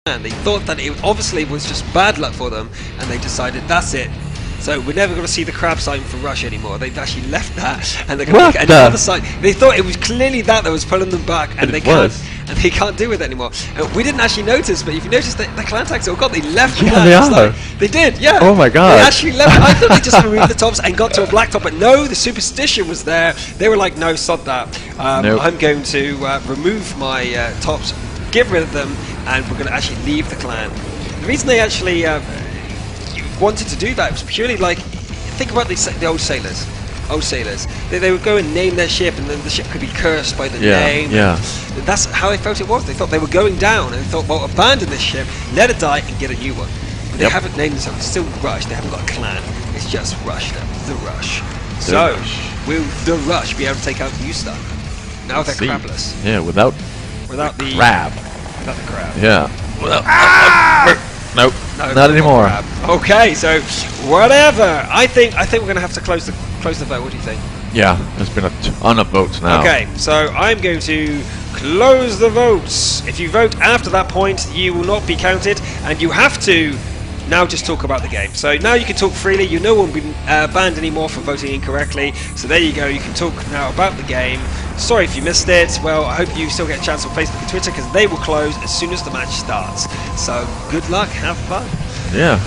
And they thought that it obviously was just bad luck for them, and they decided that's it. So we're never going to see the crab sign for Russia anymore. They've actually left that, and they're going to make another sign. They thought it was clearly that was pulling them back, and they can't do it anymore. We didn't actually notice, but if you notice, the clan tags all got, they left the clan. They did, yeah. Oh my god. They actually left. I thought they just removed the tops and got to a black top, but no, the superstition was there. They were like, no, sod that. Nope. I'm going to remove my tops, get rid of them, and we're going to actually leave the clan. The reason they actually wanted to do that was purely like, think about the old sailors. They would go and name their ship, and then the ship could be cursed by the name. Yeah. That's how they felt it was. They thought they were going down, and they thought, well, abandon this ship, let it die, and get a new one. But they haven't named themselves. It's still Rush. They haven't got a clan. It's just Rush. The Rush. So, will the Rush be able to take out the U-Star? Now they're crabless. Yeah, without the crab. Without the crab. Yeah. Nope. No, not anymore. Okay, so whatever. I think we're gonna have to close the vote. What do you think? Yeah, there's been a ton of votes now. Okay, so I'm going to close the votes. If you vote after that point, you will not be counted, and you have to now just talk about the game. So now you can talk freely. You no one will be banned anymore for voting incorrectly. So there you go. You can talk now about the game. Sorry if you missed it. Well, I hope you still get a chance on Facebook and Twitter, because they will close as soon as the match starts. So good luck. Have fun. Yeah.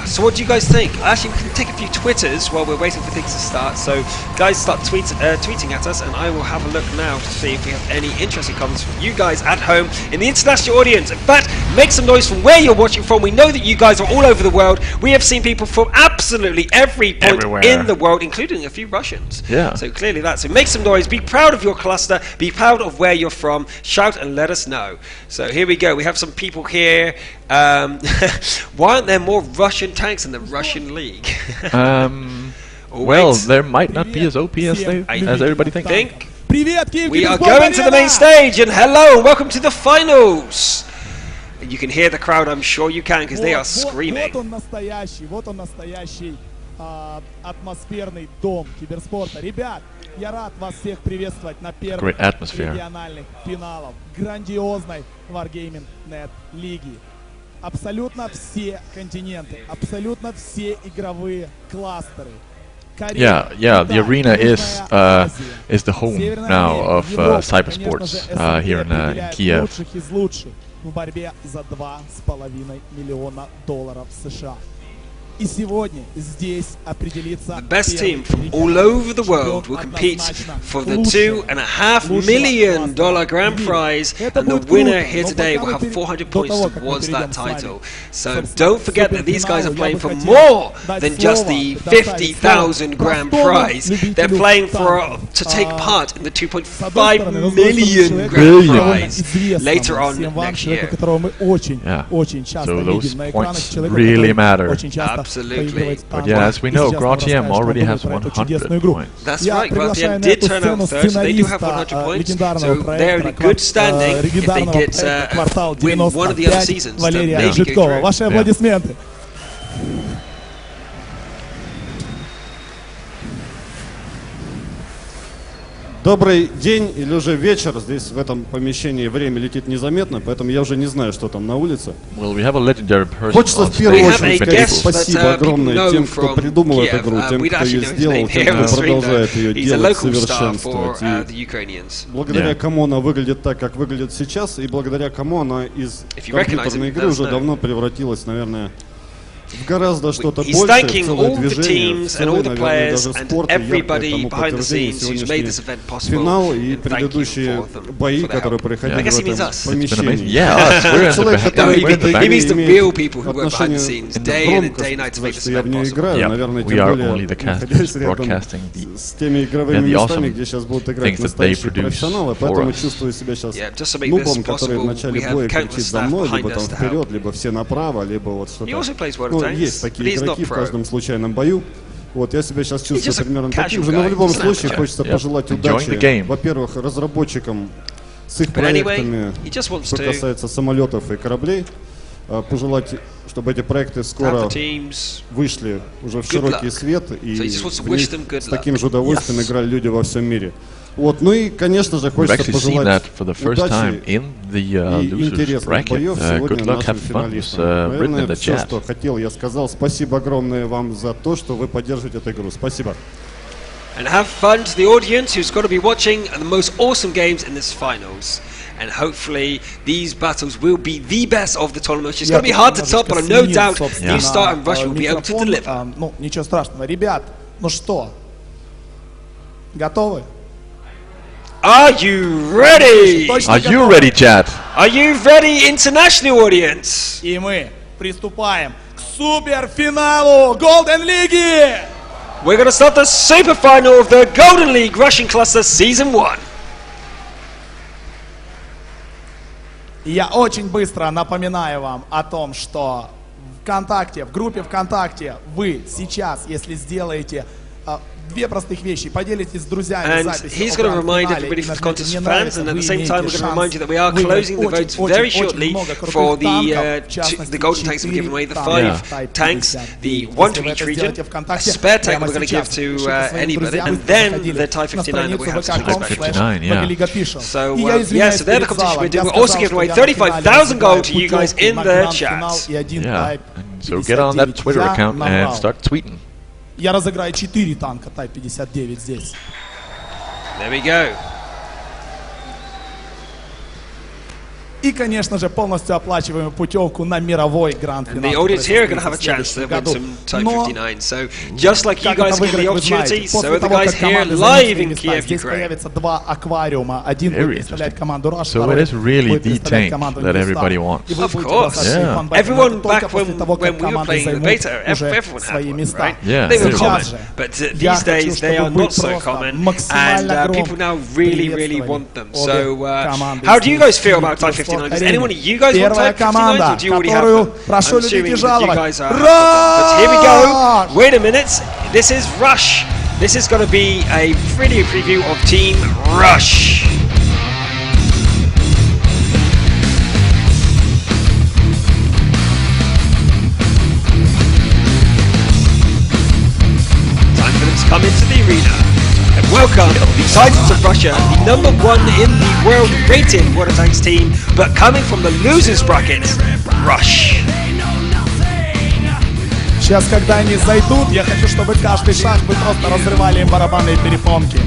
So what do you guys think? Actually, we can take a few Twitters while we're waiting for things to start. So guys, start tweeting at us, and I will have a look now to see if we have any interesting comments from you guys at home in the international audience. In fact, make some noise from where you're watching from. We know that you guys are all over the world. We have seen people from absolutely every point in the world, including a few Russians. Yeah. So clearly that. So make some noise. Be proud of your cluster. Be proud of where you're from. Shout and let us know. So here we go. We have some people here. Why aren't there more Russian tanks in the Russian league? Well, there might not be as OP as everybody thinks. We are going to the main stage, and hello, and welcome to the finals. You can hear the crowd, I'm sure you can, because they are screaming. Вот он настоящий атмосферный дом киберспорта. Ребят, я рад вас всех приветствовать на первом региональных финалах грандиозной Wargaming.net лиги. Абсолютно все континенты, абсолютно все игровые кластеры. Yeah, the arena is the home now of cybersports here in Kiev. Лучших из лучших в борьбе за $2,5 миллиона США. И сегодня здесь определится the best team from all over the world will compete for the $2.5 million grand prize, and the winner here today will have 400 points towards that title. So don't forget that these guys are playing for more than just the 50,000 grand prize. They're playing to take part in the 2.5 million grand prize later on next year. Yeah. So those points really matter. Absolutely. But yeah, as we know, GrandTM already has 100 points. That's right, GrandTM did turn out third, so they do have 100 points. So they're in a good standing if they get win one of the other seasons. Ваши аплодисменты. Добрый день или уже вечер. Здесь в этом помещении время летит незаметно, поэтому я уже не знаю, что там на улице. Хочется в первую очередь сказать спасибо огромное тем, кто придумал эту игру, тем, кто ее сделал, тем, кто продолжает ее делать, совершенствовать. И благодаря кому она выглядит так, как выглядит сейчас, и благодаря кому она из компьютерной игры уже давно превратилась, наверное, в гораздо что-то большее, целое движение, целый, наверное, даже спорт, и яркое тому подтверждение сегодняшний финал и предыдущие бои, которые проходили в этом помещении. Человек, который имеет отношение громко, что я в нее играю, наверное, тем более находясь рядом с теми игровыми местами, где сейчас будут играть настоящие профессионалы, поэтому чувствую себя сейчас нубом, который в начале боя кричит за мной, либо там вперед, либо все направо, либо вот что-то. Ну, есть такие игроки в каждом случайном бою. Вот, я себя сейчас чувствую примерно таким же, но в любом случае хочется пожелать удачи, во-первых, разработчикам с их проектами, что касается самолетов и кораблей. пожелать, чтобы эти проекты скоро вышли уже в широкий свет и с таким же удовольствием играли люди во всем мире. Вот, ну и, конечно же, хочется пожелать удачи и интересных боев сегодня нашим финалистам. Наверное, все, что хотел, я сказал. Спасибо огромное вам за то, что вы поддерживаете эту игру. Спасибо. And have fun to the audience who's got to be watching the most awesome games in this finals. And hopefully these battles will be the best of the tournament. It's going to be hard to top, but I've no doubt New Star and Rush will be able to deliver. Ну, ничего страшного. Ребят, ну что, готовы? Are you ready? Are you ready, chat? Are you ready, international audience? И мы приступаем к суперфиналу Golden League! We're going to start the super final of the Golden League Russian Cluster Season 1. Я очень быстро напоминаю вам о том, что ВКонтакте, в группе ВКонтакте вы сейчас, если сделаете две простых вещи, поделитесь с друзьми записью. He's going to remind everybody for the contest fans, and at the same time we're going to remind you that we are closing the votes very shortly for the golden tanks that we're giving away, the 5 tanks, the 1 to each region, a spare tank that we're going to give to anybody, and then the Type 59 that we have to choose back. So so they're the competition we're doing. We're also giving away 35,000 gold to you guys in the chat. Yeah, so get on that Twitter account and start tweeting. Я разыграю 4 танка Type 59 здесь. There we go. И, конечно же, полностью оплачиваем путевку на мировой гранд-финал. The audience here are going to have a chance to win some Type 59. So, just like you guys get the opportunity, so are the guys here live in Kiev, Ukraine. Появится 2 аквариума. Один будет представлять команду Rush, so it is really the tank that everybody wants. Of course. Yeah. Everyone back when we were playing the beta, everyone had one, right? Yeah, they were common. But these days, they are not so common. And people now really want them. So, how do you guys feel about Type 59? Does anyone of you guys want Type 59s, or do you already have them? I'm assuming that you guys are. But here we go. Wait a minute. This is Rush. This is going to be a pretty preview of Team Rush. Time for them to come into the arena. Welcome, the Titans of Russia, the #1 in the world rated Water Tanks team, but coming from the losers bracket, Rush. Сейчас, когда они зайдут, я хочу, чтобы каждый шаг вы просто разрывали им барабанные перепонки.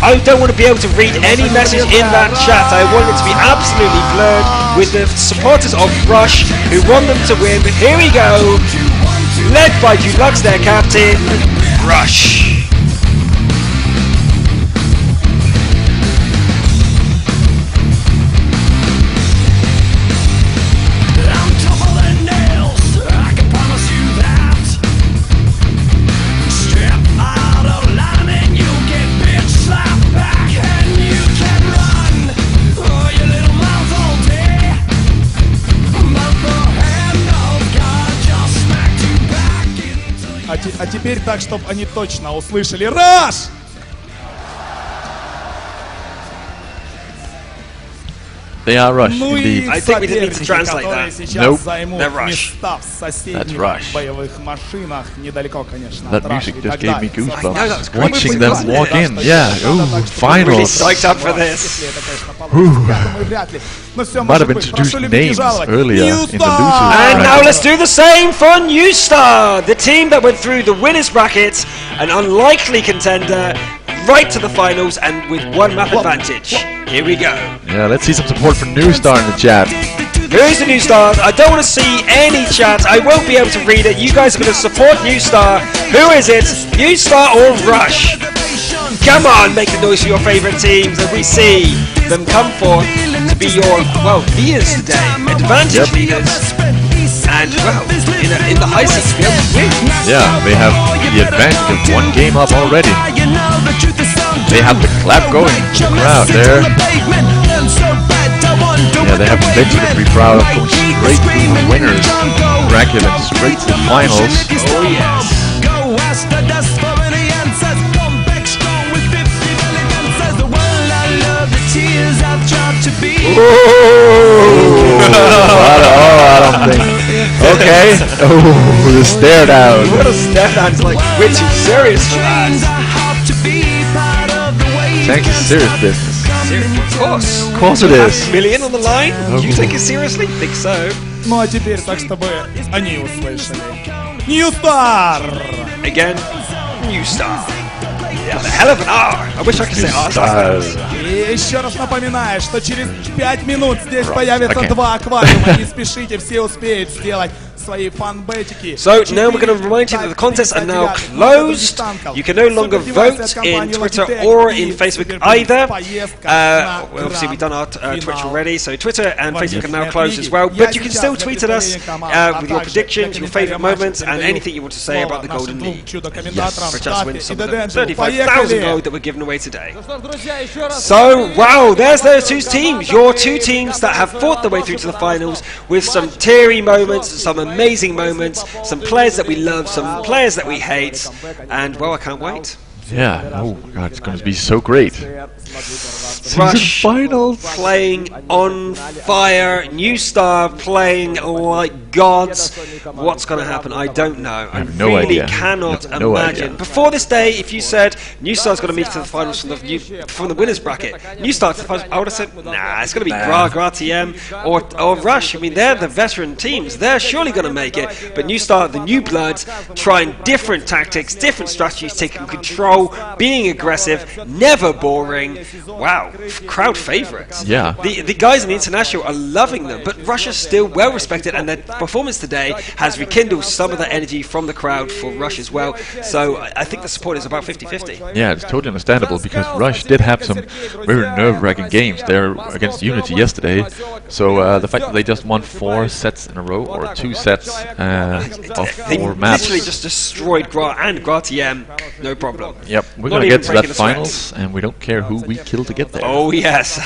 I don't want to be able to read any message in that chat. I want it to be absolutely blurred with the supporters of Rush who want them to win. But here we go. Led by Gridlock, their captain, Rush. А теперь так, чтобы они точно услышали. Rush! They are Rush, indeed. I think we didn't need to translate that. Nope. They're Rush. That's Rush. That music just gave me goosebumps. Watching them walk in. Yeah, ooh, finals. Really psyched up for this. Might have introduced names earlier in the losers. And now let's do the same for New Star, the team that went through the winners bracket, an unlikely contender, right to the finals and with 1 map advantage. Here we go. Yeah, let's see some support for New Star in the chat. Who's the New Star? I don't want to see any chat. I won't be able to read it. You guys are going to support New Star. Who is it? New Star or Rush? Come on, make the noise for your favorite teams as we see them come forth to be your, well, leaders today. Advantage leaders. And, well, in the high seats, to be able to win. Yeah, they have the advantage of 1 game up already. They have the clap going to the crowd there. Yeah, they have the legendary crowd going straight to the winners bracket and straight to the finals. Oh yes. I don't think. Okay. Oh, the stare down. What a stare down! It's like we're too serious for that. Thanks, serious business. Of course it is. $500 million on the line? You take it seriously? Think so. Ну а теперь, так чтобы они услышали. New Star! Again, New Star. Yeah, the hell of an R. I wish I could say R. И еще раз напоминаю, что через 5 минут здесь появятся 2 аквариума. Не спешите, все успеют сделать свои фанбетики. So now we're going to remind you that the contests are now closed. You can no longer vote in Twitter or in Facebook either. Obviously we've done our Twitch already, so Twitter and Facebook are now closed as well. But you can still tweet at us with your predictions, your favourite moments, and anything you want to say about the Golden League. For a chance to win some of the 35,000 gold that we're giving away today. So, wow, there's those two teams. Your two teams that have fought their way through to the finals with some teary moments, some amazing moments, some players that we love, some players that we hate, and, well, I can't wait. Yeah, oh god, it's going to be so great. Rush finals playing on fire, New Star playing like gods. What's going to happen? I don't know. I have no really idea. cannot No imagine. idea. Before this day, if you said New Star's going to meet to the finals from the winners bracket, New Star to the finals, I would have said, nah, it's going to be Gra TM or Rush. I mean, they're the veteran teams. They're surely going to make it. But New Star, the new bloods, trying different tactics, different strategies, taking control, being aggressive, never boring. Wow, crowd favourites. Yeah. The guys in the international are loving them, but Russia's still well respected, and their performance today has rekindled some of the energy from the crowd for Rush as well. So I think the support is about 50-50. Yeah, it's totally understandable because Rush did have some very nerve-wracking games there against Unity yesterday. So the fact that they just won 4 sets in a row, or 2 sets of 4 maps. Literally just destroyed Gra and Gra TM, no problem. Yep, we're going to get to that finals, and we don't care who we kill to get there. Oh yes,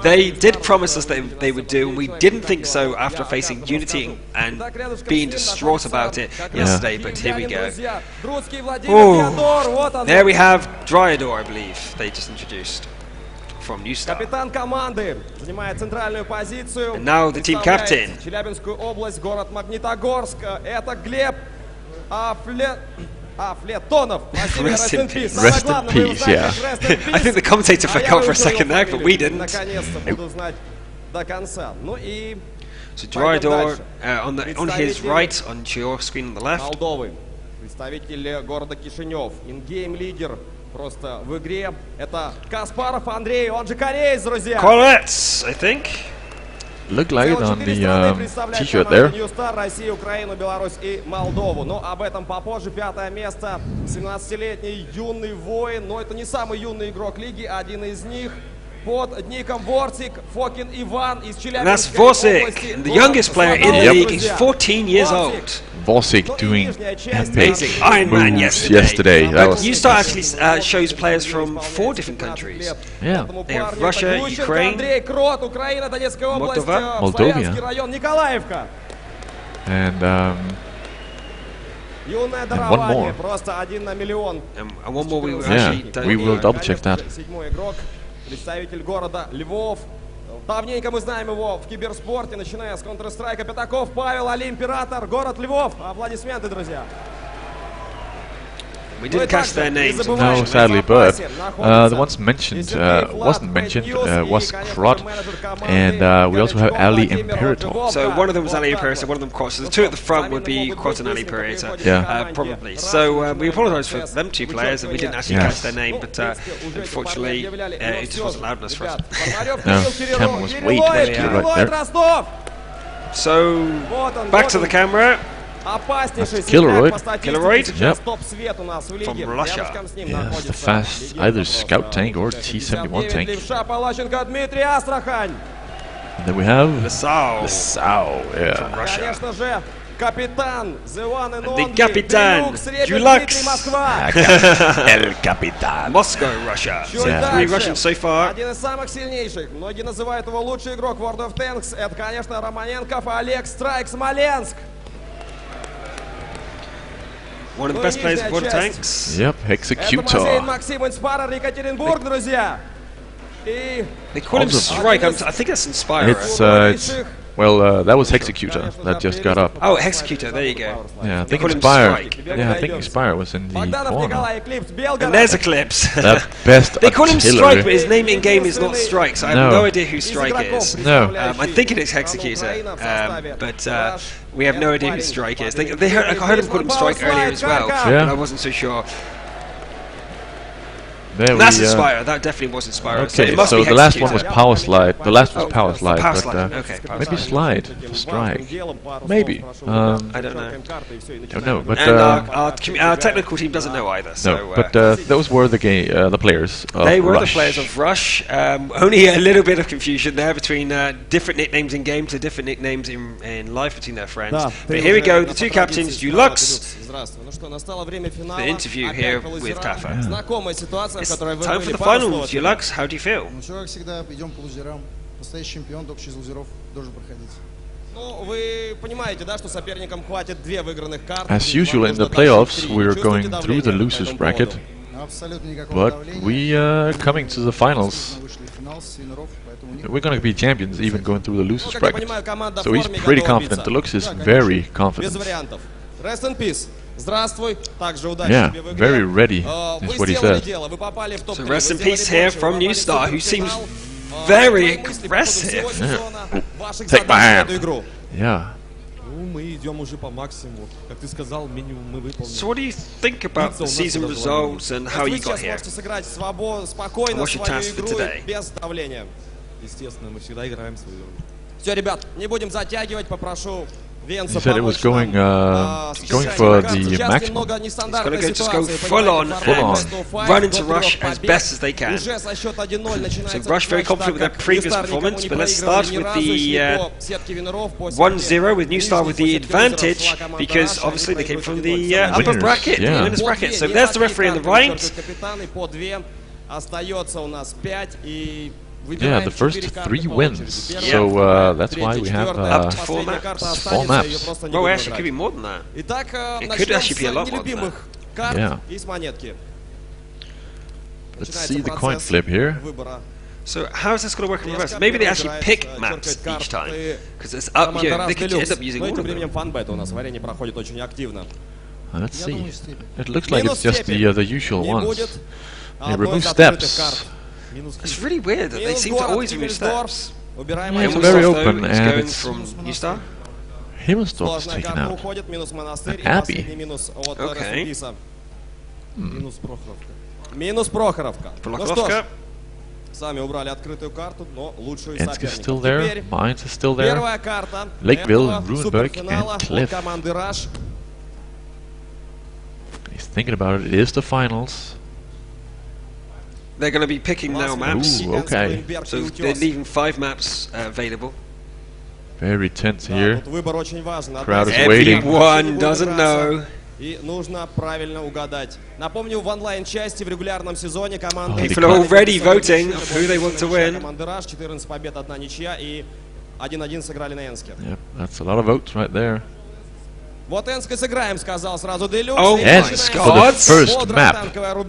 they did promise us that they would do, and we didn't think so after facing Unity and being distraught about it yesterday, but here we go. Oh, there we have Dryador, I believe, they just introduced from New Star. And now the team captain. Rest in peace. Rest in peace, yeah. I think the commentator forgot for a second there, but we didn't. So Dryador on his right, on your screen on the left. Представитель города Кишинев, in-game лидер просто в игре. Это Каспаров Андрей, он же кореец, друзья. Колец, I think. Look like it on the t-shirt there. Россию, Украину, Беларусь и Молдову. Но об этом попозже. 5-е место. 17-летний юный воин. Но это не самый юный игрок лиги. Один из них под ником Ворсик. Фокин Иван из Челябинской области. The youngest player in the league. He's 14 years old. Vorsic doing epic Iron Man yesterday. That was New Star actually shows players from 4 different countries. Yeah. They have Russia, Ukraine, Moldova, and one more. And one more we will we will double check that. Представитель города Львов. Давненько мы знаем его в киберспорте, начиная с Counter-Strike. Пятаков Павел, Али-Император, город Львов. Аплодисменты, друзья. We didn't catch their names. No, sadly, but the ones mentioned wasn't mentioned was Krot, and we also have Ali Imperator. So one of them was Ali Imperator, one of them Krot. So the two at the front would be Krot and Ali Imperator, probably. So we apologise for them 2 players, and we didn't actually catch their name, but unfortunately it just wasn't loud enough for us. No, camera was way too right there. So back to the camera. That's Killeroid. Yep. From Russia. Yeah, it's the fast either scout tank or T-71 tank. And then we have Lesau. Yeah. From Russia. Капитан, the one and only, Capitan, Julux, El Capitan. Moscow, Russia. So 3 Russians so far. Один из самых сильнейших, многие называют его лучший игрок World of Tanks. Это, конечно, Романенков Олег Страйк Смоленск. One of the best players of World of Tanks. Yep, Executor. Максим Инспарер, Екатеринбург, друзья. They call him Strike. I think that's Inspirer. Well, that was Executor that just got up. Oh, Executor, there you go. Yeah, I think Inspire. Yeah, I think Inspire was in the corner. And there's Eclipse. That best They call him artillery. Strike, but his name in game is not Strike, so I have no idea who Strike is. No. I think it is Executor, but we have no idea who Strike is. I heard him call him Strike earlier as well, but I wasn't so sure. That's Inspire. That definitely was Inspire. Okay, so the last one was Power Slide. The last was Power Slide. But, maybe Slide for Strike. Maybe. I don't know. Don't know. But our technical team doesn't know either. So, no, but those were the players. They were Rush. the players of Rush. Only a little bit of confusion there between different nicknames in game to different nicknames in life between their friends. But here we go. The two captains, Deluxe. The interview here with Tafa. It's time for the finals. Deluxe, how do you feel? As usual in the playoffs, we're going through the losers bracket, but we are coming to the finals. We're going to be champions even going through the losers bracket. So he's pretty confident. Deluxe is very confident. Yeah, very ready is what he said. So rest in peace here from New Star, who seems very aggressive. Yeah. Take my hand. Yeah. So what do you think about the season results and how you got here? And what's your task for today? He said it was going for the maximum. He's going to just go full on and run into Rush as best as they can. So Rush very confident with their previous performance, but let's start with the 1-0 with New Star with the advantage, because obviously they came from the upper bracket, the winners bracket. So there's the referee on the right. Yeah, the first 3 wins. So that's why we have up to 4 maps. 4 maps. Well, actually, it could be more than that. It could actually be a lot more than that. Yeah. Let's see the coin flip here. So how is this going to work in reverse? Maybe they actually pick maps each time, because it's up here. They could end up using all of them. Let's see. It looks like it's just the usual ones. They remove steps. It's really weird that they seem to always remove steps. Yeah, it's very open, and it's from New Star. Himmelsdorf is taken out. And Abbey. Okay. Минус Прохоровка. Prokhorovka. Сами убрали открытую карту, но лучшую из Ensk is still there. соперников. Mainz is still there. Первая карта Lakeville, этого Runeberg, суперфинала and от Cliff. команды Rush. He's thinking about it. It is the finals. They're going to be picking now maps. Ooh, okay. So they're leaving 5 maps available. Very tense here. Тут выбор очень важен. Crowd is waiting. Everyone doesn't know. И нужно правильно угадать. Напомню, в онлайн-части в регулярном сезоне команда... People are already voting of who they want to win. Команда Rush, 14 побед, 1 ничья и 1-1 сыграли на Энске. Yep, that's a lot of votes right there. Вот Энск и сыграем, сказал сразу Делюкс. Oh my God. For the first map.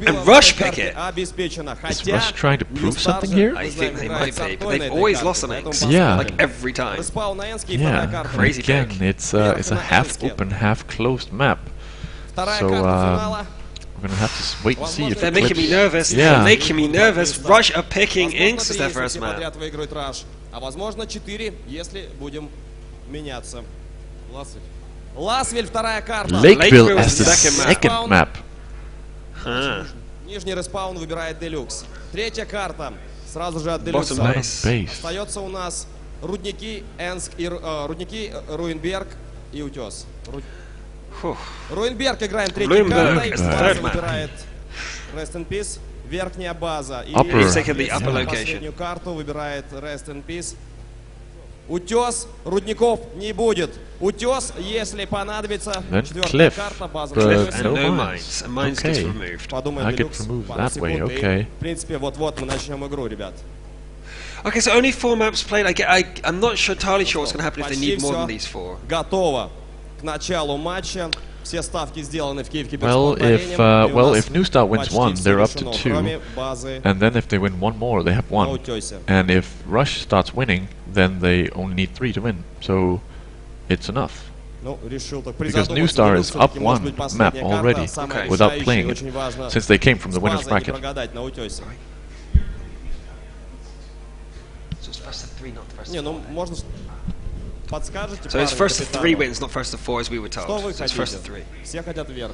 And Rush pick it. Обеспечено. Is Rush trying to prove something here? I think they might be, but they've always lost on Ensk. Yeah. Like every time. Yeah, Crazy again, pick. it's a half open, half closed map. So we're gonna have to wait and see if They're it making me clips. nervous. Yeah. They're making me nervous. Rush are picking Ensk as their first map. А возможно 4, если будем меняться. Ласвель, вторая карта. Lakeville as the second map. Нижний респаун выбирает Делюкс. Третья карта. Сразу же от Bottom Делюкса. base. Остается у нас Рудники, Энск, Рудники, Руинберг и Утес. Руинберг играем третьей картой. Славик выбирает Rest in Peace. Верхняя база. И последнюю карту выбирает Rest in Peace. Утес, Рудников не будет. Утес, если понадобится. Четвертая карта, база. Подумай, Делюкс. В принципе, вот-вот мы начнем игру, ребят. Okay, so only 4 maps played. I'm not entirely sure what's going to happen if they need more than these 4. Готово к началу матча. Все ставки сделаны в Kiev Well, CyberSport Arena. if New Star wins one, they're up to 2, and then if they win one more, they have 1. And if Rush starts winning, then they only need 3 to win. So it's enough. Because New Star is up 1 map already without playing it, since they came from the winner's bracket. So it's first to 3, not first Не, to ну 4. можно подскажете. So it's first to 3 правила wins, not first to 4, as we were Что told. вы So it's first to хотите? 3. Все хотят вверх.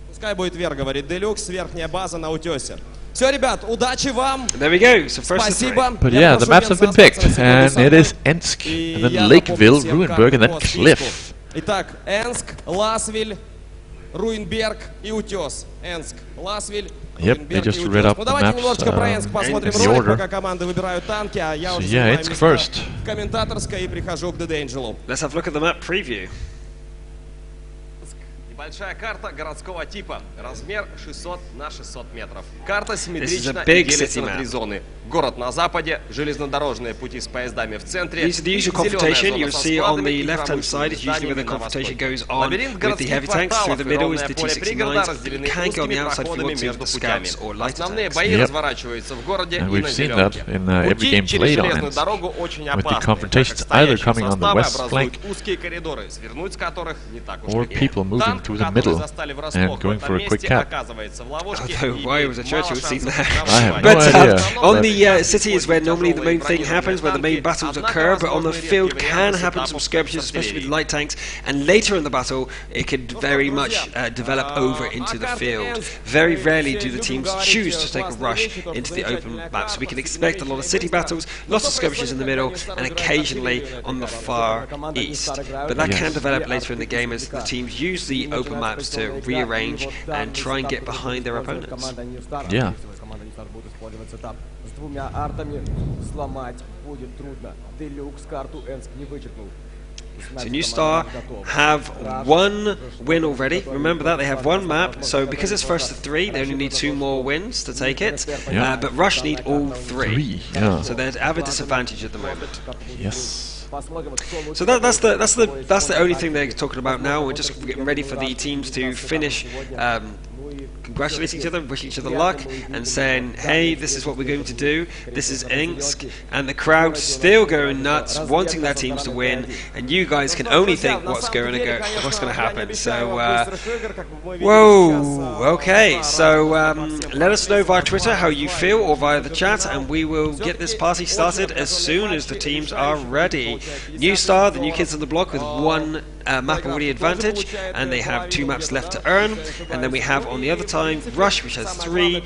Пускай будет вверх, говорит Делюкс, верхняя база на утесе. Все, ребят, удачи вам. There we go. So first to 3. Спасибо. But Я yeah, the прошу maps have been Венца picked, остаться на and секунду it со is мной. Ensk, И and then я Lakeville, напомню всем Ruinberg, and then карты по Cliff. списку. Итак, Энск, Ласвиль, Руинберг и Утес. Энск, Ласвиль, Yep, they Руинберг just и read Утес. up Ну the давайте maps немножечко про Энск посмотрим in the ролик, order. пока команды выбирают танки, а я So уже yeah, занимаю Ensk места first. в комментаторской и прихожу к Деденджелу. Let's have a look at the map preview. Небольшая карта городского типа. Размер 600 на 600 метров. Карта симметрична и big делится city на map. 3 зоны. Город на западе, железнодорожные пути с поездами в центре. These are the usual confrontation you'll see on the left-hand side. It's usually where the confrontation goes on with the heavy tanks. Through the middle is the T-69s. You can go on the outside if you want to with the scouts or lighter Основные tanks. бои разворачиваются в городе And и we've на seen that зеленке. in every game Пути через played on железную Ensk, дорогу очень with the опасны, confrontations так как either стоящие coming on the составы west образуют flank узкие коридоры, свернуть с которых не так уж or легко. people moving Танк, through the который middle застали врасплох and в going этом for a quick месте, cap. оказывается в ловушке Although и why имеет was a мало church you've seen шансов there? на I have But no idea. on But the city is where normally the main thing happens, where the main battles occur, but on the field can happen some skirmishes, especially with light tanks, and later in the battle it could very much develop over into the field. Very rarely do the teams choose to take a rush into the open map, so we can expect a lot of city battles, lots of skirmishes in the middle, and occasionally on the far east. But that can develop later in the game as the teams use the open maps to rearrange and try and get behind their opponents. Yeah. С двумя артами сломать будет трудно. Делюкс карту Энск не вычеркнул. So New Star have 1 win already. Remember that, they have 1 map. So because it's first to 3, they only need 2 more wins to take it. Yeah. But Rush need all 3. 3, yeah. So they're at a disadvantage at the moment. Yes. So that's the only thing they're talking about now. We're just getting ready for the teams to finish. Congratulating each other, wishing each other luck, and saying, "Hey, this is what we're going to do. This is Ensk," and the crowd still going nuts, wanting their teams to win, and you guys can only think what's going to happen. So, whoa, okay. So let us know via Twitter how you feel, or via the chat, and we will get this party started as soon as the teams are ready. New Star, the new kids on the block, with 1 map already advantage, and they have 2 maps left to earn, and then we have on the other time Rush, which has 3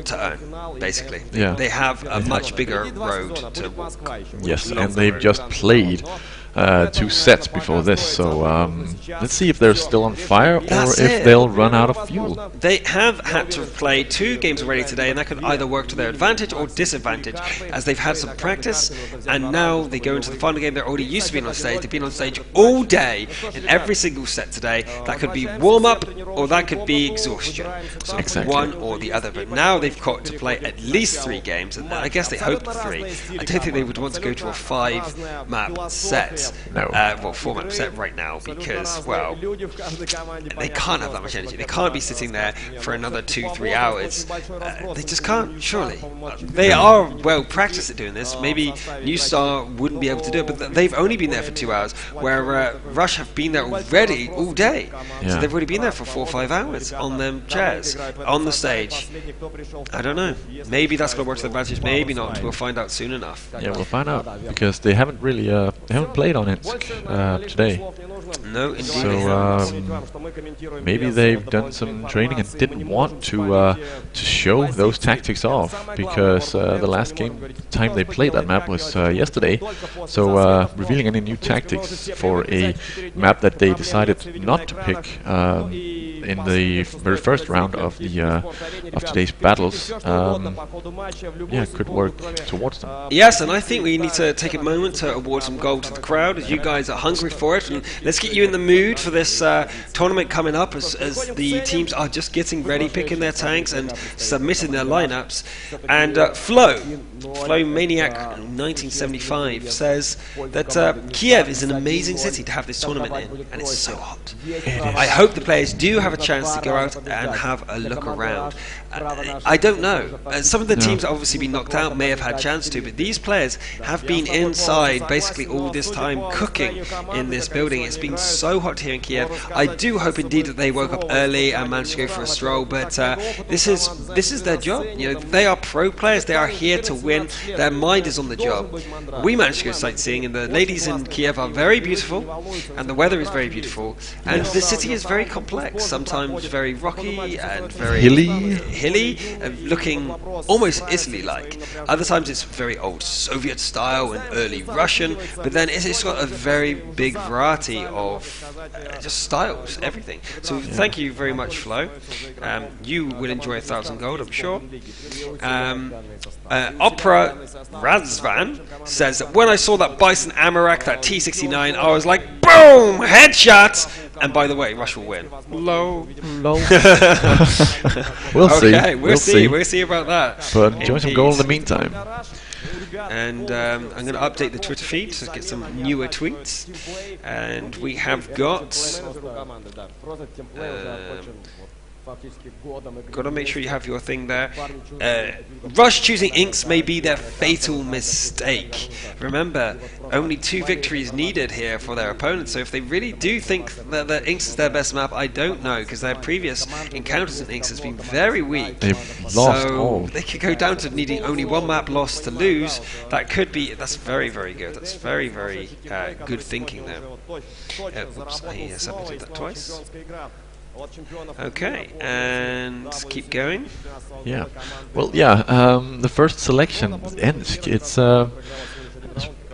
to earn, basically. Yeah. They have a much bigger road to walk. Yes, and they've just played 2 sets before this, so let's see if they're still on fire or That's if it. they'll run out of fuel. They have had to play 2 games already today, and that could either work to their advantage or disadvantage, as they've had some practice, and now they go into the final game. They're already used to being on stage. They've been on stage all day in every single set today. That could be warm-up, or that could be exhaustion. So Exactly. one or the other. But now they've got to play at least 3 games, and I guess they hope 3. I don't think they would want to go to a 5-map set. No. Well, 4-map set right now, because, well, they can't have that much energy. They can't be sitting there for another 2-3 hours. They just can't, surely. They are well practiced at doing this. Maybe New Star wouldn't be able to do it, but they've only been there for 2 hours, where Rush have been there already all day. So Yeah. they've already been there for 4 or 5 hours on them chairs, on the stage. I don't know. Maybe that's going to work to their advantage, maybe not. We'll find out soon enough. Yeah, we'll find out, because they haven't really they haven't played on Ensk today. No, indeed. So maybe they've done some training and didn't want to show those tactics off, because the last time they played that map was yesterday. So revealing any new tactics for a map that they decided not to pick in the very first round of the of today's battles, yeah, could work towards them. Yes, and I think we need to take a moment to award some gold to the crowd, as you guys are hungry for it, and let's get you in the mood for this tournament coming up, as the teams are just getting ready, picking their tanks and submitting their lineups. And Flo Maniac 1975 says that Kiev is an amazing city to have this tournament in, and it's so hot. I hope the players do have a chance to go out and have a look around. I don't know. Some of the teams that obviously been knocked out may have had a chance to, but these players have been inside basically all this time cooking in this building. It's been so hot here in Kiev. I do hope indeed that they woke up early and managed to go for a stroll, but this is their job. You know, they are pro players. They are here to win. Their mind is on the job. We managed to go sightseeing, and the ladies in Kiev are very beautiful, and the weather is very beautiful, and the city is very complex. Sometimes very rocky and very hilly, looking almost Italy-like. Other times it's very old Soviet style and early Russian, but then it's got a very big variety of just styles, everything. So thank you very much, Flo. You will enjoy 1,000 gold, I'm sure. Opera Razvan says that when I saw that Bison Amarak, that T69, I was like, boom, headshot! And by the way, Rush will win. Low. We'll see. We'll see about that. But enjoy some gold in the meantime. And I'm going to update the Twitter feed to get some newer tweets. And we have got... got to make sure you have your thing there. Rush choosing Ensk may be their fatal mistake. Remember, only 2 victories needed here for their opponents, so if they really do think that the Ensk is their best map, I don't know, because their previous encounters in Ensk has been very weak. They've lost all. They could go down to needing only 1 map loss to lose. That's very, very good. That's very, very good thinking there. Oops, I submitted that twice. Okay, and keep going. Yeah, well, yeah. The first selection, Ensk. It's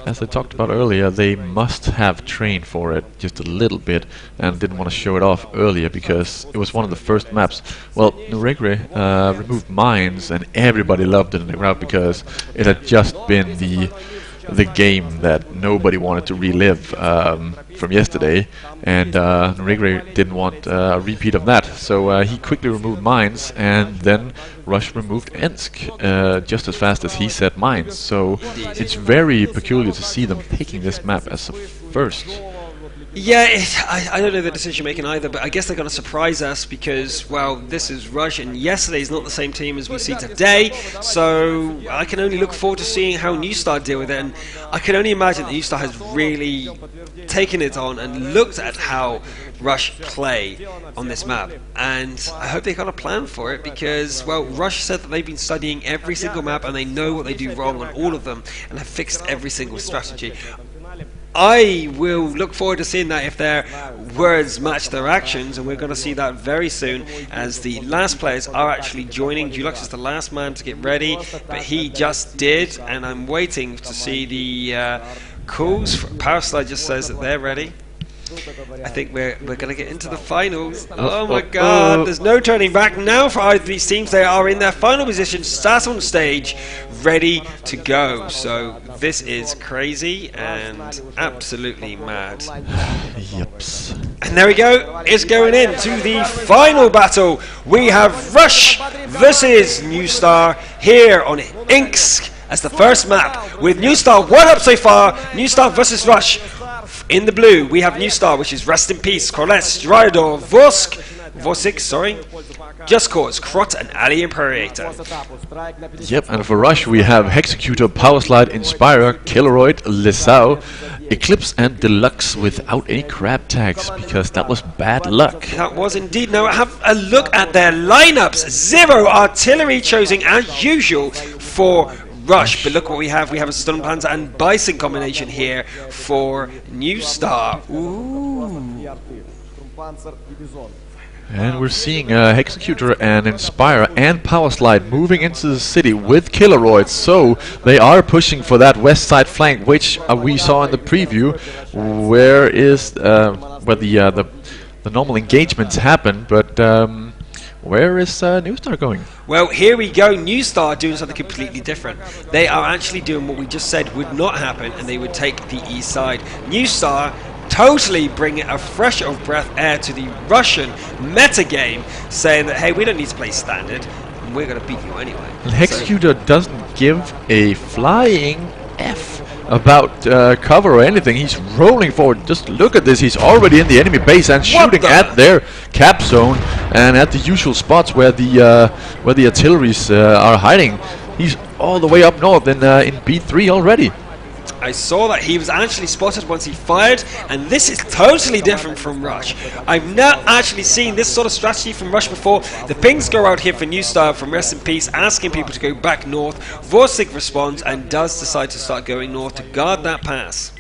as I talked about earlier, they must have trained for it just a little bit and didn't want to show it off earlier because it was one of the first maps. Well, Nuregre removed mines, and everybody loved it in the crowd because it had just been the game that nobody wanted to relive from yesterday, and Nuregre didn't want a repeat of that, so he quickly removed mines, and then Rush removed Ensk just as fast as he set mines. So it's very peculiar to see them picking this map as a first. Yeah, I don't know the decision making either, but I guess they're going to surprise us because, well, this is Rush, and yesterday's not the same team as we see today, so I can only look forward to seeing how New Star deal with it, and I can only imagine that New Star has really taken it on and looked at how Rush play on this map, and I hope they got a plan for it because, well, Rush said that they've been studying every single map and they know what they do wrong on all of them and have fixed every single strategy. I will look forward to seeing that if their words match their actions, and we're going to see that very soon as the last players are actually joining. Dulux is the last man to get ready, but he just did, and I'm waiting to see the calls. Powerslide just says that they're ready. I think we're going to get into the finals. Oh my god, there's no turning back now for either of these teams. They are in their final position, sat on stage, ready to go. So this is crazy and absolutely mad. Yeps. And there we go, it's going into the final battle. We have Rush versus New Star here on Ensk as the first map, with New Star 1 up so far. New Star versus Rush. In the blue, we have New Star, which is Rest in Peace, Korles, Dryador, Vosik, Just Cause, Krot, and Ali Imperator. Yep, and for Rush we have Hexecutor, Powerslide, Inspire, Killeroid, Lissau, Eclipse, and Deluxe without any crab tags, because that was bad luck. That was indeed. Now have a look at their lineups. 0 artillery chosen as usual for Rush, but look what we have. We have a Stun Panzer and Bison combination here for New Star. Ooh. And we're seeing Hexecutor and Inspire and Powerslide moving into the city with Killeroids, so they are pushing for that west side flank, which we saw in the preview, where is where the normal engagements happen, but where is New Star going? Well, here we go. New Star doing something completely different. They are actually doing what we just said would not happen, and they would take the east side. New Star totally bringing a fresh of breath air to the Russian meta game, saying that, hey, we don't need to play standard, and we're going to beat you anyway. And Executor doesn't give a flying F about cover or anything. He's rolling forward. Just look at this. He's already in the enemy base and shooting at their cap zone and at the usual spots where the artilleries are hiding. He's all the way up north in B3 already. I saw that he was actually spotted once he fired, and this is totally different from Rush. I've not actually seen this sort of strategy from Rush before. The pings go out here for New Star from Rest in Peace, asking people to go back north. Vorsig responds and does decide to start going north to guard that pass.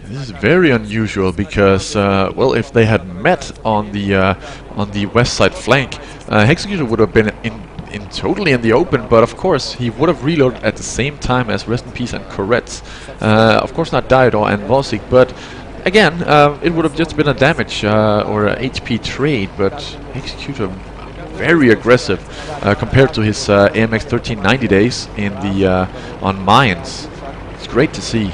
This is very unusual because, well, if they had met on the west side flank, Executor would have been totally in the open, but of course he would have reloaded at the same time as Rest in Peace and Koretz. Of course not Diodor and Volsig, but again, it would have just been a damage or a HP trade, but Executor very aggressive compared to his AMX 1390 days in the on mines. It's great to see.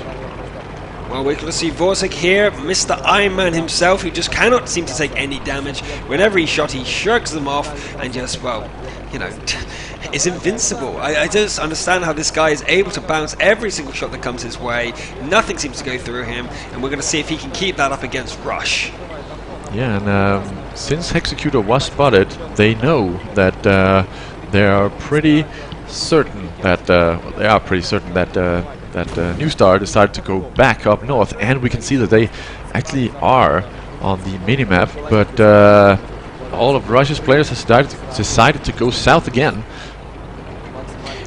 Well, we're going to see Vorsig here, Mr. Iron Man himself, who just cannot seem to take any damage. Whenever he's shot, he shrugs them off and just, well, you know, is invincible. I just understand how this guy is able to bounce every single shot that comes his way. Nothing seems to go through him, and we're going to see if he can keep that up against Rush. Yeah, and since Executor was spotted, they know that they are pretty certain that that New Star decided to go back up north, and we can see that they actually are on the minimap, but all of Russia's players have decided to go south again.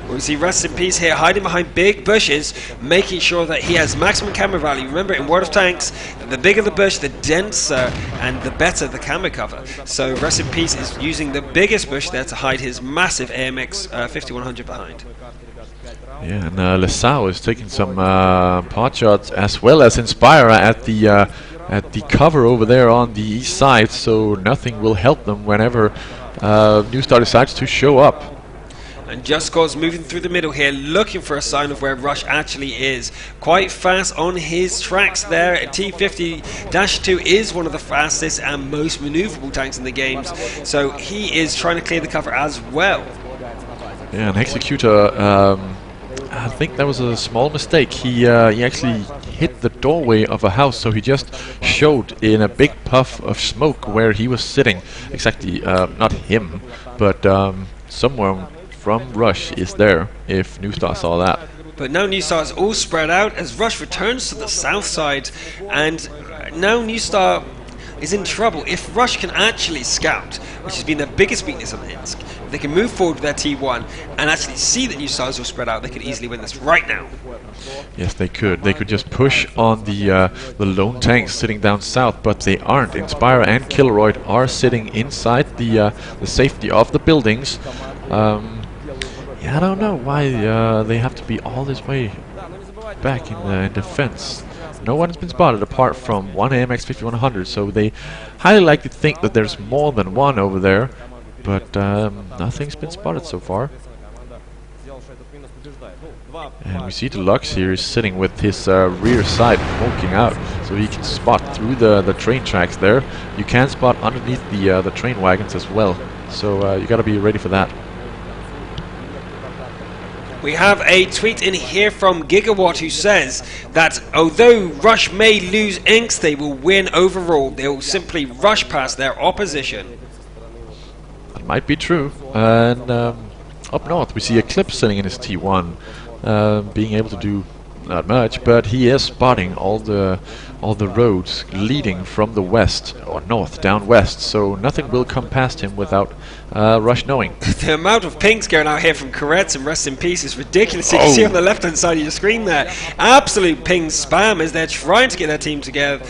We see Rest in Peace here hiding behind big bushes, making sure that he has maximum camera value. Remember, in World of Tanks, the bigger the bush, the denser and the better the camera cover. So Rest in Peace is using the biggest bush there to hide his massive AMX 5100 behind. Yeah, and Lesau is taking some pot shots as well as Inspira at the cover over there on the east side, so nothing will help them whenever New Star decides to show up. And Just Cause moving through the middle here, looking for a sign of where Rush actually is. Quite fast on his tracks there. T50-2 is one of the fastest and most maneuverable tanks in the games, so he is trying to clear the cover as well. Yeah, and Executor, I think that was a small mistake. He actually hit the doorway of a house, so he just showed in a big puff of smoke where he was sitting. Exactly, not him, but someone from Rush is there, if New Star saw that. But now New Star is all spread out as Rush returns to the south side, and now New Star is in trouble. If Rush can actually scout, which has been their biggest weakness on Ensk, if they can move forward with their T1 and actually see that New Star is all spread out, they could easily win this right now. Yes, they could. They could just push on the lone tanks sitting down south, but they aren't. Inspira and Killeroid are sitting inside the safety of the buildings. Yeah, I don't know why they have to be all this way back in defense. No one has been spotted apart from one AMX 5100, so they highly likely think that there's more than one over there, but nothing's been spotted so far. And we see Deluxe here is sitting with his rear sight poking out, so he can spot through the train tracks there. You can spot underneath the train wagons as well, so you gotta be ready for that. We have a tweet in here from Gigawatt who says that although Rush may lose Ensk, they will win overall. They will simply rush past their opposition. That might be true. And up north we see Eclipse sitting in his T1, being able to do not much, but he is spotting all the roads leading from the west or north down west, so nothing will come past him without Rush knowing. The amount of pings going out here from Koretz and Rest in Peace is ridiculous. You can see on the left hand side of your screen there, absolute ping spam as they're trying to get their team together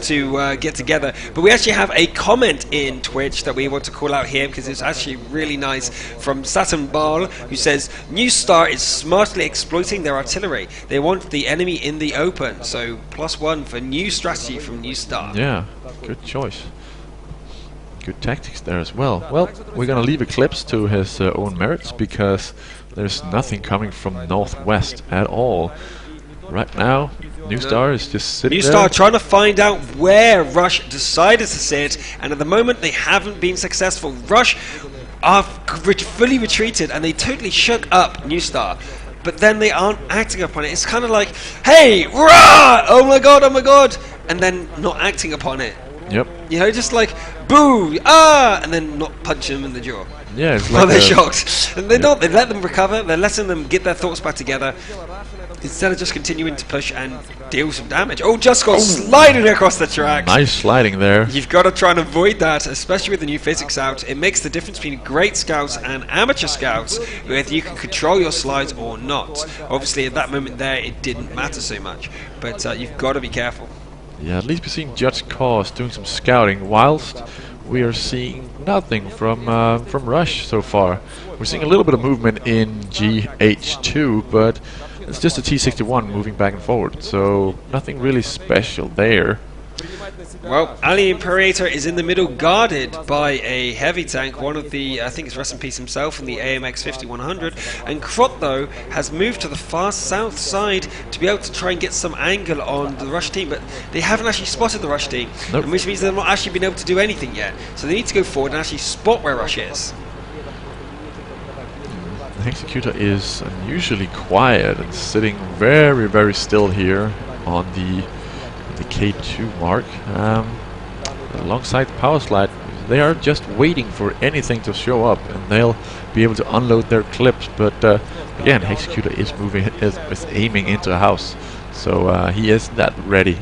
to get together. But we actually have a comment in Twitch that we want to call out here because it's actually really nice, from Saturn Ball, who says New Star is smartly exploiting their artillery. They want the enemy in the open, so +1 for new strategy from New Star. Yeah, good choice. Good tactics there as well. Well, we're gonna leave Eclipse to his own merits, because there's nothing coming from northwest at all. Right now, New Star is just sitting there. New Star trying to find out where Rush decided to sit, and at the moment they haven't been successful. Rush are fully retreated, and they totally shook up New Star. But then they aren't acting upon it. It's kind of like, hey, rah! Oh my god, and then not acting upon it. Yep. You know, just like, boo, ah, and then not punch them in the jaw. Yeah, it's like they're shocked. And they don't, they let them recover, they're letting them get their thoughts back together, instead of just continuing to push and deal some damage. Oh, just got sliding across the track. Nice sliding there. You've got to try and avoid that, especially with the new physics out. It makes the difference between great scouts and amateur scouts, whether you can control your slides or not. Obviously, at that moment there, it didn't matter so much, but you've got to be careful. Yeah, at least we're seeing Judge Cause doing some scouting, whilst we are seeing nothing from Rush so far. We're seeing a little bit of movement in GH2, but it's just a T61 moving back and forward, so nothing really special there. Well, Ali Imperator is in the middle, guarded by a heavy tank, one of the, I think it's Rest in Peace himself, from the AMX 5100, and Krot, though, has moved to the far south side to be able to try and get some angle on the Rush team, but they haven't actually spotted the Rush team, nope. Which means they've not actually been able to do anything yet, so they need to go forward and actually spot where Rush is. The Executor is unusually quiet and sitting very, very still here on the K2 mark. Alongside Power Slide, they are just waiting for anything to show up, and they'll be able to unload their clips. But again, Executor is moving, is aiming into a house, so he is that ready.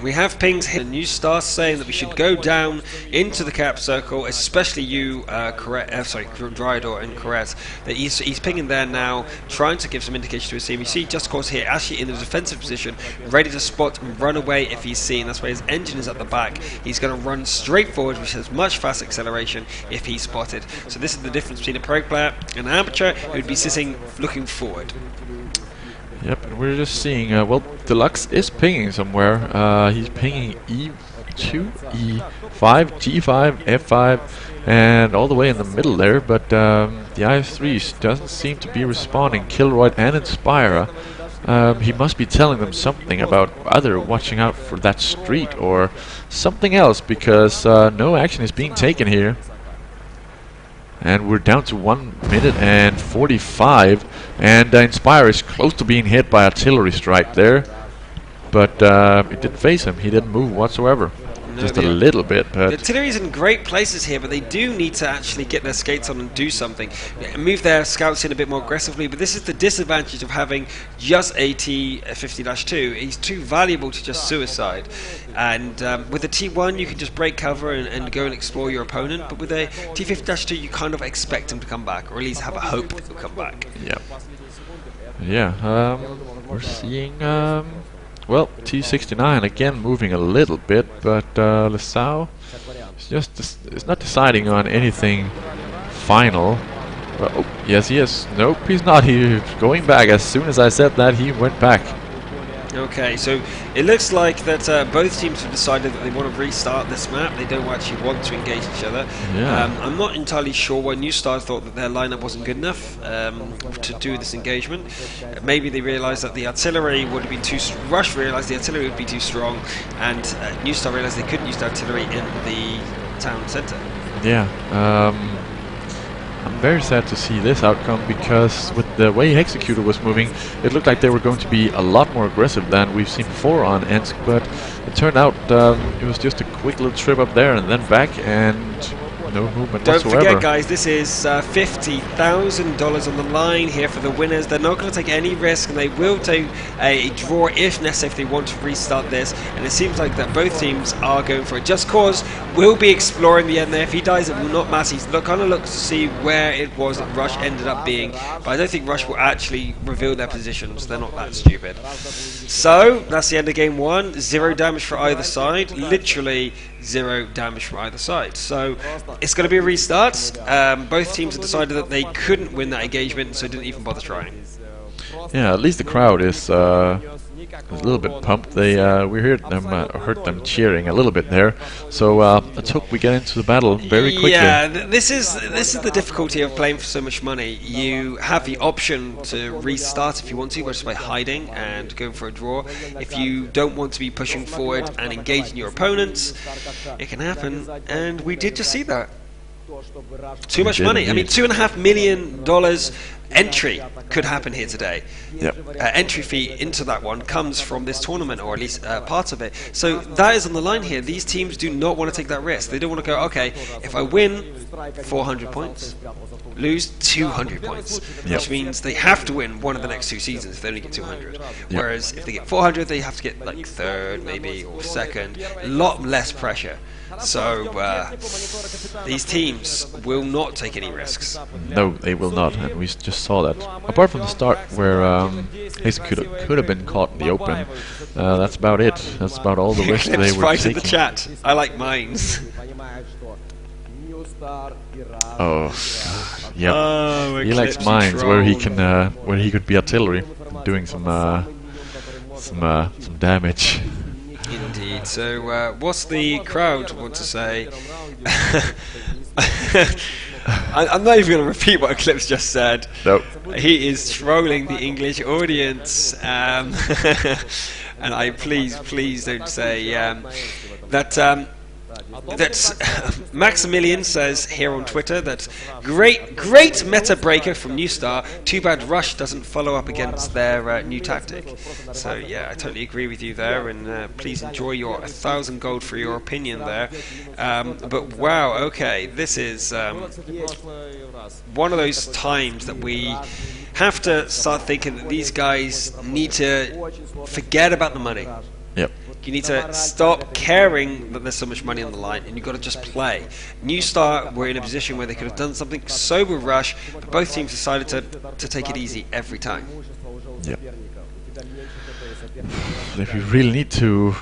We have pings hit. New Star saying that we should go down into the cap circle, especially you, Dryador and Corette. That he's pinging there now, trying to give some indication to his team. You see Just Cause here, actually in the defensive position, ready to spot and run away if he's seen. That's why his engine is at the back. He's going to run straight forward, which has much faster acceleration if he's spotted. So this is the difference between a pro player and an amateur who would be sitting looking forward. Yep, and we're just seeing, well, Deluxe is pinging somewhere. He's pinging E2, E5, G5, F5, and all the way in the middle there, but the IS-3 doesn't seem to be responding. Kilroyd and Inspira, he must be telling them something about either watching out for that street or something else, because no action is being taken here. And we're down to 1 minute and 45, and Inspire is close to being hit by artillery strike there, but it didn't phase him. He didn't move whatsoever. No, just a little bit. But the artillery's in great places here, but they do need to actually get their skates on and do something. Move their scouts in a bit more aggressively, but this is the disadvantage of having just a T50-2. He's too valuable to just suicide. And with the T1, you can just break cover and go and explore your opponent, but with a T50-2, you kind of expect him to come back, or at least have a hope that he'll come back. Yeah. Yeah, we're seeing... well, T69 again moving a little bit, but Lesau is not deciding on anything final. But, oh, yes, he is. Nope, he's not. He's going back. As soon as I said that, he went back. Okay, so it looks like that both teams have decided that they want to restart this map. They don't actually want to engage each other. Yeah. I'm not entirely sure why New Star thought that their lineup wasn't good enough to do this engagement. Maybe they realised that the artillery would have been too... Rush realised the artillery would be too strong, and New Star realised they couldn't use the artillery in the town centre. Yeah. I'm very sad to see this outcome, because with the way Executor was moving, it looked like they were going to be a lot more aggressive than we've seen before on Ensk, but it turned out it was just a quick little trip up there and then back, and no movement whatsoever. Don't forget, guys, this is $50,000 on the line here for the winners. They're not going to take any risk, and they will take a draw if necessary if they want to restart this. And it seems like that both teams are going for it. Just Cause will be exploring the end there. If he dies, it will not matter. He's kind of looks to see where it was that Rush ended up being, but I don't think Rush will actually reveal their positions. They're not that stupid. So that's the end of game one. 0 damage for either side. Literally 0 damage for either side. So it's going to be a restart. Both teams have decided that they couldn't win that engagement, so didn't even bother trying. Yeah, at least the crowd is was a little bit pumped. They we heard them cheering a little bit there. So let's hope we get into the battle very quickly. Yeah, this is the difficulty of playing for so much money. You have the option to restart if you want to, just by hiding and going for a draw. If you don't want to be pushing forward and engaging your opponents, it can happen. And we did just see that. Too much money. I mean, $2.5 million entry could happen here today. Yep. Entry fee into that one comes from this tournament, or at least part of it. So that is on the line here. These teams do not want to take that risk. They don't want to go, okay, if I win 400 points, lose 200 points, which means they have to win one of the next 2 seasons if they only get 200. Whereas if they get 400, they have to get like third, maybe, or second. A lot less pressure. So these teams will not take any risks. No, they will not, and we just saw that. Apart from the start where Ensk could have been caught in the open, that's about it. That's about all the risks they were right taking. in the chat. I like mines. Oh, yep. He likes mines where he can where he could be artillery, doing some damage. Indeed. So, what's the crowd want to say? I'm not even going to repeat what Eclipse just said. Nope. He is trolling the English audience, and I please don't say that. That's Maximilian says here on Twitter that great meta breaker from New Star. Too bad Rush doesn't follow up against their new tactic. So yeah, I totally agree with you there, and please enjoy your 1,000 gold for your opinion there. But wow, okay, this is one of those times that we have to start thinking that these guys need to forget about the money. Yep. You need to stop caring that there's so much money on the line, and you've got to just play. New Star were in a position where they could have done something so with Rush, but both teams decided to take it easy every time. Yep. We really need to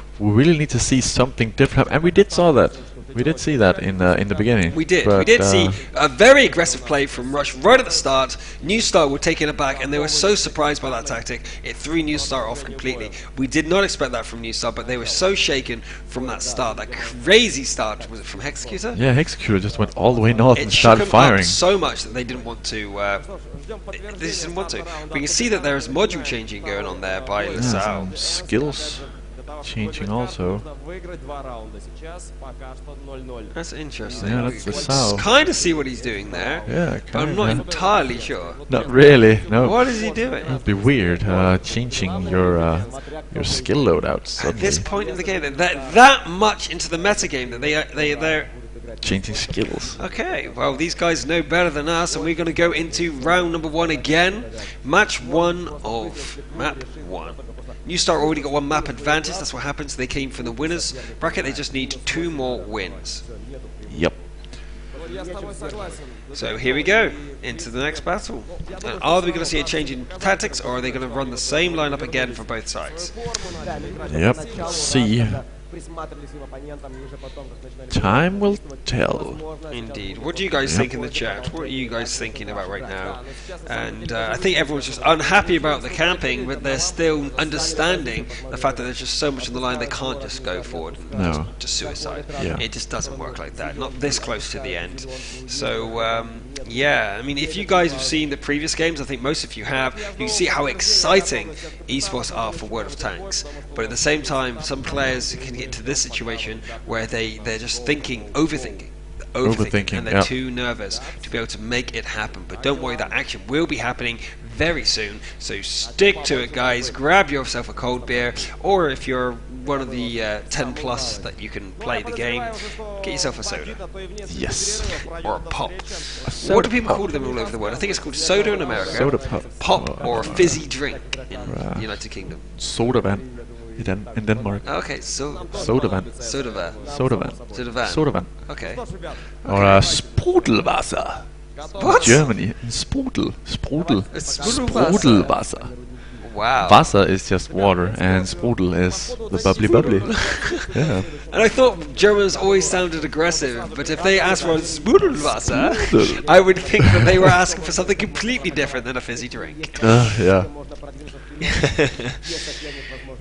see something different, and we did saw that. We did see that in the beginning. We did see a very aggressive play from Rush right at the start. New Star were taking it back, and they were so surprised by that tactic, it threw New Star off completely. We did not expect that from New Star, but they were so shaken from that start, that crazy start. Was it from Hexecutor? Yeah, Hexecutor just went all the way north and started started firing. Up so much that they didn't want to. They just didn't want to. We can see that there is module changing going on there by LaSalle. Some skills changing also. That's interesting. Yeah, that's LaSalle. Kind of see what he's doing there. Yeah, but I'm not entirely sure. Not really. No. What is he doing? That'd be weird. Changing your skill loadouts. At this point in the game, that much into the metagame that they're changing skills. Okay, well, these guys know better than us, and we're going to go into round number 1 again. Match 1 of map 1. New Star already got 1 map advantage. That's what happens. They came from the winners bracket. They just need 2 more wins. Yep. So here we go into the next battle. Are we going to see a change in tactics, or are they going to run the same lineup again for both sides? Yep. See. Time will tell. Indeed. What do you guys think in the chat? What are you guys thinking about right now? And I think everyone's just unhappy about the camping, but they're still understanding the fact that there's just so much on the line they can't just go forward and just to suicide. Yeah. It just doesn't work like that. Not this close to the end. So yeah, I mean, if you guys have seen the previous games, I think most of you have, you see how exciting esports are for World of Tanks. But at the same time, some players can get into this situation where they're just overthinking, and they're too nervous to be able to make it happen. But don't worry, that action will be happening very soon, so stick to it, guys. Grab yourself a cold beer, or if you're one of the 10 plus that you can play the game, get yourself a soda. Yes. Or a pop. What do people call them all over the world? I think it's called soda in America. Soda pop. Pop or a fizzy drink in the United Kingdom. Sodavan in Denmark. Okay, so Sodavan. Sodavan. Sodavan. Sodavan. Sodavan. Okay. Or Sprudelwasser. What? Germany. Sprudel. Sprudelwasser. Sprudelwasser. Wow. Wasser is just water, and Sprudel is the bubbly bubbly. Yeah. And I thought Germans always sounded aggressive, but if they asked for Sprudelwasser, I would think that they were asking for something completely different than a fizzy drink. Yeah.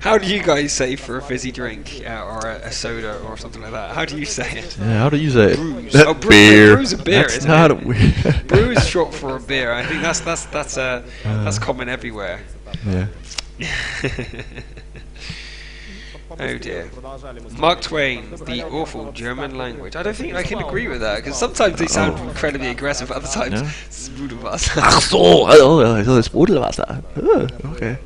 How do you guys say for a fizzy drink or a soda or something like that? How do you say it? Yeah, how do you say it? Brews. That Oh, beer. Brew's a beer, That's isn't not it? a weird. Brew is short for a beer. I think that's common everywhere. Yeah. Oh dear. Mark Twain, the awful German language. I don't think I can agree with that, because sometimes they sound incredibly aggressive, other times Yeah. Sprudelwasser. Ach so, Sprudelwasser. Okay.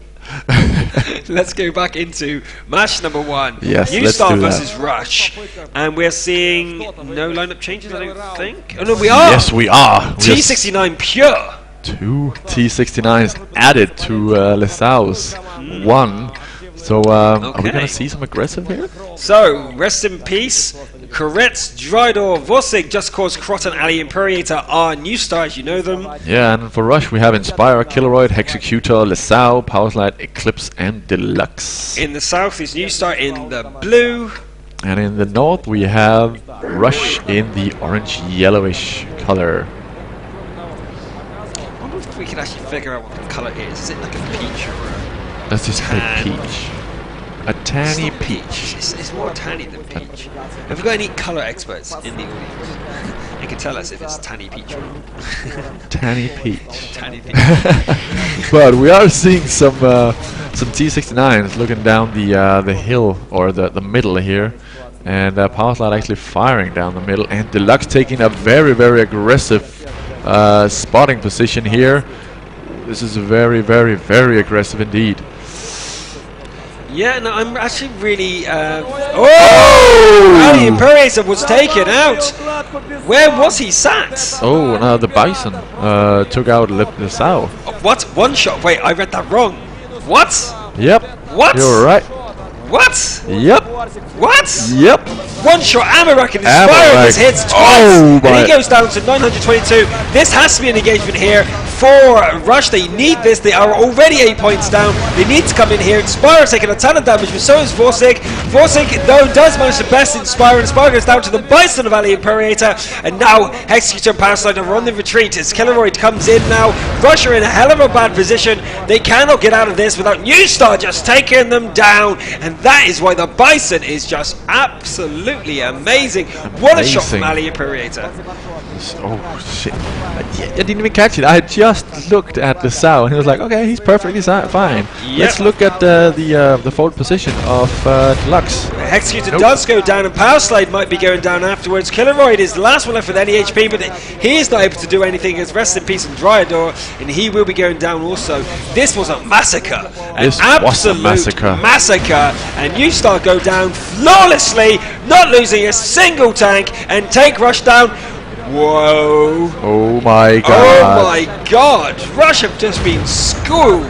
Let's go back into match number 1. Yes, New let's Star do that. versus Rush. And we're seeing no lineup changes, I don't think. Oh no, we are! Yes, we are. T69 pure! 2 T69s added to Lesau's 1. So, are we Okay. gonna see some aggressive here? So, rest in peace. Koretz, Drydor, Vosig, Just Cause, Krot and Ali Imperator are new stars, you know them. Yeah, and for Rush we have Inspire, Killeroid, Hexecutor, Lesau, Powerslide, Eclipse, and Deluxe. In the south is new star in the blue. And in the north we have Rush in the orange-yellowish color. I wonder if we can actually figure out what the colour is. Is it like a peach or a... Let's just say Tan. peach. A tanny It's not peach. It's more tanny than peach. Have we got any colour experts in the audience? You can tell us if it's tanny peach or not. Tanny peach. Tanny peach. But we are seeing some T69s looking down the hill, or the middle here, and Powerslide actually firing down the middle, and Deluxe taking a very, very aggressive spotting position here. This is very, very, very aggressive indeed. Yeah, no, I'm actually really... Ali Imperator was taken out! Where was he sat? Oh, now the Bison took out Lesau. What? One shot? Wait, I read that wrong. What? Yep. What? You're right. What? Yep. What? Yep. One shot Amarak and Inspire Amarak. his hits twice, Oh, and he my- goes down to 922. This has to be an engagement here for Rush. They need this. They are already 8 points down. They need to come in here. Inspire taking a ton of damage, but so is Vosig. Vosig, though, does manage to best Inspire. Inspire goes down to the Bison of Ali Imperator, and now Hexecutor and Powerslide are on the retreat as Killeroid comes in now. Rush are in a hell of a bad position. They cannot get out of this without New Star just taking them down, and that is why the Bison is just absolutely amazing. What a shot from Ali Imperator. Oh shit! I didn't even catch it. I had just looked at the Lesau, and he was like, "Okay, he's perfectly fine." Let's look at the forward position of Deluxe. Hexecutor does go down, and Powerslide might be going down afterwards. Killeroid is the last one left with any HP, but he is not able to do anything. As rest in peace and Dryador, and he will be going down also. This was a massacre. This An was a absolute massacre. And New Star go down flawlessly, not losing a single tank, and take Rush down. Whoa. Oh my god! Oh my god! Rush have just been schooled.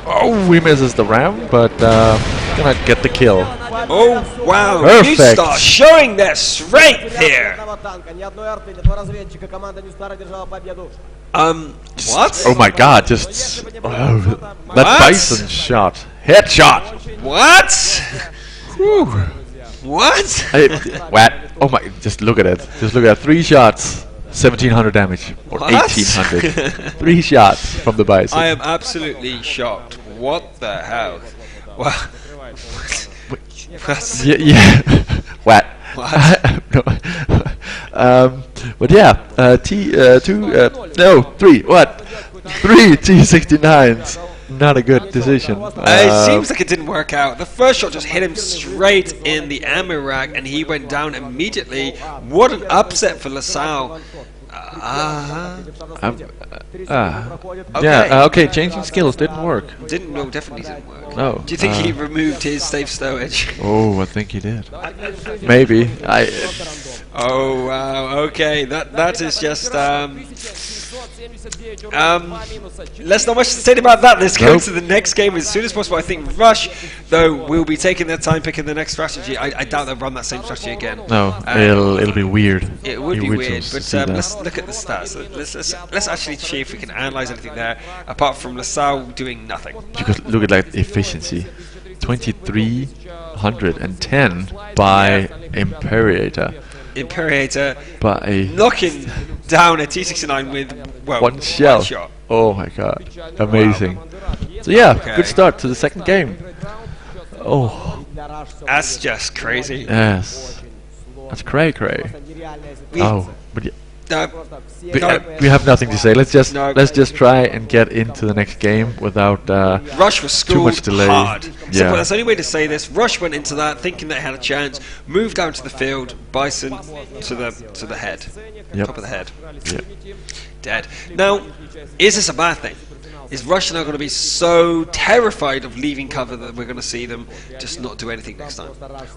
Oh, he misses the round, but gonna get the kill. Oh wow! Perfect. New Star showing their strength here. What? Oh my god! Just that Bison shot, headshot. What? Whew. What? What? Oh my! Just look at it. Just look at it. 3 shots, 1700 damage, or What? 1800. 3 shots from the Bison. I am absolutely shocked. What the hell? What? Yeah, yeah. What? No. But yeah, 3. What? 3 T69s. Not a good decision. It seems like it didn't work out. The first shot just hit him straight in the ammo rack, and he went down immediately. What an upset for Lesau. Yeah, okay, changing skills didn't work. Definitely didn't work. No. Do you think he removed his safe stowage? Oh, I think he did. Maybe. Oh wow, okay, that is just There's not much to say about that. Let's go to the next game as soon as possible. I think Rush, though, will be taking their time picking the next strategy. I doubt they'll run that same strategy again. No, it'll be weird. It would be weird, but let's look at the stats. Let's actually see if we can analyze anything there, apart from LaSalle doing nothing. Because look at that efficiency. 2310 by Imperator. By knocking down a T69 with, well, one shot. Oh my god. Amazing. Wow. So yeah, good start to the second game. Oh. That's just crazy. Yes. That's cray. Oh, but yeah. We have nothing to say. Let's just try and get into the next game without Rush was too much delay. Hard. Yeah. That's the only way to say this. Rush went into that thinking they had a chance, moved down to the field, Bison to the head, top of the head, dead. Now, is this a bad thing? Is Rush now going to be so terrified of leaving cover that we're going to see them just not do anything next time?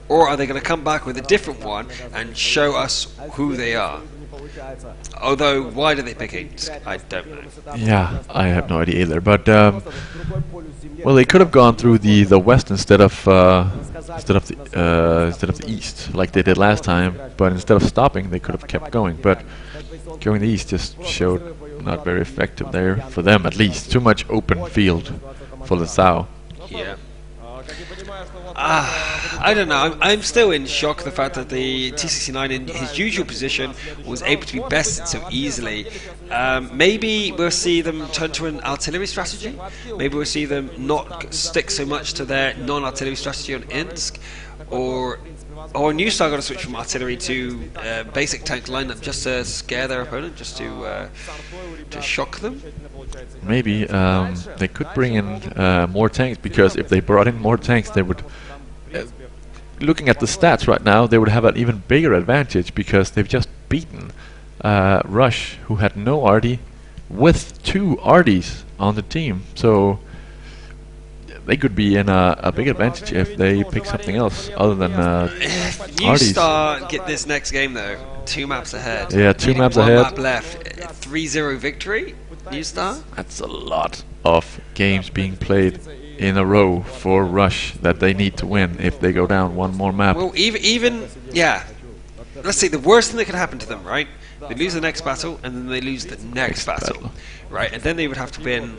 Or are they going to come back with a different one and show us who they are? Although, why do they pick Ensk? I don't know. Yeah, I have no idea either. But well, they could have gone through the west instead of the east, like they did last time. But instead of stopping, they could have kept going. But going the east just showed not very effective there for them, at least. Too much open field for the South. Yeah. I don't know. I'm still in shock the fact that the T69 in his usual position was able to be bested so easily. Maybe we'll see them turn to an artillery strategy. Maybe we'll see them not stick so much to their non-artillery strategy on Ensk, or New Star got to switch from artillery to basic tank lineup just to scare their opponent, just to shock them. Maybe they could bring in more tanks, because if they brought in more tanks, they would. Looking at the stats right now, they would have an even bigger advantage, because they've just beaten Rush, who had no RD, with 2 RDs on the team. So they could be in a big advantage if they pick something else other than New Star get this next game though, 2 maps ahead. Yeah, 2 maps ahead. 1 map left. 3-0 victory. New Star. That's a lot of games being played in a row for Rush that they need to win if they go down 1 more map. Well, even yeah. Let's see, the worst thing that could happen to them, right? They lose the next battle, and then they lose the next battle, right? And then they would have to win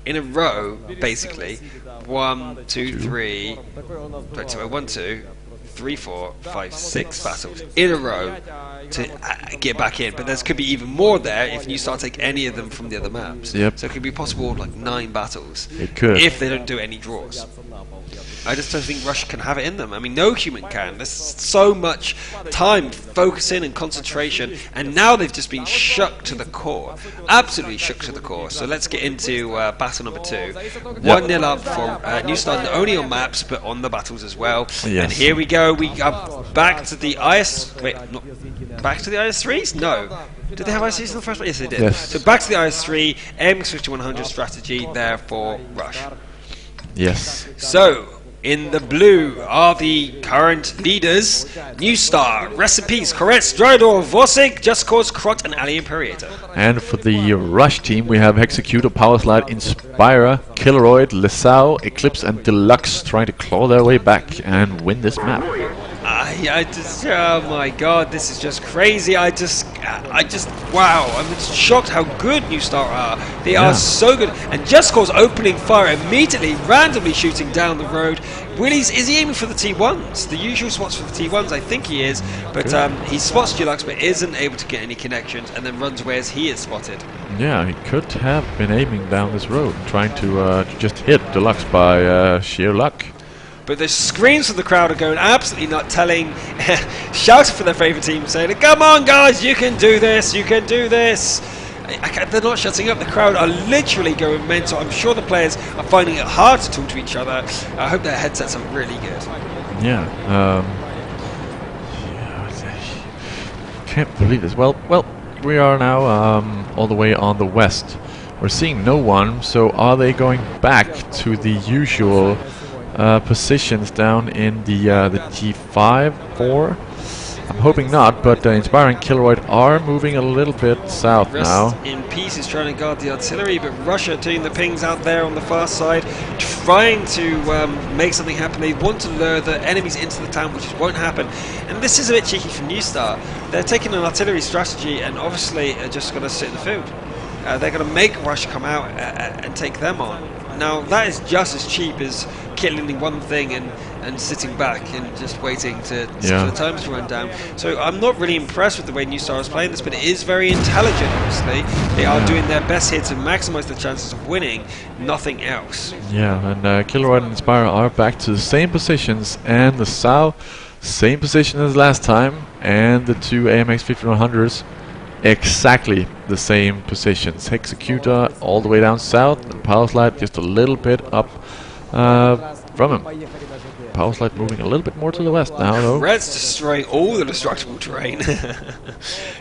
in a row, basically. 1, 2, 3, 1, 2, 3, 4, 5, 6 battles in a row to get back in. But there could be even more there if you start take any of them from the other maps. Yep. So it could be possible like 9 battles. It could. If they don't do any draws. I just don't think Rush can have it in them. I mean, no human can. There's so much time, focusing and concentration, and now they've just been shook to the core. Absolutely shook to the core. So let's get into battle number 2. 1-0 up for New Star, not only on maps, but on the battles as well. Yes. And here we go. We are back to the IS... Wait, not back to the IS-3s? No. Did they have IS-3s in the first place? Yes, they did. Yes. So back to the IS-3, M5100 strategy there for Rush. Yes. So, in the blue are the current leaders: New Star, Recipes, Koretz, Dryador, Vosig, Just Cause, Krot, and Ali Imperator. And for the Rush team, we have Executor, Powerslide, Inspira, Killeroid, LaSalle, Eclipse, and Deluxe trying to claw their way back and win this map. Oh my god, this is just crazy. I just, wow, I'm just shocked how good New Star are. They are so good. And Just Cause opening fire immediately, randomly shooting down the road. Is he aiming for the T1s? The usual spots for the T1s, I think he is. But he spots Deluxe, but isn't able to get any connections, and then runs away as he is spotted. Yeah, he could have been aiming down this road, trying to just hit Deluxe by sheer luck. But the screams from the crowd are going absolutely not telling, shouting for their favourite team, saying, "Come on, guys, you can do this, you can do this." They're not shutting up. The crowd are literally going mental. I'm sure the players are finding it hard to talk to each other. I hope their headsets are really good. Yeah. Can't believe this. Well, we are now all the way on the west. We're seeing no one. So are they going back to the usual positions down in the T5, 4? I'm hoping not, but Inspire and Killeroid are moving a little bit south now. In peace is trying to guard the artillery, but Russia doing the pings out there on the far side, trying to make something happen. They want to lure the enemies into the town, which won't happen. And this is a bit cheeky from New Star. They're taking an artillery strategy and obviously are just going to sit in the field. They're going to make Russia come out and take them on. Now, that is just as cheap as killing one thing and sitting back and just waiting for the times to run down. So I'm not really impressed with the way New Star is playing this, but it is very intelligent, obviously. They are doing their best here to maximize the chances of winning, nothing else. Yeah, and Killeroid and Inspire are back to the same positions, and the Sao, same position as last time, and the two AMX 5100s, exactly the same positions. Hexecutor all the way down south, and Power Slide just a little bit up from him. Power Slide moving a little bit more to the west now, though. Red's destroying all the destructible terrain.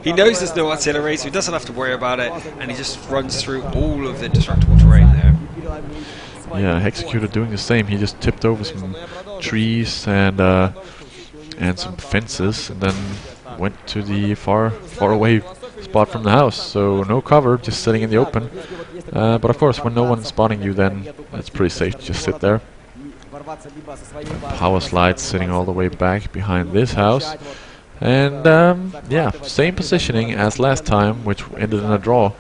He knows there's no artillery, so he doesn't have to worry about it, and he just runs through all of the destructible terrain there. Yeah, Hexecutor doing the same. He just tipped over some trees and some fences, and then went to the far away spot from the house, so no cover, just sitting in the open. But of course, when no one's spotting you, then it's pretty safe to just sit there. Power Slide sitting all the way back behind this house, and yeah, same positioning as last time, which ended in a draw.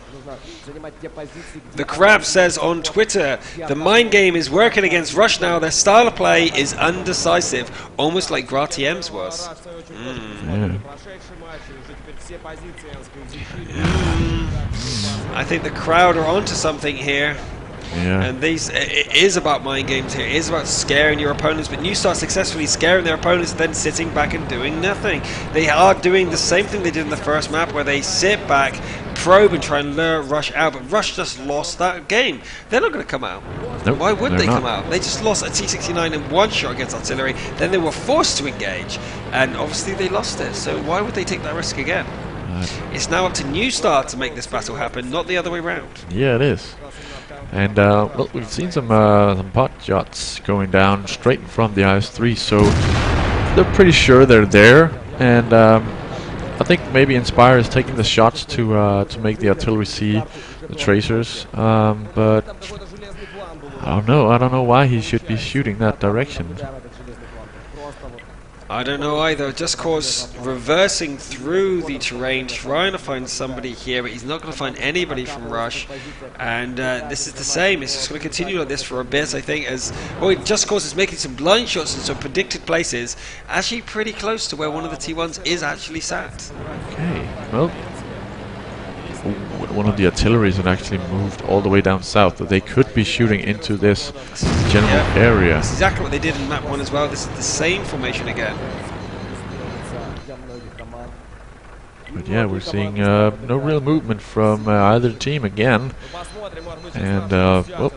The Crab says on Twitter, the mind game is working against Rush now. Their style of play is undecisive, almost like Gratiem's was. I think the crowd are onto something here. Yeah. And it is about mind games here. It is about scaring your opponents, but New Star successfully scaring their opponents, then sitting back and doing nothing. They are doing the same thing they did in the first map, where they sit back, probe, and try and lure Rush out. But Rush just lost that game. They're not going to come out. Nope, why would they not. come out? They just lost a T-69 in one shot against artillery. Then they were forced to engage, and obviously they lost it. So why would they take that risk again? It's now up to New Star to make this battle happen, not the other way around. Yeah, it is. And well, we've seen some pot shots going down straight from the IS-3, so they're pretty sure they're there. And I think maybe Inspire is taking the shots to make the artillery see the tracers. But I don't know why he should be shooting that direction. I don't know either. Just cause reversing through the terrain, trying to find somebody here, but he's not going to find anybody from Rush. And this is the same. It's just going to continue like this for a bit, I think. As well, Just Cause is making some blind shots in some predicted places, actually pretty close to where one of the T1s is actually sat. Okay, well, one of the artilleries had actually moved all the way down south, that they could be shooting into this general area. That's exactly what they did in map 1 as well. This is the same formation again. But yeah, we're seeing no real movement from either team again. And well,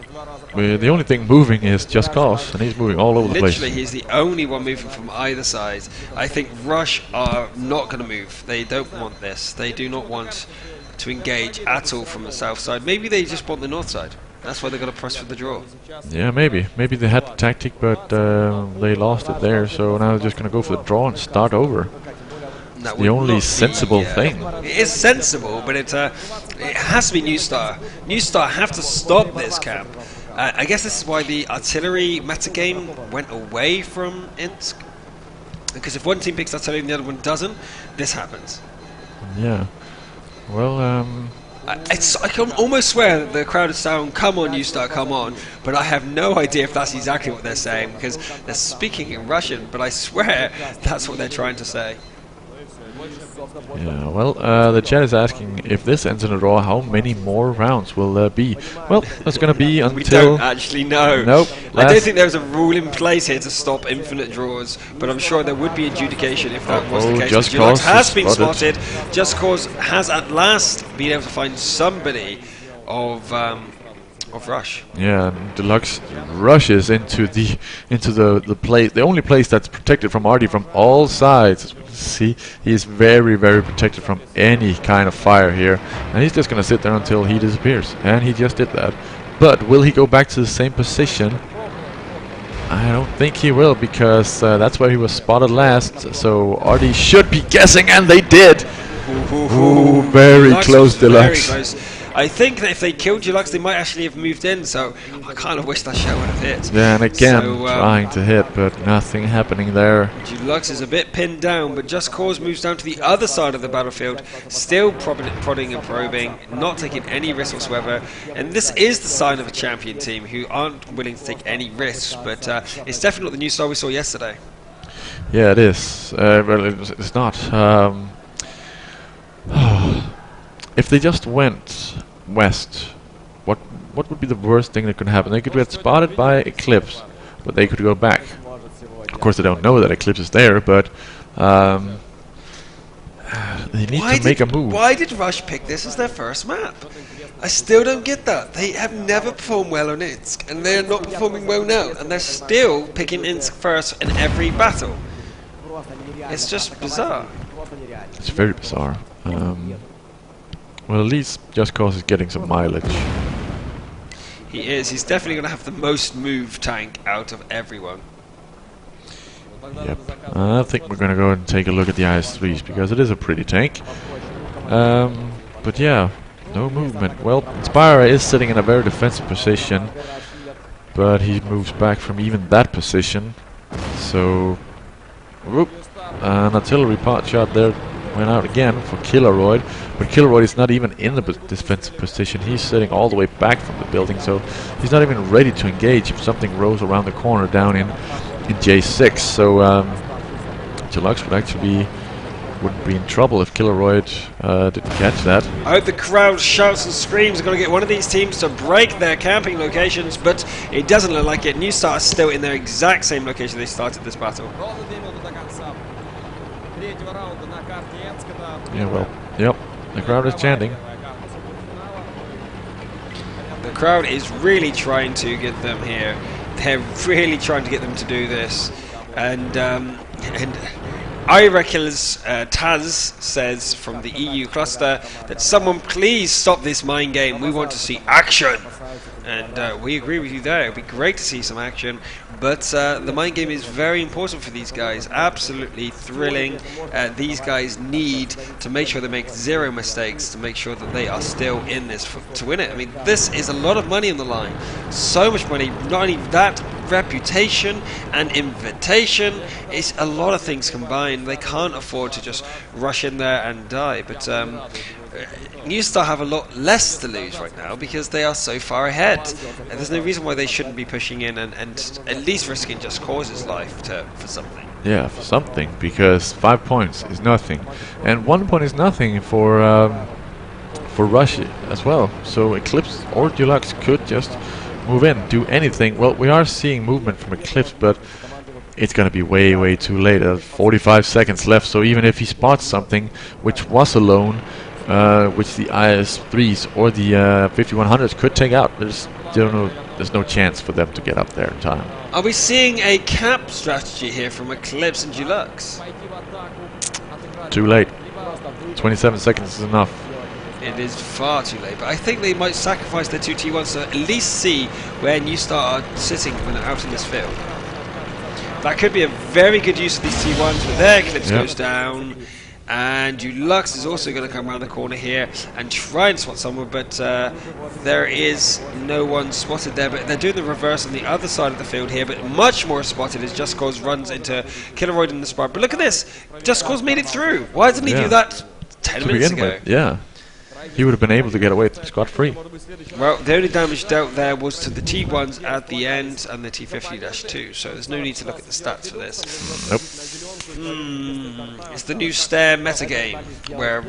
the only thing moving is Just Cause, and he's moving all over the place. Literally, he's the only one moving from either side. I think Rush are not going to move. They don't want this. They do not want to engage at all from the south side. Maybe they just want the north side. That's why they're going to press for the draw. Yeah, maybe. Maybe they had the tactic, but they lost it there, so now they're just going to go for the draw and start over. It's the only sensible thing. It is sensible, but it has to be New Star. New Star have to stop this camp. I guess this is why the artillery metagame went away from Ensk. Because if one team picks artillery and the other one doesn't, this happens. Yeah. Well, I can almost swear that the crowd is saying, "Come on, New Star, come on," but I have no idea if that's exactly what they're saying, because they're speaking in Russian, but I swear that's what they're trying to say. Yeah, well, the chat is asking, if this ends in a draw, how many more rounds will there be? Well, it's going to be until... We don't actually know. Nope. I don't think there's a rule in place here to stop infinite draws, but I'm sure there would be adjudication if that was the case. Just Cause has been spotted. Just Cause has at last been able to find somebody of Rush. Yeah, and Deluxe rushes into the place, the only place that's protected from Artie from all sides. As we can see, he is very, very protected from any kind of fire here, and he's just gonna sit there until he disappears, and he just did that. But will he go back to the same position? I don't think he will, because that's where he was spotted last. So RD should be guessing, and they did. Ooh, very close, Deluxe. Very close. I think that if they killed Deluxe, they might actually have moved in. So I kind of wish that shot would have hit. Yeah, and again, trying to hit, but nothing happening there. Deluxe is a bit pinned down, but Just Cause moves down to the other side of the battlefield, still prodding and probing, not taking any risks whatsoever. And this is the sign of a champion team who aren't willing to take any risks. But it's definitely not the new star we saw yesterday. Yeah, it is. Well, it's not. If they just went west, what would be the worst thing that could happen? They could get spotted by Eclipse, but they could go back. Of course, they don't know that Eclipse is there, but they need to make a move. Why did Rush pick this as their first map? I still don't get that. They have never performed well on Ensk, and they're not performing well now, and they're still picking Ensk first in every battle. It's just bizarre. It's very bizarre. Well, at least Just Cause is getting some mileage. He is. He's definitely going to have the most move tank out of everyone. Yep. I think we're going to go and take a look at the IS-3s, because it is a pretty tank. But yeah, no movement. Well, Spyra is sitting in a very defensive position, but he moves back from even that position. So, whoop, an artillery pot shot there went out again for Killeroid, but Killeroid is not even in the defensive position. He's sitting all the way back from the building, so he's not even ready to engage if something rolls around the corner down in J6. So Deluxe wouldn't be in trouble if Killeroid didn't catch that. I hope the crowd shouts and screams are going to get one of these teams to break their camping locations, but it doesn't look like it. New Star is still in their exact same location they started this battle. Yeah, well, yep, the crowd is chanting. The crowd is really trying to get them here. They're really trying to get them to do this. And Irakil's Taz says from the EU cluster that someone please stop this mind game. We want to see action. And we agree with you there. It would be great to see some action, but the mind game is very important for these guys. Absolutely thrilling. These guys need to make sure they make zero mistakes to make sure that they are still in this to win it. I mean, this is a lot of money on the line. So much money. Not only that, reputation and invitation. It's a lot of things combined. They can't afford to just rush in there and die. But New Star have a lot less to lose right now because they are so far ahead. And there's no reason why they shouldn't be pushing in and at least risking Just Cause's life for something. Yeah, for something, because 5 points is nothing, and 1 point is nothing for Rush as well. So Eclipse or Deluxe could just move in, do anything. Well, we are seeing movement from Eclipse, but it's going to be way too late. 45 seconds left, so even if he spots something which was alone, which the IS-3s or the 5100s could take out, there's no chance for them to get up there in time. Are we seeing a cap strategy here from Eclipse and Deluxe? Too late. 27 seconds is enough. It is far too late, but I think they might sacrifice their two T1s to at least see where New Star are sitting when they're out in this field. That could be a very good use of these T1s, but there Eclipse goes down. And Deluxe is also going to come around the corner here and try and spot someone, but there is no one spotted there. But they're doing the reverse on the other side of the field here, but much more spotted as Just Cause runs into Killeroid in the spot. But look at this, Just Cause made it through. Why didn't he do that 10 minutes ago? Yeah. He would have been able to get away scot-free. Well, the only damage dealt there was to the T1s at the end and the T50-2, so there's no need to look at the stats for this. Nope. It's the new Stair metagame, where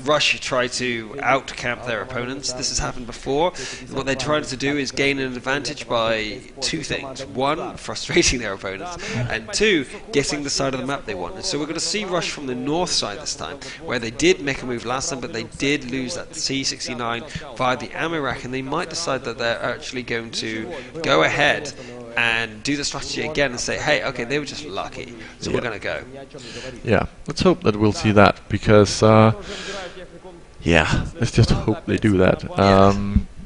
Rush try to out-camp their opponents. This has happened before. What they're trying to do is gain an advantage by two things. One, frustrating their opponents, and two, getting the side of the map they want. And so we're going to see Rush from the north side this time, where they did make a move last time, but they did lose that C69 via the ammo rack, and they might decide that they're actually going to go ahead and do the strategy again and say, hey, okay, they were just lucky, so we're going to go. Yeah, let's hope that we'll see that, because yeah, let's just hope they do that.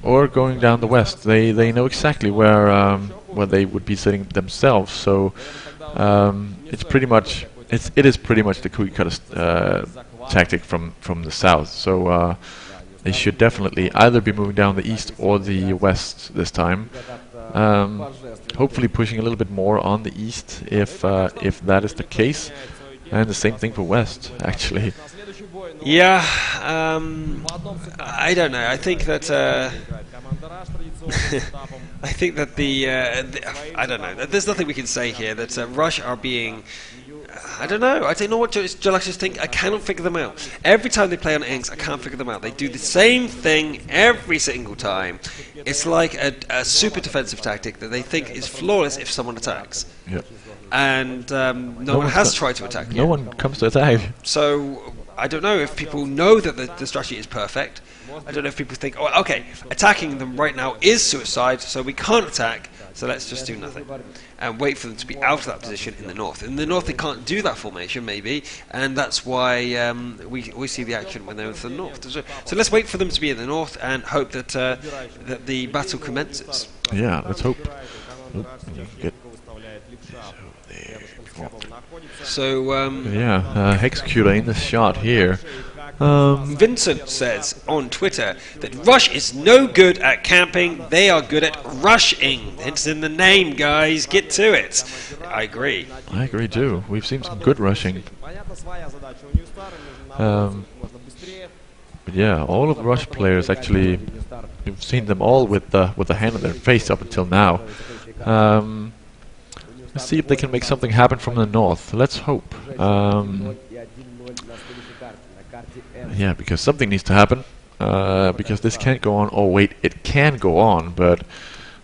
or going down the west. They know exactly where they would be sitting themselves. So it is pretty much the cookie cutter tactic from the south. So they should definitely either be moving down the east or the west this time. Hopefully pushing a little bit more on the east if that is the case, and the same thing for west actually. Yeah, I don't know. I think that I think that I don't know. There's nothing we can say here. That Rush are being. I don't know. I don't know what Gridlock just think. I cannot figure them out. Every time they play on Ensk, I can't figure them out. They do the same thing every single time. It's like a super defensive tactic that they think is flawless if someone attacks. Yep. And no one has tried to attack. No one comes to attack. So I don't know if people know that the strategy is perfect. I don't know if people think, oh, okay, attacking them right now is suicide, so we can't attack, so let's just do nothing. And wait for them to be out of that position in the north. In the north, they can't do that formation, maybe, and that's why we see the action when they're in the north. So let's wait for them to be in the north and hope that that the battle commences. Yeah, let's hope. Executor in the shot here. Vincent says on Twitter that Rush is no good at camping, they are good at rushing. It's in the name, guys, get to it. I agree. I agree too. We've seen some good rushing. But yeah, all of the Rush players actually, you've seen them all with the hand on their face up until now. Let's see if they can make something happen from the north. Let's hope. Yeah, because something needs to happen. Because this can't go on. Oh wait, it can go on, but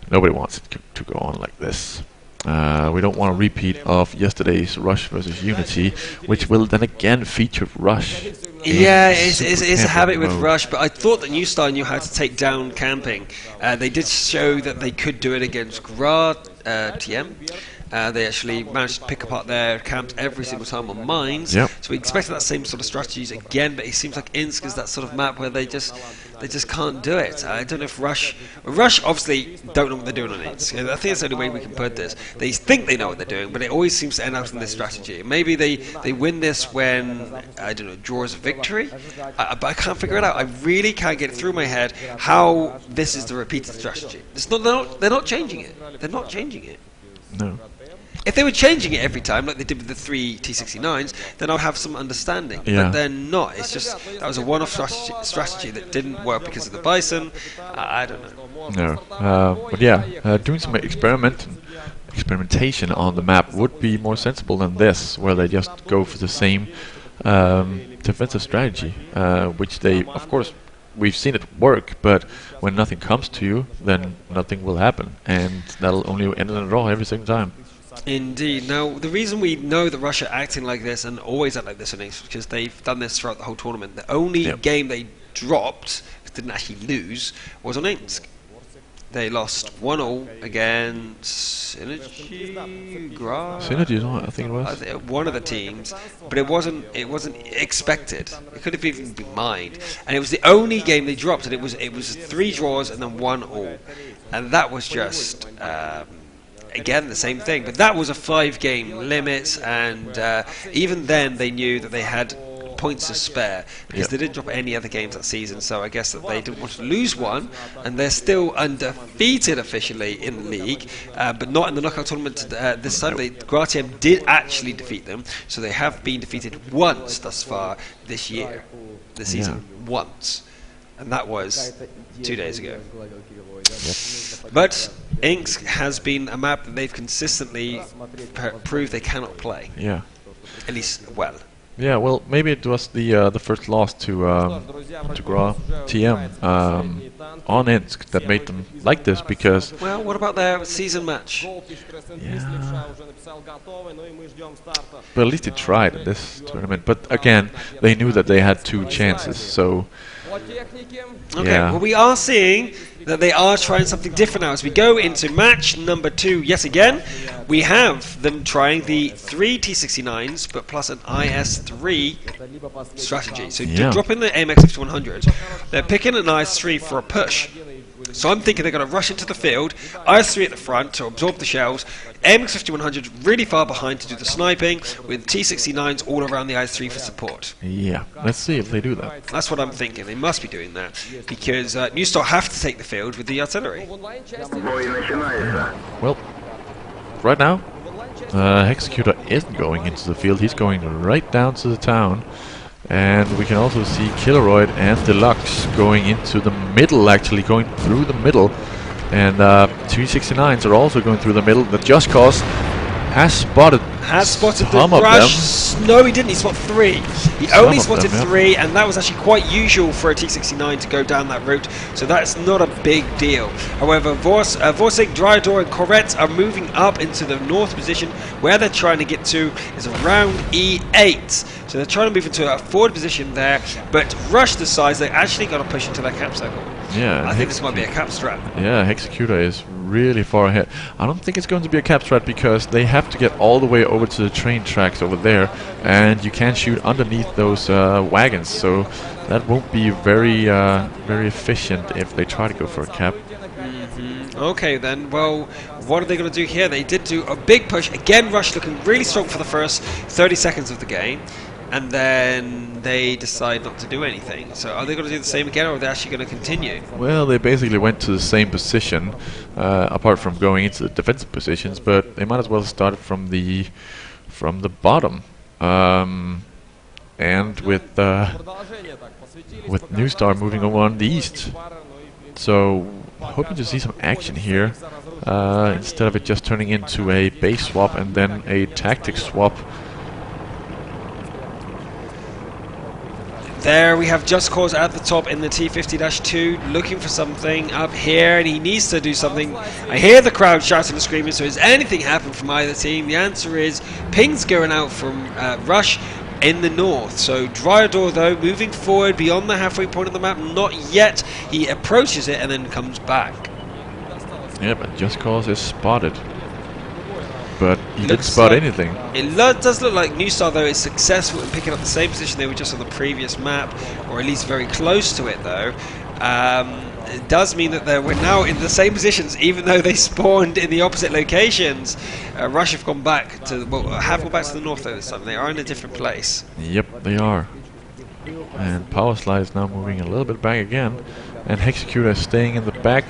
nobody wants it to go on like this. We don't want a repeat of yesterday's Rush versus Unity, which will then again feature Rush. Yeah, it's a habit with Rush, but I thought that New Star knew how to take down camping. They did show that they could do it against Gra TM. They actually managed to pick apart their camps every single time on mines. Yep. So we expected that same sort of strategies again, but it seems like Ensk is that sort of map where they just can't do it. I don't know if Rush obviously don't know what they're doing on Ensk. I think that's the only way we can put this. They think they know what they're doing, but it always seems to end up in this strategy. Maybe they win this when, I don't know, draws a victory, but I can't figure it out. I really can't get it through my head how this is the repeated strategy. They're not changing it. They're not changing it. No. If they were changing it every time, like they did with the 3 T69s, then I'll have some understanding. Yeah. But they're not. It's just that was a one-off strategy that didn't work because of the Bison. I don't know. No. But yeah, doing some experimentation on the map would be more sensible than this, where they just go for the same defensive strategy, which they, of course, we've seen it work, but when nothing comes to you, then nothing will happen, and that'll only end in a draw every single time. Indeed. Now, the reason we know that Russia are acting like this and always act like this on Ensk is because they've done this throughout the whole tournament. The only game they dropped, didn't actually lose, was on Ensk. They lost 1-0 against Synergy, I think it was one of the teams, but it wasn't expected. It could have even been mined, and it was the only game they dropped, and it was 3 draws and then 1-0, and that was just again the same thing. But that was a 5-game limit, and even then they knew that they had points to spare because they didn't drop any other games that season, so I guess that they didn't want to lose one, and they're still undefeated officially in the league, but not in the knockout tournament this time. Gratium did actually defeat them, so they have been defeated once thus far this season, once, and that was 2 days ago. But Ensk has been a map that they've consistently proved they cannot play. Yeah. At least, well. Yeah, well, maybe it was the first loss to Gra TM on Ensk that made them like this, because... Well, what about their season match? Yeah. But at least they tried in this tournament. But again, they knew that they had 2 chances, so... Okay, well, we are seeing that they are trying something different now. As we go into match number 2 yet again, we have them trying the 3 T69s, but plus an IS-3 strategy. So dropping the AMX 5100, they're picking an IS-3 for a push. So I'm thinking they're going to rush into the field, IS-3 at the front to absorb the shells, MX-5100 really far behind to do the sniping, with T-69s all around the IS-3 for support. Yeah, let's see if they do that. That's what I'm thinking. They must be doing that, because New Star have to take the field with the artillery. Well, right now, Executor isn't going into the field. He's going right down to the town. And we can also see Killeroid and Deluxe going into the middle, actually going through the middle. And T-69s are also going through the middle. The Just Cause has spotted some of them. No, he didn't. He spotted 3. He only spotted 3, and that was actually quite usual for a T-69 to go down that route, so that's not a big deal. However, Vorsig, Dryador, and Corette are moving up into the north position. Where they're trying to get to is around E8. So they're trying to move into a forward position there, but rush the size, they actually got to push into their cap circle. Yeah, I think this might be a cap strat. Yeah, Executor is really far ahead. I don't think it's going to be a cap strat because they have to get all the way over to the train tracks over there, and you can't shoot underneath those wagons, so that won't be very very efficient if they try to go for a cap. Okay then, well, what are they going to do here? They did do a big push. Again, Rush looking really strong for the first 30 seconds of the game, and then they decide not to do anything. So are they going to do the same again, or are they actually going to continue? Well, they basically went to the same position, apart from going into the defensive positions, but they might as well start from the bottom. And with New Star moving over on the east. So hoping to see some action here, instead of it just turning into a base swap and then a tactic swap. There we have Just Cause at the top in the T50-2, looking for something up here, and he needs to do something. I hear the crowd shouting and screaming, so has anything happened from either team? The answer is pings going out from Rush in the north. So Dryador, though, moving forward beyond the halfway point of the map, not yet. He approaches it and then comes back. Yeah, but Just Cause is spotted. But he didn't spot anything. It does look like New Star, though, is successful in picking up the same position they were just on the previous map, or at least very close to it, though. It does mean that we're now in the same positions, even though they spawned in the opposite locations. Rush have gone back to, well, have gone back to the north, though, this time. They are in a different place. Yep, they are. And Power Slide is now moving a little bit back again, and Executor is staying in the back.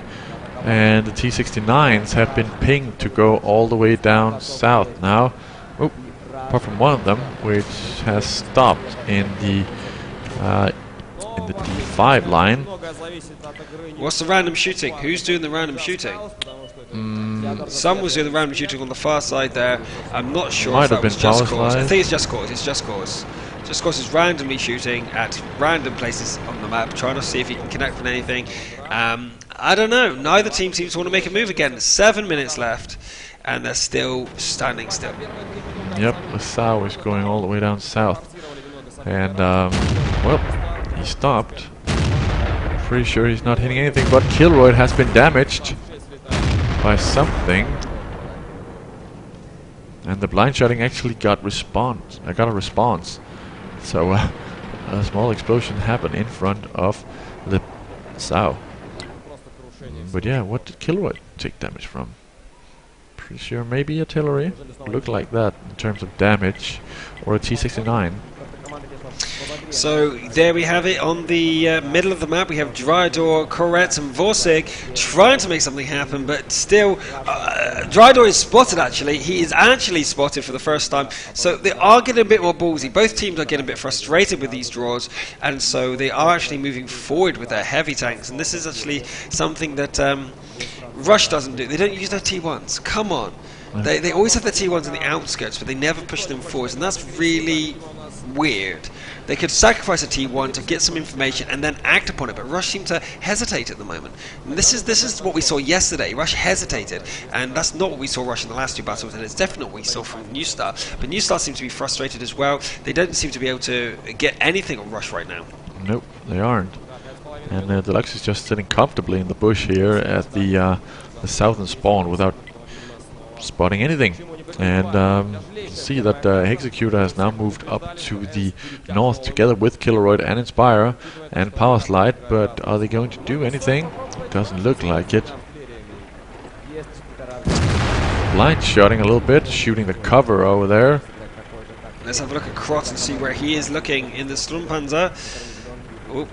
And the T-69s have been pinged to go all the way down south now. Oh, apart from one of them, which has stopped in the D5 line. What's the random shooting? Who's doing the random shooting? Someone was doing the random shooting on the far side there. I'm not sure if that was Just Cause. I think it's Just Cause. It's Just Cause. Just Cause is randomly shooting at random places on the map, trying to see if he can connect with anything. I don't know. Neither team seems to want to make a move again. 7 minutes left, and they're still standing still. Yep, the Sao is going all the way down south. And, well, he stopped. Pretty sure he's not hitting anything, but Killeroid has been damaged by something. And the blind shotting actually got a response. So, a small explosion happened in front of the Sao. But yeah, what did Killeroid take damage from? Pretty sure maybe artillery. Looked like that in terms of damage, or a T-69. So there we have it on the middle of the map. We have Dryador, Corette, and Vorsig trying to make something happen, but still, Dryador is spotted actually. He is actually spotted for the first time. So they are getting a bit more ballsy. Both teams are getting a bit frustrated with these draws, and so they are actually moving forward with their heavy tanks. And this is actually something that Rush doesn't do. They don't use their T1s. Come on. They always have their T1s in the outskirts, but they never push them forwards, and that's really weird. They could sacrifice a T1 to get some information and then act upon it, but Rush seem to hesitate at the moment. And this is what we saw yesterday. Rush hesitated, and that's not what we saw Rush in the last 2 battles, and it's definitely what we saw from New Star. But New Star seems to be frustrated as well. They don't seem to be able to get anything on Rush right now. Nope, they aren't. And Deluxe is just sitting comfortably in the bush here at the southern spawn without spotting anything. And see that Executor has now moved up to the north together with Killeroid and Inspire and Power Slide, but are they going to do anything? Doesn't look like it. Blind shotting a little bit, shooting the cover over there. Let's have a look at Krot and see where he is looking in the Sturmpanzer. Oh,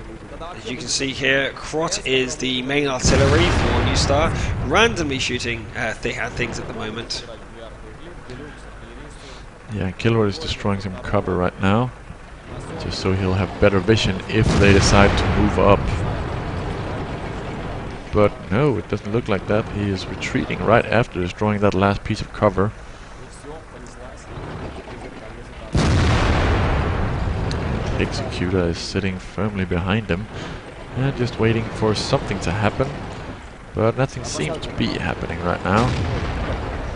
as you can see here, Krot is the main artillery for New Star, randomly shooting things at the moment. Yeah, Kilroy is destroying some cover right now, just so he'll have better vision if they decide to move up. But no, it doesn't look like that. He is retreating right after destroying that last piece of cover. Executor is sitting firmly behind him and just waiting for something to happen, but nothing seems to be happening right now.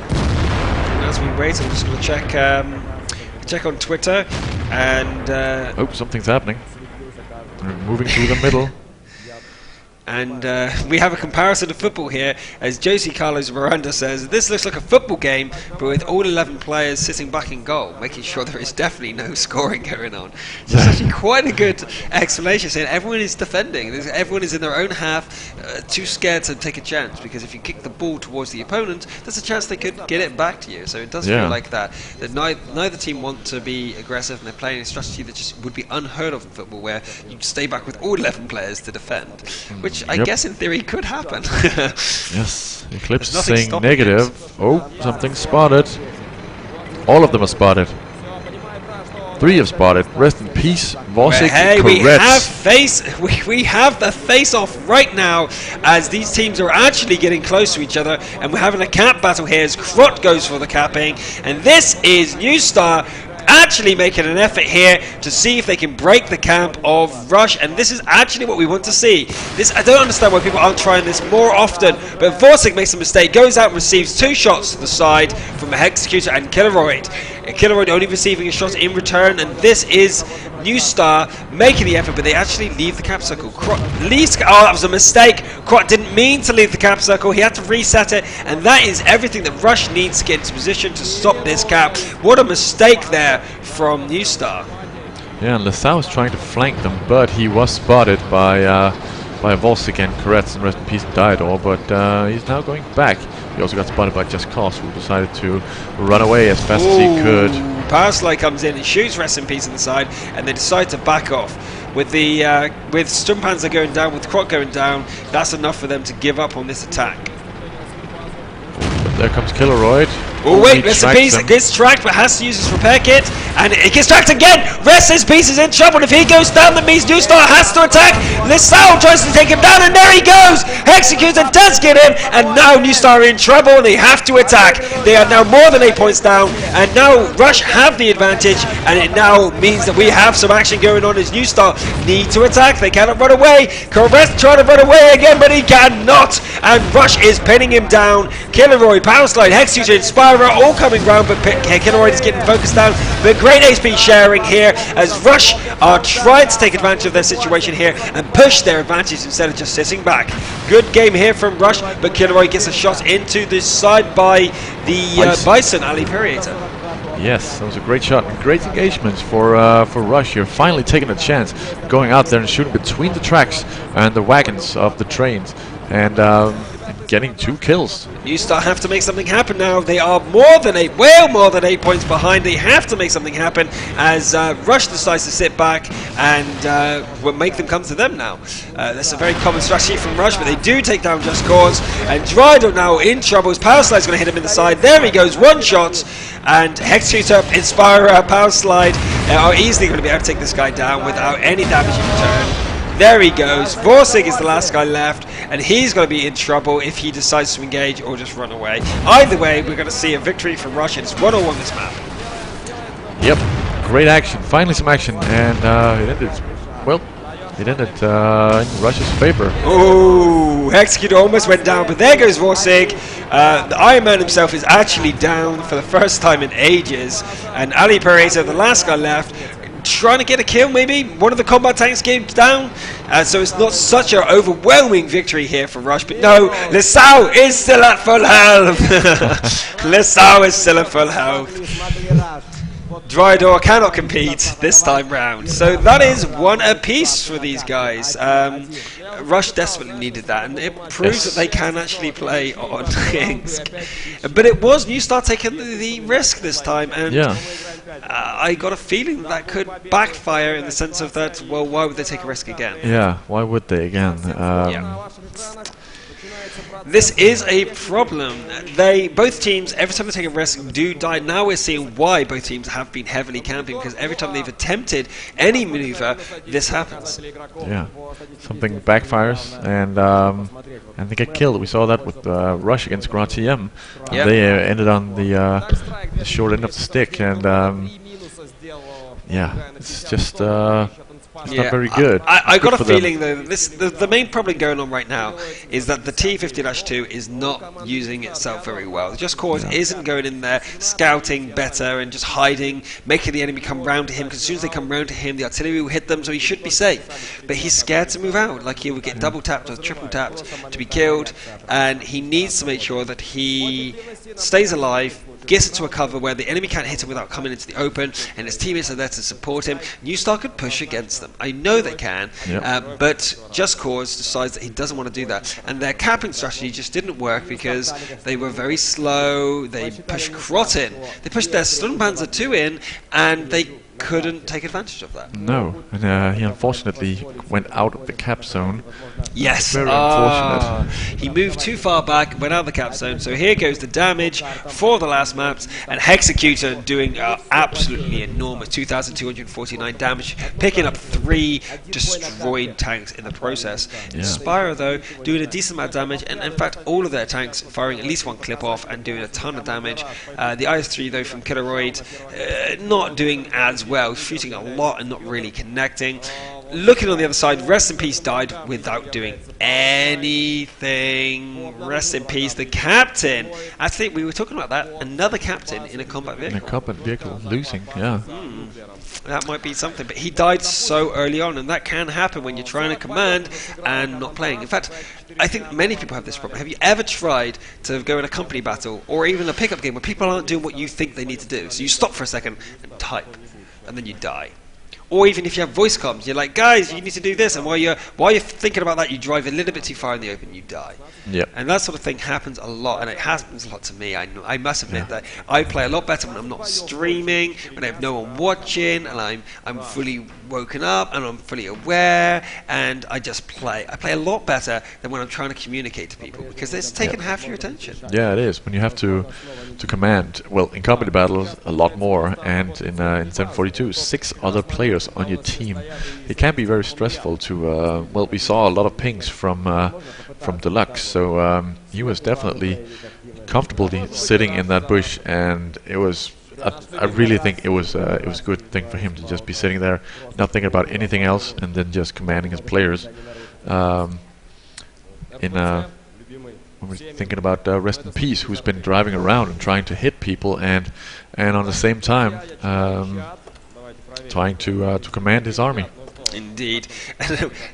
And as we wait, I'm just going to check on Twitter, and oh, something's happening. We're moving through the middle. And we have a comparison to football here, as Josie Carlos Miranda says, this looks like a football game, but with all 11 players sitting back in goal, making sure there is definitely no scoring going on. So it's actually quite a good explanation, saying everyone is defending, everyone is in their own half, too scared to take a chance, because if you kick the ball towards the opponent, there's a chance they could get it back to you. So it does feel like that neither team want to be aggressive, and they're playing a strategy that just would be unheard of in football, where you stay back with all 11 players to defend, which I guess in theory could happen. Yes, Eclipse saying negative. Oh, something spotted. All of them are spotted. 3 have spotted. Rest in peace, Vosik. Hey, we have the face-off right now, as these teams are actually getting close to each other, and we're having a cap battle here as Krot goes for the capping, and this is New Star actually making an effort here to see if they can break the camp of Rush, and this is actually what we want to see. I don't understand why people aren't trying this more often, but Vosik makes a mistake, goes out and receives 2 shots to the side from Executor and Killeroid. Killeroid only receiving a shot in return, and this is New Star making the effort, but they actually leave the cap circle. That was a mistake. Krot didn't mean to leave the cap circle. He had to reset it, and that is everything that Rush needs to get into position to stop this cap. What a mistake there from New Star. Yeah, and Lesau was trying to flank them, but he was spotted by Volsik and Koretz, and rest in peace Diador, but he's now going back. He also got spotted by Just Cause, who decided to run away as fast as he could. Powerslide comes in and shoots Rest in Peace on the side, and they decide to back off. With Sturmpanzer going down, with Krot going down, that's enough for them to give up on this attack. But there comes Killeroid. Oh wait, Rest in Peace gets tracked, but has to use his repair kit, and it gets tracked again. Rest in Peace is in trouble. If he goes down, that means New Star has to attack. Lesau tries to take him down, and there he goes. Executor does get him, and now New Star are in trouble, and they have to attack. They are now more than 8 points down, and now Rush have the advantage, and it now means that we have some action going on as New Star need to attack. They cannot run away. Koretz trying to run away again, but he cannot, and Rush is pinning him down. Killeroid, Powerslide, Executor, Inspire all coming round, but Killeroid is getting focused down. But great HP sharing here as Rush are trying to take advantage of their situation here and push their advantage instead of just sitting back. Good game here from Rush, but Killeroid gets a shot into the side by the Bison, Ali Perriator. Yes, that was a great shot and great engagements for Rush here. Finally taking a chance, going out there and shooting between the tracks and the wagons of the trains, and getting 2 kills. New Star have to make something happen now. They are well more than 8 points behind. They have to make something happen as Rush decides to sit back and will make them come to them now. That's a very common strategy from Rush, but they do take down Just Cause, and Drydo now in trouble. His Powerslide's going to hit him in the side. There he goes, 1 shot, and Executor, Inspirer, Powerslide are easily going to be able to take this guy down without any damage in return. There he goes. Vosik is the last guy left, and he's going to be in trouble if he decides to engage or just run away. Either way, we're going to see a victory from Rush. It's 1-1 this map. Yep, great action. Finally some action, and it ended in Rush's favor. Oh, Executor almost went down, but there goes Vosik. The Iron Man himself is actually down for the first time in ages, and Ali Pereza, the last guy left, trying to get a kill maybe. One of the combat tanks came down, so it's not such an overwhelming victory here for Rush, but no, Lesau is still at full health. Lesau is still at full health. Drydor cannot compete this time round. So that is one apiece for these guys. Rush desperately needed that, and it proves that they can actually play on Ensk. But it was Newstar taking the risk this time, and I got a feeling that could backfire in the sense of that, well, why would they take a risk again? Yeah, why would they again? This is a problem. Both teams, every time they take a risk, do die. Now we're seeing why both teams have been heavily camping, because every time they've attempted any maneuver, this happens. Yeah, something backfires and they get killed. We saw that with Rush against Grand TM. They ended on the short end of the stick, and yeah, it's just. It's not very good. I got a feeling though, the main problem going on right now is that the T50-2 is not using itself very well. The Just Cause isn't going in there, scouting better and just hiding, making the enemy come round to him, because as soon as they come round to him, the artillery will hit them, so he should be safe. But he's scared to move out, like he will get double tapped or triple tapped to be killed, and he needs to make sure that he stays alive, gets into a cover where the enemy can't hit him without coming into the open, and his teammates are there to support him. Newstar could push against them. I know they can, but Just Cause decides that he doesn't want to do that. And their capping strategy just didn't work because they were very slow. They pushed Krot in. They pushed their Sturmpanzer 2 in, and they couldn't take advantage of that. No, and he unfortunately went out of the cap zone. Yes, very unfortunate. He moved too far back, went out of the cap zone. So here goes the damage for the last maps, and Hexecutor doing absolutely enormous 2,249 damage, picking up 3 destroyed tanks in the process. Spyro though doing a decent amount of damage, and in fact all of their tanks firing at least one clip off and doing a ton of damage. The IS-3 though from Killeroid not doing as well, shooting a lot and not really connecting. Looking on the other side, Rest in Peace died without doing anything. Rest in Peace, the captain. I think we were talking about that. Another captain in a combat vehicle. In a combat vehicle, losing, yeah. That might be something, but he died so early on, and that can happen when you're trying to command and not playing. In fact, I think many people have this problem. Have you ever tried to go in a company battle or even a pickup game where people aren't doing what you think they need to do? So you stop for a second and type, and then you die. Or even if you have voice comms, you're like, guys, you need to do this, and while you're thinking about that, you drive a little bit too far in the open, you die. And that sort of thing happens a lot, and it happens a lot to me. I must admit that I play a lot better when I'm not streaming, when I have no one watching, and I'm fully woken up, and I'm fully aware, and I just play. I play a lot better than when I'm trying to communicate to people, because it's taken half your attention. Yeah, it is. When you have to command, well, in combat battles, a lot more, and in 742, 6 other players on your team, it can be very stressful to well, we saw a lot of pings from Deluxe, so he was definitely comfortably sitting in that bush, and it was I really think it was a good thing for him to just be sitting there, not thinking about anything else, and then just commanding his players. When we're thinking about Rest in Peace, who's been driving around and trying to hit people, and on the same time trying to command his army. Indeed.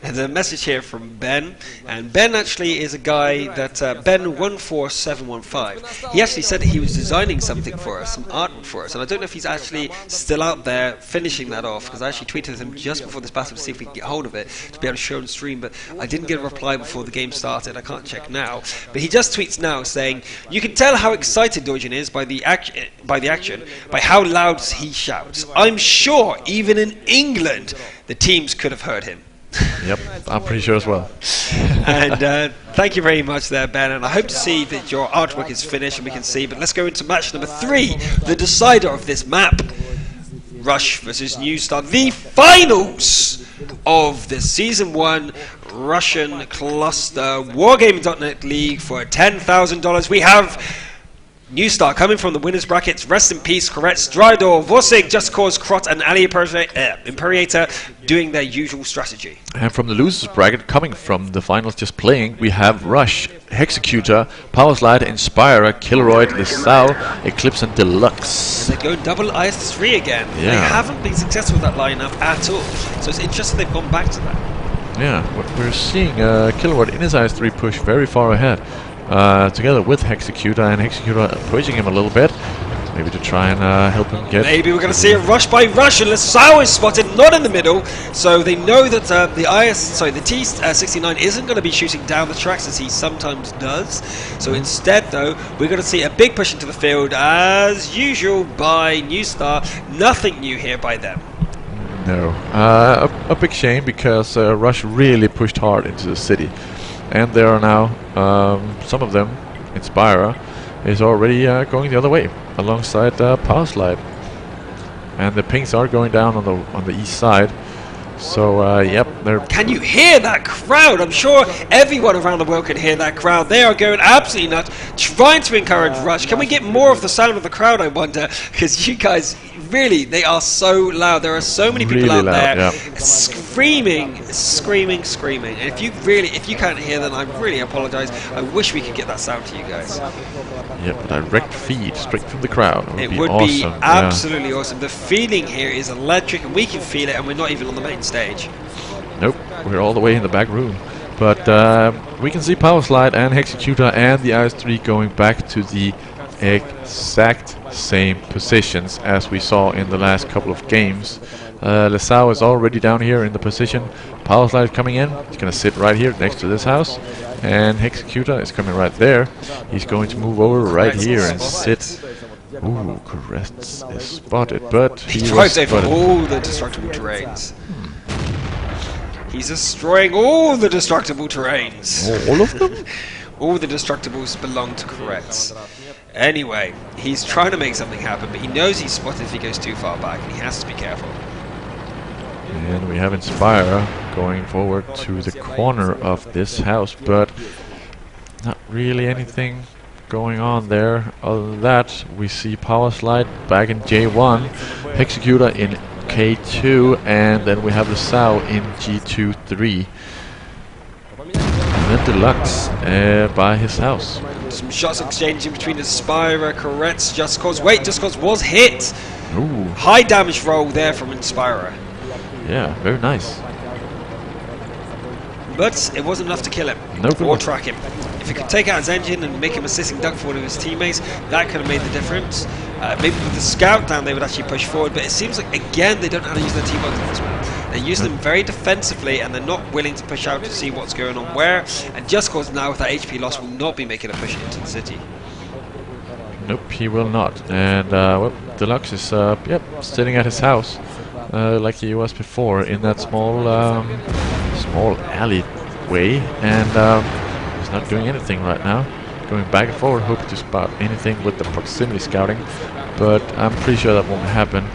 There's a message here from Ben, and Ben actually is a guy that Ben14715. He actually said that he was designing something for us, some artwork for us, and I don't know if he's actually still out there finishing that off, because I actually tweeted him just before this battle to see if we could get hold of it to be able to show on stream, but I didn't get a reply before the game started. I can't check now, but he just tweets now saying, "You can tell how excited Dorjan is by the action, by how loud he shouts. I'm sure even in England the teams could have heard him." Yep, I'm pretty sure as well. And thank you very much there, Ben, and I hope to see that your artwork is finished and we can see. But let's go into match number 3, the decider of this map. Rush versus Newstar, the finals of the Season 1 Russian Cluster Wargaming.net League for $10,000. We have Newstar coming from the winners brackets. Rest in Peace, Koretz, Drydor, Vosig, Just Cause, Krot, and Ali Imperator doing their usual strategy. And from the losers bracket, coming from the finals just playing, we have Rush, Hexecutor, Powerslide, Inspirer, Killeroid, Lissau, Eclipse, and Deluxe. And they go double IS-3 again. They haven't been successful with that lineup at all. So it's interesting they've gone back to that. Yeah, we're seeing Killeroid in his IS-3 push very far ahead. Together with Hexecutor, and Hexecutor pushing him a little bit. Maybe to try and help him get... Maybe we're going to see a rush by Rush, and Lasau is spotted, not in the middle, so they know that the T69 isn't going to be shooting down the tracks as he sometimes does. So instead, though, we're going to see a big push into the field, as usual, by New Star. Nothing new here by them. No. A big shame, because Rush really pushed hard into the city. And there are now, some of them, Inspira, is already going the other way, alongside Power Slide. And the pings are going down on the east side. So, yep, they're... Can you hear that crowd? I'm sure everyone around the world can hear that crowd. They are going absolutely nuts, trying to encourage Rush. Can we get more of the sound of the crowd, I wonder? Because you guys... Really, they are so loud. There are so many people really out loud, there yeah. screaming. And if you can't hear them, I really apologize. I wish we could get that sound to you guys. Yep, a direct feed straight from the crowd. It would be absolutely awesome. The feeling here is electric, and we can feel it, and we're not even on the main stage. Nope, we're all the way in the back room. But we can see Power Slide and Hexecutor and the IS-3 going back to the exact same positions as we saw in the last couple of games. Lasau is already down here in the position. Power Slide is coming in. He's going to sit right here next to this house. And Hexecutor is coming right there. He's going to move over right here and sit. Ooh, Caress is spotted, but he drives over all the destructible terrains. He's destroying all the destructible terrains. All of them? All the destructibles belong to Caress. Anyway, he's trying to make something happen, but he knows he's spotted if he goes too far back, and he has to be careful. And we have Inspire going forward to the corner of this house, but not really anything going on there. Other than that, we see Power Slide back in J1, Hexecutor in K2, and then we have Lasau in G2-3. And then Deluxe by his house. Some shots exchanging between Inspira, Caress, Just Cause. Wait, Just Cause was hit! Ooh. High damage roll there from Inspira. Yeah, very nice. But it wasn't enough to kill him, or track him. If he could take out his engine and make him a sitting duck for one of his teammates, that could have made the difference. Maybe with the scout down they would actually push forward, but it seems like, again, they don't know how to use their T-bugs on this map. They use them very defensively, and they're not willing to push out to see what's going on where, and Just Cause now with that HP loss will not be making a push into the city. Nope, he will not. And well, Deluxe is sitting at his house like he was before in that small alleyway, and he's not doing anything right now. Going back and forward, hoping to spot anything with the proximity scouting, but I'm pretty sure that won't happen.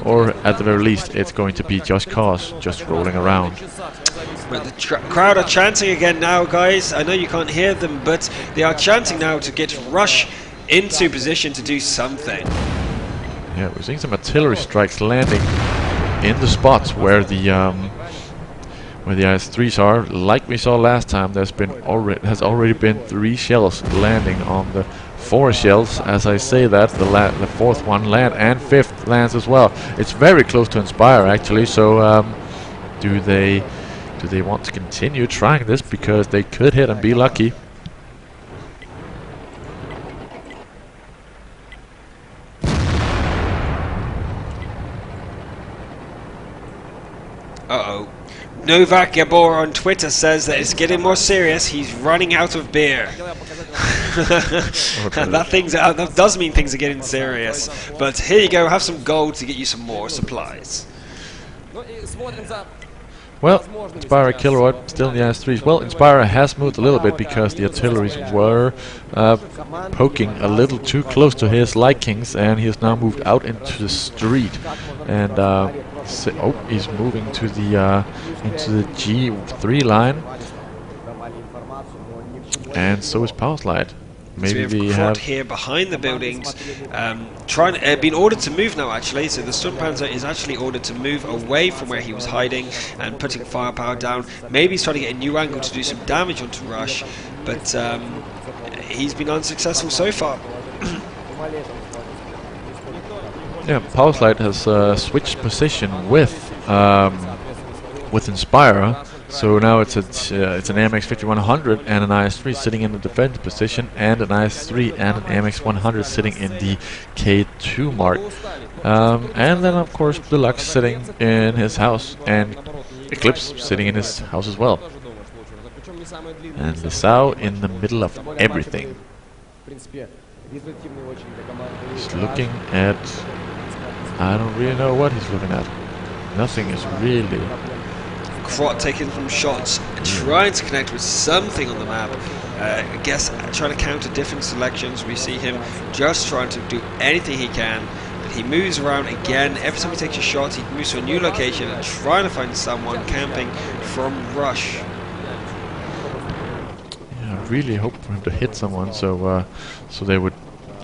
Or at the very least, it's going to be Just Cause just rolling around. But the crowd are chanting again now, guys. I know you can't hear them, but they are chanting now to get Rush into position to do something. Yeah, we're seeing some artillery strikes landing in the spots where the IS-3s are. Like we saw last time, has already been 3 shells landing on the 4 shells. As I say that, the 4th one land and 5th lands as well. It's very close to Inspire actually. So do they want to continue trying this, because they could hit and be lucky? Uh-oh. Novak Gabor on Twitter says that it's getting more serious. He's running out of beer. That does mean things are getting serious. But here you go, have some gold to get you some more supplies. Well, Inspire Kilowatt still in the IS-3s. Well, Inspire has moved a little bit because the artilleries were poking a little too close to his likings, and he has now moved out into the street. And he's moving to the into the G3 line, and so is Power Slide. Maybe so we have here behind the buildings, been ordered to move now actually, so the Sturmpanzer is actually ordered to move away from where he was hiding and putting firepower down. Maybe he's trying to get a new angle to do some damage onto Rush, but he's been unsuccessful so far. Yeah, Power Slide has switched position with Inspire, So now it's an AMX5100 and an IS-3 sitting in the defensive position, and an IS-3 and an AMX100 sitting in the K2 mark. And then of course Deluxe sitting in his house, and Eclipse sitting in his house as well. And Lisao in the middle of everything. He's looking at... I don't really know what he's looking at. Nothing is really... Krot taking some shots, trying to connect with something on the map. I guess trying to counter different selections. We see him just trying to do anything he can. But he moves around again. Every time he takes a shot, he moves to a new location and trying to find someone camping from Rush. Yeah, I really hope for him to hit someone, so they would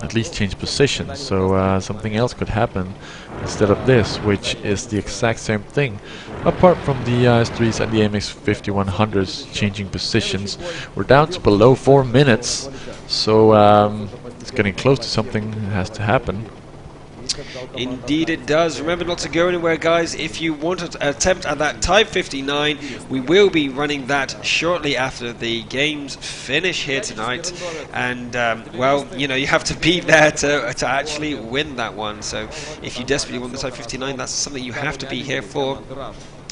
at least change positions, so something else could happen instead of this, which is the exact same thing. Apart from the IS-3s and the AMX5100s changing positions, we're down to below 4 minutes, so it's getting close to something that has to happen. Indeed it does. Remember not to go anywhere, guys. If you want to attempt at that Type 59, we will be running that shortly after the games finish here tonight. And, well, you know, you have to be there to actually win that one. So if you desperately want the Type 59, that's something you have to be here for.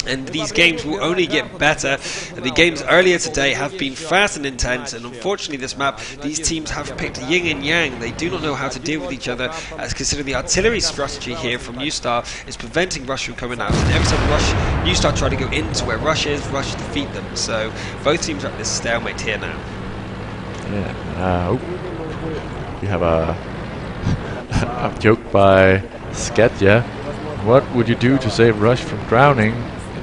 And these games will only get better. The games earlier today have been fast and intense, and unfortunately this map, these teams have picked yin and yang. They do not know how to deal with each other, as considering the artillery strategy here from New Star is preventing Rush from coming out. And every time New Star try to go into where Rush is, Rush defeat them. So both teams are at this stalemate here now. Yeah, we have a a joke by Skatja. What would you do to save Rush from drowning?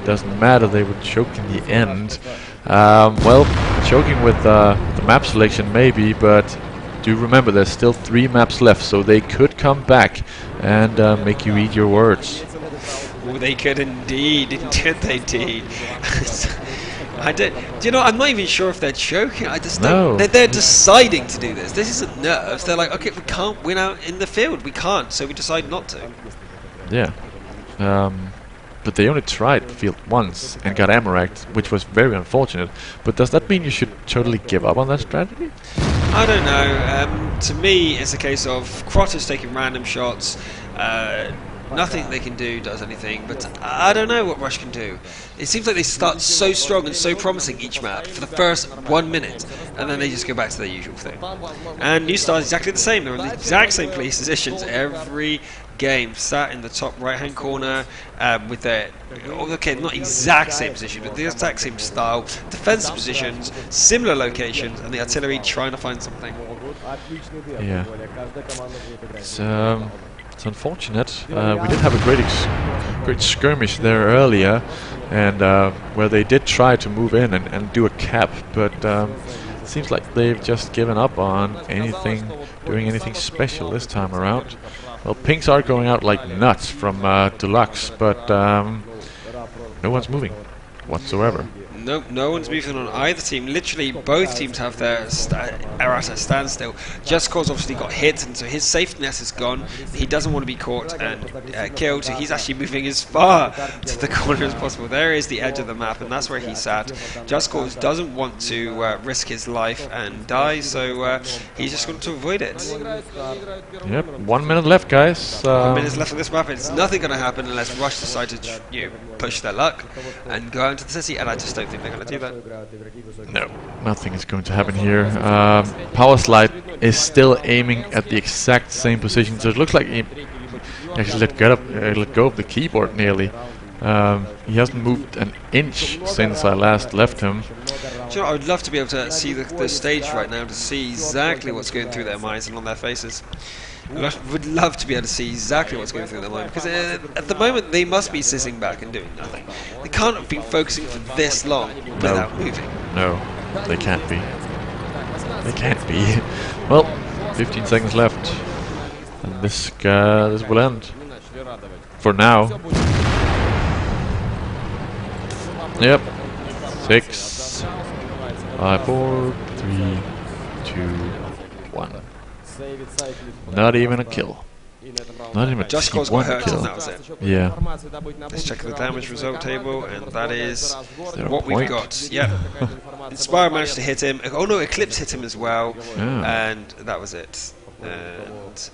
Doesn't matter, they would choke in the end. Well, choking with the map selection maybe, but do remember there's still 3 maps left, so they could come back and make you eat your words. Oh, they could indeed, they did. You know, I'm not even sure if they're choking. I just don't. They're deciding to do this. This isn't nerves. They're like, okay, we can't win out in the field. We can't, so we decide not to. Yeah. But they only tried field once and got ammo-racked, which was very unfortunate. But does that mean you should totally give up on that strategy? I don't know. To me, it's a case of Krot is taking random shots. Nothing they can do does anything, but I don't know what Rush can do. It seems like they start so strong and so promising each map for the first 1 minute, and then they just go back to their usual thing. And New Star is exactly the same. They're in the exact same positions every game, sat in the top right hand corner with their, okay, not exact same position, but the exact same style, defensive positions, similar locations, and the artillery trying to find something. Yeah, it's unfortunate. We did have a great skirmish there earlier, and where they did try to move in and do a cap, but it seems like they've just given up on doing anything special this time around. Well, pinks are going out like nuts from Deluxe, but no one's moving whatsoever. Nope, no one's moving on either team. Literally, both teams have their are at a standstill. Just Cause obviously got hit, and so his safety net is gone. He doesn't want to be caught and killed, so he's actually moving as far to the corner as possible. There is the edge of the map, and that's where he's sat. Just Cause doesn't want to risk his life and die, so he's just going to avoid it. Yep, 1 minute left, guys. 1 minute left on this map. It's nothing going to happen unless Rush decide to push their luck and go out into the city, and I just don't think they're going to do that. No, nothing is going to happen here. Power Slide is still aiming at the exact same position, so it looks like he actually let go of the keyboard nearly. He hasn't moved an inch since I last left him. Do you know, I would love to be able to see the stage right now to see exactly what's going through their minds and on their faces. I would love to be able to see exactly what's going through their mind, because at the moment they must be sitting back and doing nothing. They can't have been focusing for this long without moving. No, they can't be. They can't be. Well, 15 seconds left, and this will end for now. Yep. 6, 5, 4, 3, 2, 1. Not even a kill. Not even Just cause got hurt, and that was it. Yeah. Let's check the damage result table, and that is 0 what we've point. got. Yep. Inspire managed to hit him. Oh no, Eclipse hit him as well, and that was it. And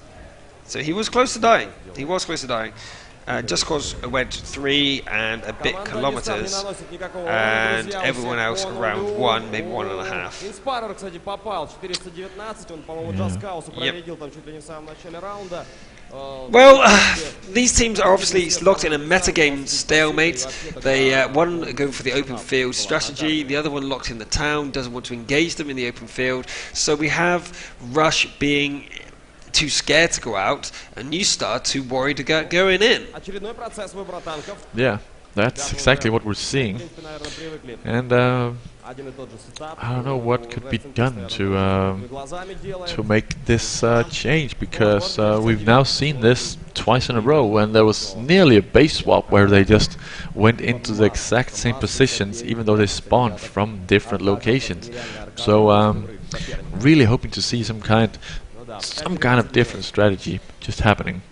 so he was close to dying. He was close to dying. Just Cause went 3 and a bit kilometers, and everyone else around 1, maybe 1.5. Инспайрер, кстати, попал. 419, он, по-моему, Джаскаусу проредил там чуть ли не в самом начале раунда. Well, these teams are obviously locked in a metagame stalemate. They one go for the open field strategy, the other one locked in the town, doesn't want to engage them in the open field. So we have Rush being too scared to go out, and Newstar too worried about going in. Yeah, that's exactly what we're seeing. And I don't know what could be done to make this change, because we've now seen this twice in a row, and there was nearly a base swap where they just went into the exact same positions even though they spawned from different locations. So really hoping to see some kind of different strategy just happening.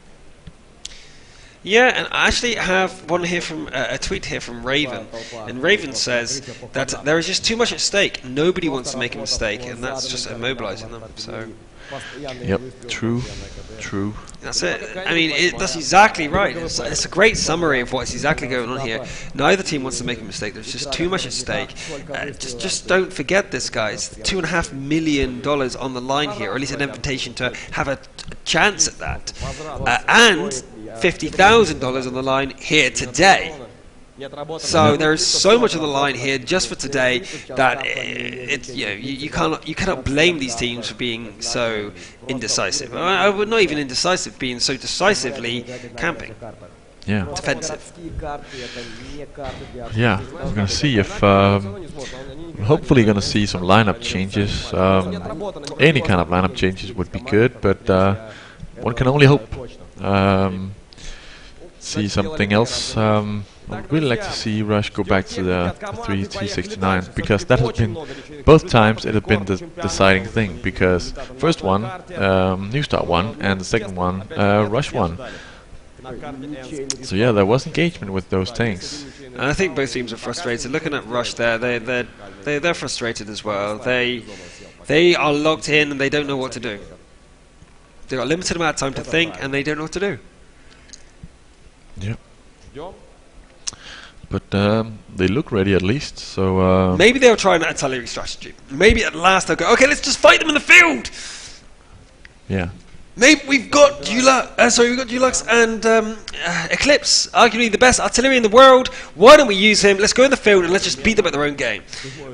Yeah, and I actually have one here from a tweet here from Raven, and Raven says that there is just too much at stake. Nobody wants to make a mistake, and that's just immobilizing them. So. Yep, true. That's it. I mean, that's exactly right. It's a great summary of what's exactly going on here. Neither team wants to make a mistake. There's just too much at stake. Just don't forget this, guys. $2.5 million on the line here, or at least an invitation to have a chance at that, and $50,000 on the line here today. So there is so much on the line here just for today that you cannot blame these teams for being so indecisive. I would not even indecisive, being so decisively camping. Yeah. Defensive. Yeah, we're gonna see if hopefully gonna see some lineup changes. Any kind of lineup changes would be good, but one can only hope. See something else. I'd really like to see Rush go back to the 369, because that has been, both times it has been the deciding thing, because first one, Newstar won, and the second one, Rush won. So yeah, there was engagement with those tanks. And I think both teams are frustrated. Looking at Rush there, they're frustrated as well. They are locked in and they don't know what to do. They've got a limited amount of time to think, and they don't know what to do. Yep. But they look ready at least, so... maybe they'll try an artillery strategy. Maybe at last they'll go, okay, let's just fight them in the field! Yeah. Maybe we've got Dulux and Eclipse, arguably the best artillery in the world. Why don't we use him? Let's go in the field and let's just beat them at their own game.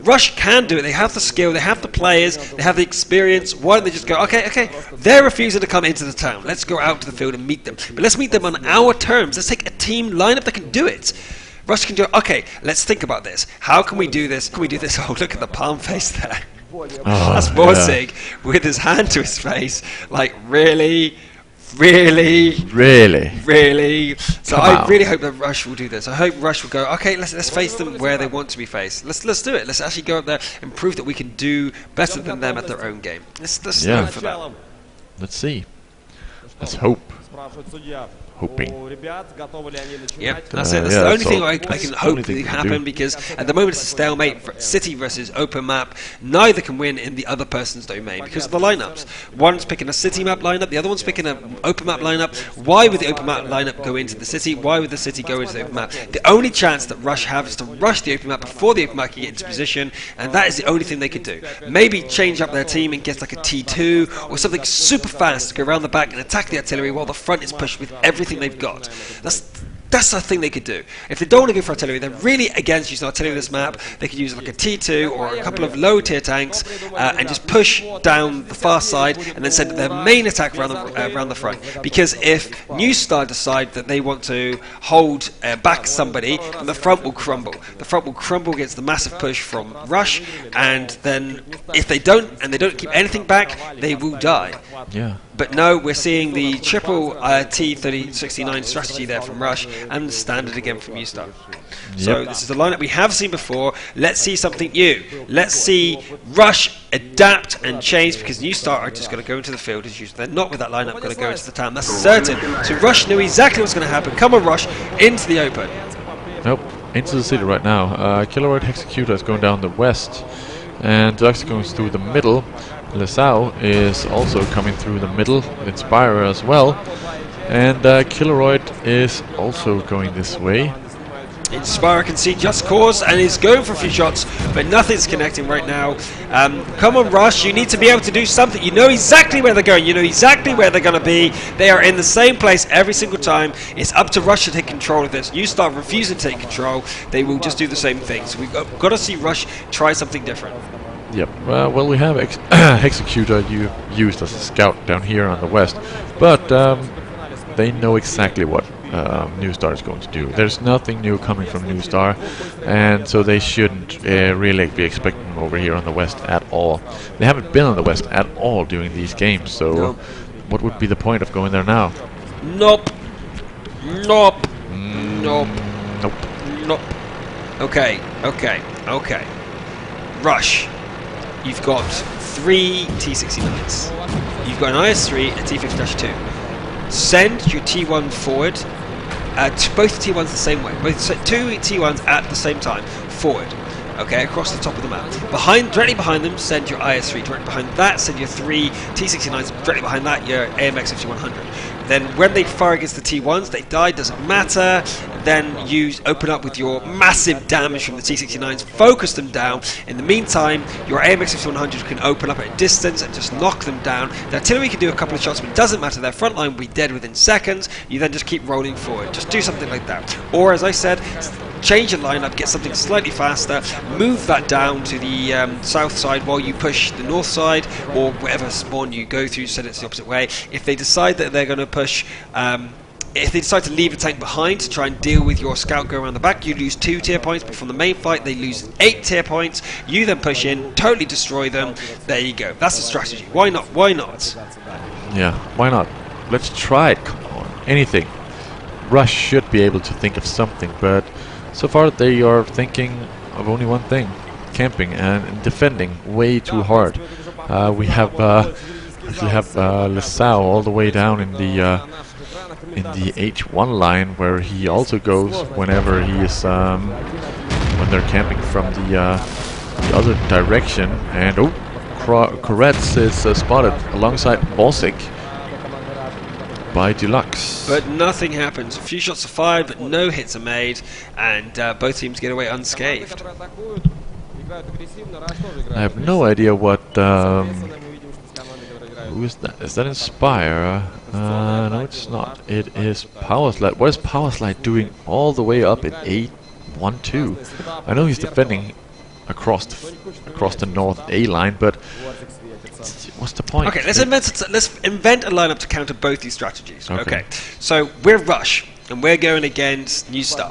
Rush can do it. They have the skill, they have the players, they have the experience. Why don't they just go, okay, they're refusing to come into the town. Let's go out to the field and meet them. But let's meet them on our terms. Let's take a team lineup that can do it. Rush can do it. Okay, let's think about this. How can we do this? Can we do this? Oh, look at the palm face there. That's Borzig with his hand to his face. Like, really? So I really hope that Rush will do this. I hope Rush will go, okay, let's face them where they want to be faced. Let's do it. Let's actually go up there and prove that we can do better than them at their own game. Let's hope for that. Let's see. Let's hope. Hoping. Yep, that's it. That's the only thing I can hope will happen, because at the moment it's a stalemate for City versus open map. Neither can win in the other person's domain because of the lineups. One's picking a City map lineup, the other one's picking an open map lineup. Why would the open map lineup go into the City? Why would the City go into the open map? The only chance that Rush have is to rush the open map before the open map can get into position, and that is the only thing they could do. Maybe change up their team and get like a T2 or something super fast to go around the back and attack the artillery while the front is pushed with everything they've got. That's the thing they could do. If they don't want to go for artillery, they're really against using artillery on this map. They could use like a T2 or a couple of low tier tanks and just push down the far side and then send their main attack around the front. Because if Newstar decide that they want to hold back somebody, then the front will crumble. The front will crumble against the massive push from Rush, and then if they don't keep anything back, they will die. Yeah. But no, we're seeing the triple T-3069 strategy there from Rush, and the standard again from U-Star. So this is a lineup we have seen before. Let's see something new. Let's see Rush adapt and change, because U-Star are just going to go into the field as usual. They're not with that lineup going to go into the town. That's certain. So Rush knew exactly what's going to happen. Come on, Rush, into the open. Nope, into the city right now. Kiloid Executor is going down the west, and Dux goes through the middle. Lesau is also coming through the middle, Inspirer as well, and Kiloid is also going this way. Inspire can see Just Cause and is going for a few shots, but nothing's connecting right now. Come on, Rush, you need to be able to do something. You know exactly where they're going. You know exactly where they're going to be. They are in the same place every single time. It's up to Rush to take control of this. You start refusing to take control, they will just do the same thing. So we've got to see Rush try something different. Yep, well, we have Executor used as a scout down here on the west, but they know exactly what New Star is going to do. There's nothing new coming from New Star, and so they shouldn't really be expecting them over here on the west at all. They haven't been on the west at all during these games, so what would be the point of going there now? Nope. Nope. Nope. Nope. Nope. Okay. Rush. You've got 3 T69s. You've got an IS-3 and a T50-2. Send your T1 forward. Both T1s the same way. Both 2 T1s at the same time forward. Okay, across the top of the map. Directly behind them, send your IS-3. Directly behind that, send your 3 T69s. Directly behind that, your AMX 5100. Then when they fire against the T1s, they die, doesn't matter. Then you open up with your massive damage from the T69s, focus them down. In the meantime, your AMX 5100 can open up at a distance and just knock them down. The artillery can do a couple of shots, but it doesn't matter. Their front line will be dead within seconds. You then just keep rolling forward. Just do something like that. Or, as I said, change your lineup, get something slightly faster, move that down to the south side while you push the north side, or whatever spawn you go through, send it the opposite way. If they decide that they're going to push, if they decide to leave a tank behind to try and deal with your scout go around the back, you lose 2 tier points, but from the main fight they lose 8 tier points. You then push in, totally destroy them. There you go. That's the strategy. Why not? Why not? Yeah, why not? Let's try it. Come on. Anything. Rush should be able to think of something, but so far they are thinking of only one thing: camping and defending way too hard. We have Lesau all the way down in the H1 line, where he also goes whenever he is when they're camping from the other direction. And Koretz is spotted alongside Balsic by Deluxe. But nothing happens. A few shots are fired, but no hits are made, and both teams get away unscathed. I have no idea what. Who is that? Is that Inspire? No, it's not. It is Powerslide. What is Powerslide doing all the way up in 8-1-2? I know he's defending across the north A line, but what's the point? Okay, let's invent a lineup to counter both these strategies. Okay, so we're Rush, and we're going against New Star.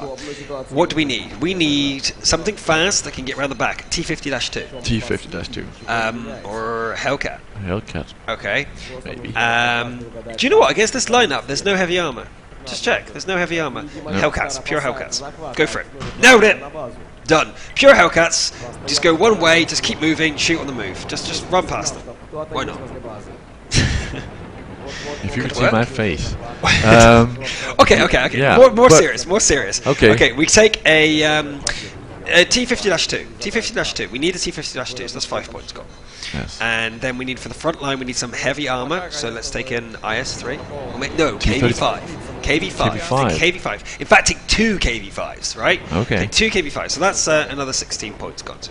What do we need? We need something fast that can get around the back. T50-2. T50-2. Or Hellcat. Hellcat. Okay. Maybe. Do you know what? Against this lineup, there's no heavy armor. Just check. There's no heavy armor. No. Hellcats. Pure Hellcats. Go for it. Nailed it. Done. Pure Hellcats. Just go one way. Just keep moving. Shoot on the move. Just run past them. Why not? If you could see my face. Okay. Yeah, more serious. Okay, we take a T50-2. T50-2. We need a T50-2, so that's 5 points gone. Yes. And then we need, for the front line, we need some heavy armor, so let's take an IS-3. No, KV-5. KV-5. In fact, take 2 KV-5s, right? Okay. Take 2 KV-5s, so that's another 16 points gone. So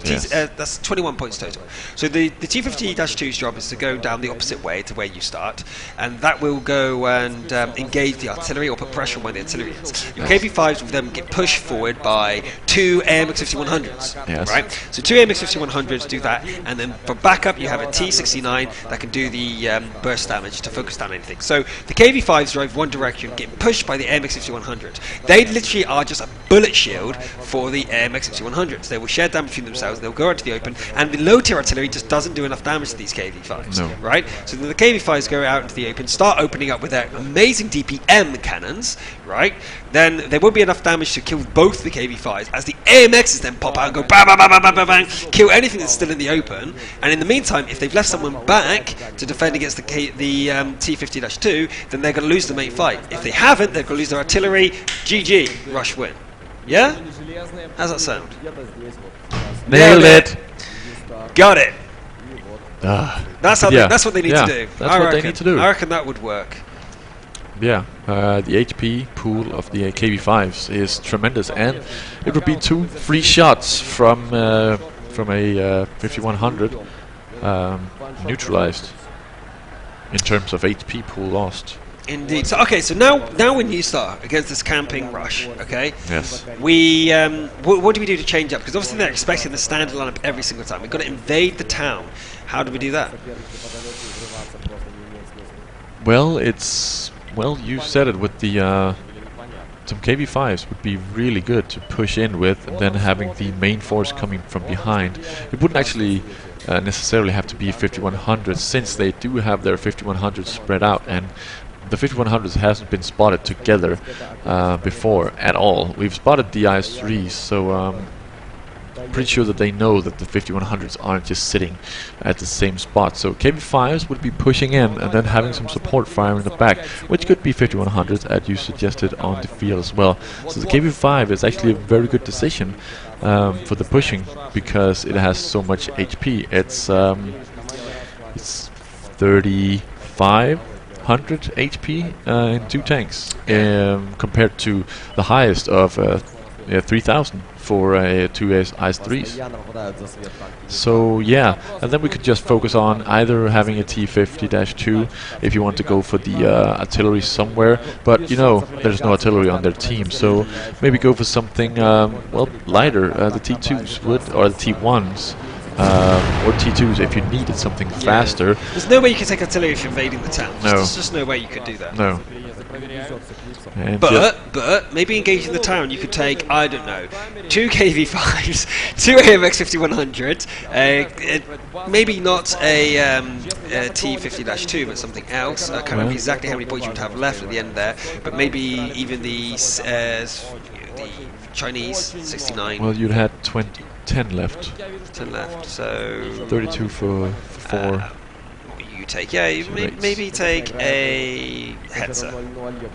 that's 21 points total. So the T50-2's job is to go down the opposite way to where you start, and that will go and engage the artillery or put pressure on where the artillery is. Your KV-5s will then get pushed forward by 2 AMX 5100s, right? So 2 AMX 5100s do that, and then for backup you have a T69 that can do the burst damage to focus down anything. So the KV-5s drive one direction, get pushed by the AMX 5100. They literally are just a bullet shield for the AMX 5100s. They will share damage between themselves, they'll go out to the open, and the low tier artillery just doesn't do enough damage to these KV-5s, right? So then the KV-5s go out into the open, start opening up with their amazing DPM cannons, right? Then there won't be enough damage to kill both the KV-5s, as the AMXs then pop out and go bang, bang, bang, bang, bang, bang, bang, kill anything that's still in the open, and in the meantime, if they've left someone back to defend against the T-50-2, then they're going to lose the main fight. If they haven't, they're going to lose their artillery. GG, rush win. Yeah? How's that sound? Nailed it. Got it. That's how that's what they need to do. That's what they need to do. I reckon that would work. Yeah, the HP pool of the KV-5s is tremendous, and it would be 2 free shots from a 5100 neutralized in terms of HP pool lost. Indeed. So okay, so now when you start against this camping rush, okay? Yes. We what do we do to change up? Because obviously they're expecting the standard lineup every single time. We've got to invade the town. How do we do that? Well, you said it with the some KV-5s would be really good to push in with, and then having the main force coming from behind. It wouldn't actually necessarily have to be 5100s, since they do have their 5100s spread out, and the 5100s hasn't been spotted together before at all. We've spotted the IS-3s, so pretty sure that they know that the 5100s aren't just sitting at the same spot. So KV-5s would be pushing in and then having some support fire in the back, which could be 5100s, as you suggested, on the field as well. So the KV-5 is actually a very good decision for the pushing, because it has so much HP. It's 3,500 HP in 2 tanks, compared to the highest of 3,000 for 2 IS-3s. So yeah, and then we could just focus on either having a T-50-2 if you want to go for the artillery somewhere, but you know, there's no artillery on their team, so maybe go for something well, lighter, the T2s would, or the T1s. Or T2s if you needed something faster. There's no way you could take artillery if you're invading the town. No. There's just no way you could do that. No. But maybe engaging the town, you could take, I don't know, 2 KV-5s, 2 AMX 5100s, maybe not a T-50-2, but something else. I can't remember exactly how many points you would have left at the end there, but maybe even the Chinese 69. Well, you'd had 10 left. 10 left, so 32 for 4. You take, maybe take a Hetzer.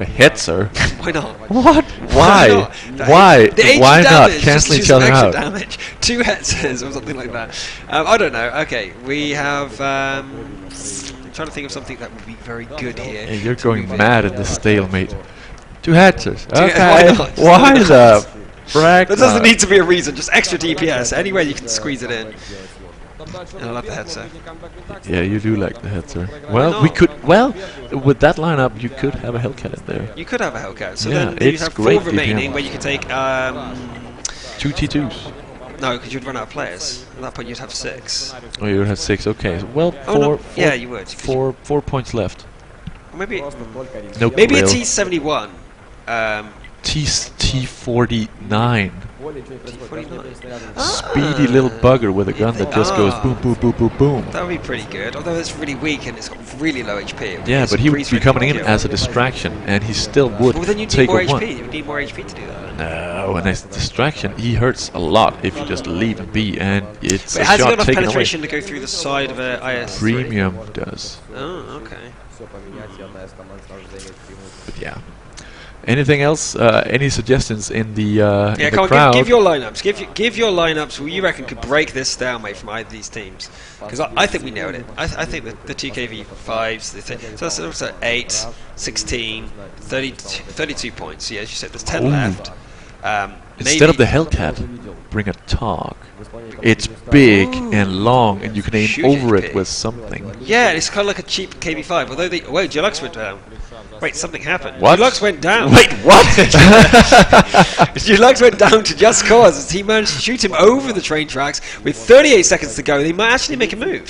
A Hetzer? Why not? What? Why? Why not? Why? Why not cancel each other out? Damage. 2 Hetzers or something like that. I don't know. Okay, we have. I'm trying to think of something that would be very good here. Hey, you're going mad in this stalemate. 2 Hetzers. Okay. Why not? Why the frack? There doesn't need to be a reason. Just extra DPS. Anywhere you can squeeze it in. And I love the Hetzer. Yeah, you do like the Hetzer. Well, we could. Well, with that lineup, you could have a Hellcat in there. You could have a Hellcat. So yeah, then you have 4 remaining, where you could take 2 T2s. No, because you'd run out of players. At that point, you'd have 6. Oh, you'd have 6. Okay. Well, yeah, you would. 4 points left. Or maybe no maybe grill. a T-71. T-49. T-49. Speedy little bugger with a gun that just goes boom, boom, boom, boom, boom. That would be pretty good. Although it's really weak and it's got really low HP. Yeah, but he would be coming in as a distraction, and he still would well, then you'd take need more a 1. HP. You would need more HP to do that. No, and as a distraction, he hurts a lot if you just leave him be, and it's but a has he shot got enough taken penetration away. to go through the side of a IS-3? Premium does. Oh, okay. But yeah. Anything else? Any suggestions in the yeah, in come the crowd? on, give your lineups. Give your lineups who you reckon could break this stalemate from either of these teams. Because I think we nailed it. I think that the 2 KV-5s, so that's also 8, 16, 32 points. Yeah, as you said, there's 10 left. Instead of the Hellcat, bring a Tog. It's big and long, and you can aim over it with something. Yeah, it's kind of like a cheap KV-5. Although wait, Gelux went down. Wait, something happened. What? Gelux went down. Wait, what? Gelux went down to Just Cause as he managed to shoot him over the train tracks with 38 seconds to go. They might actually make a move.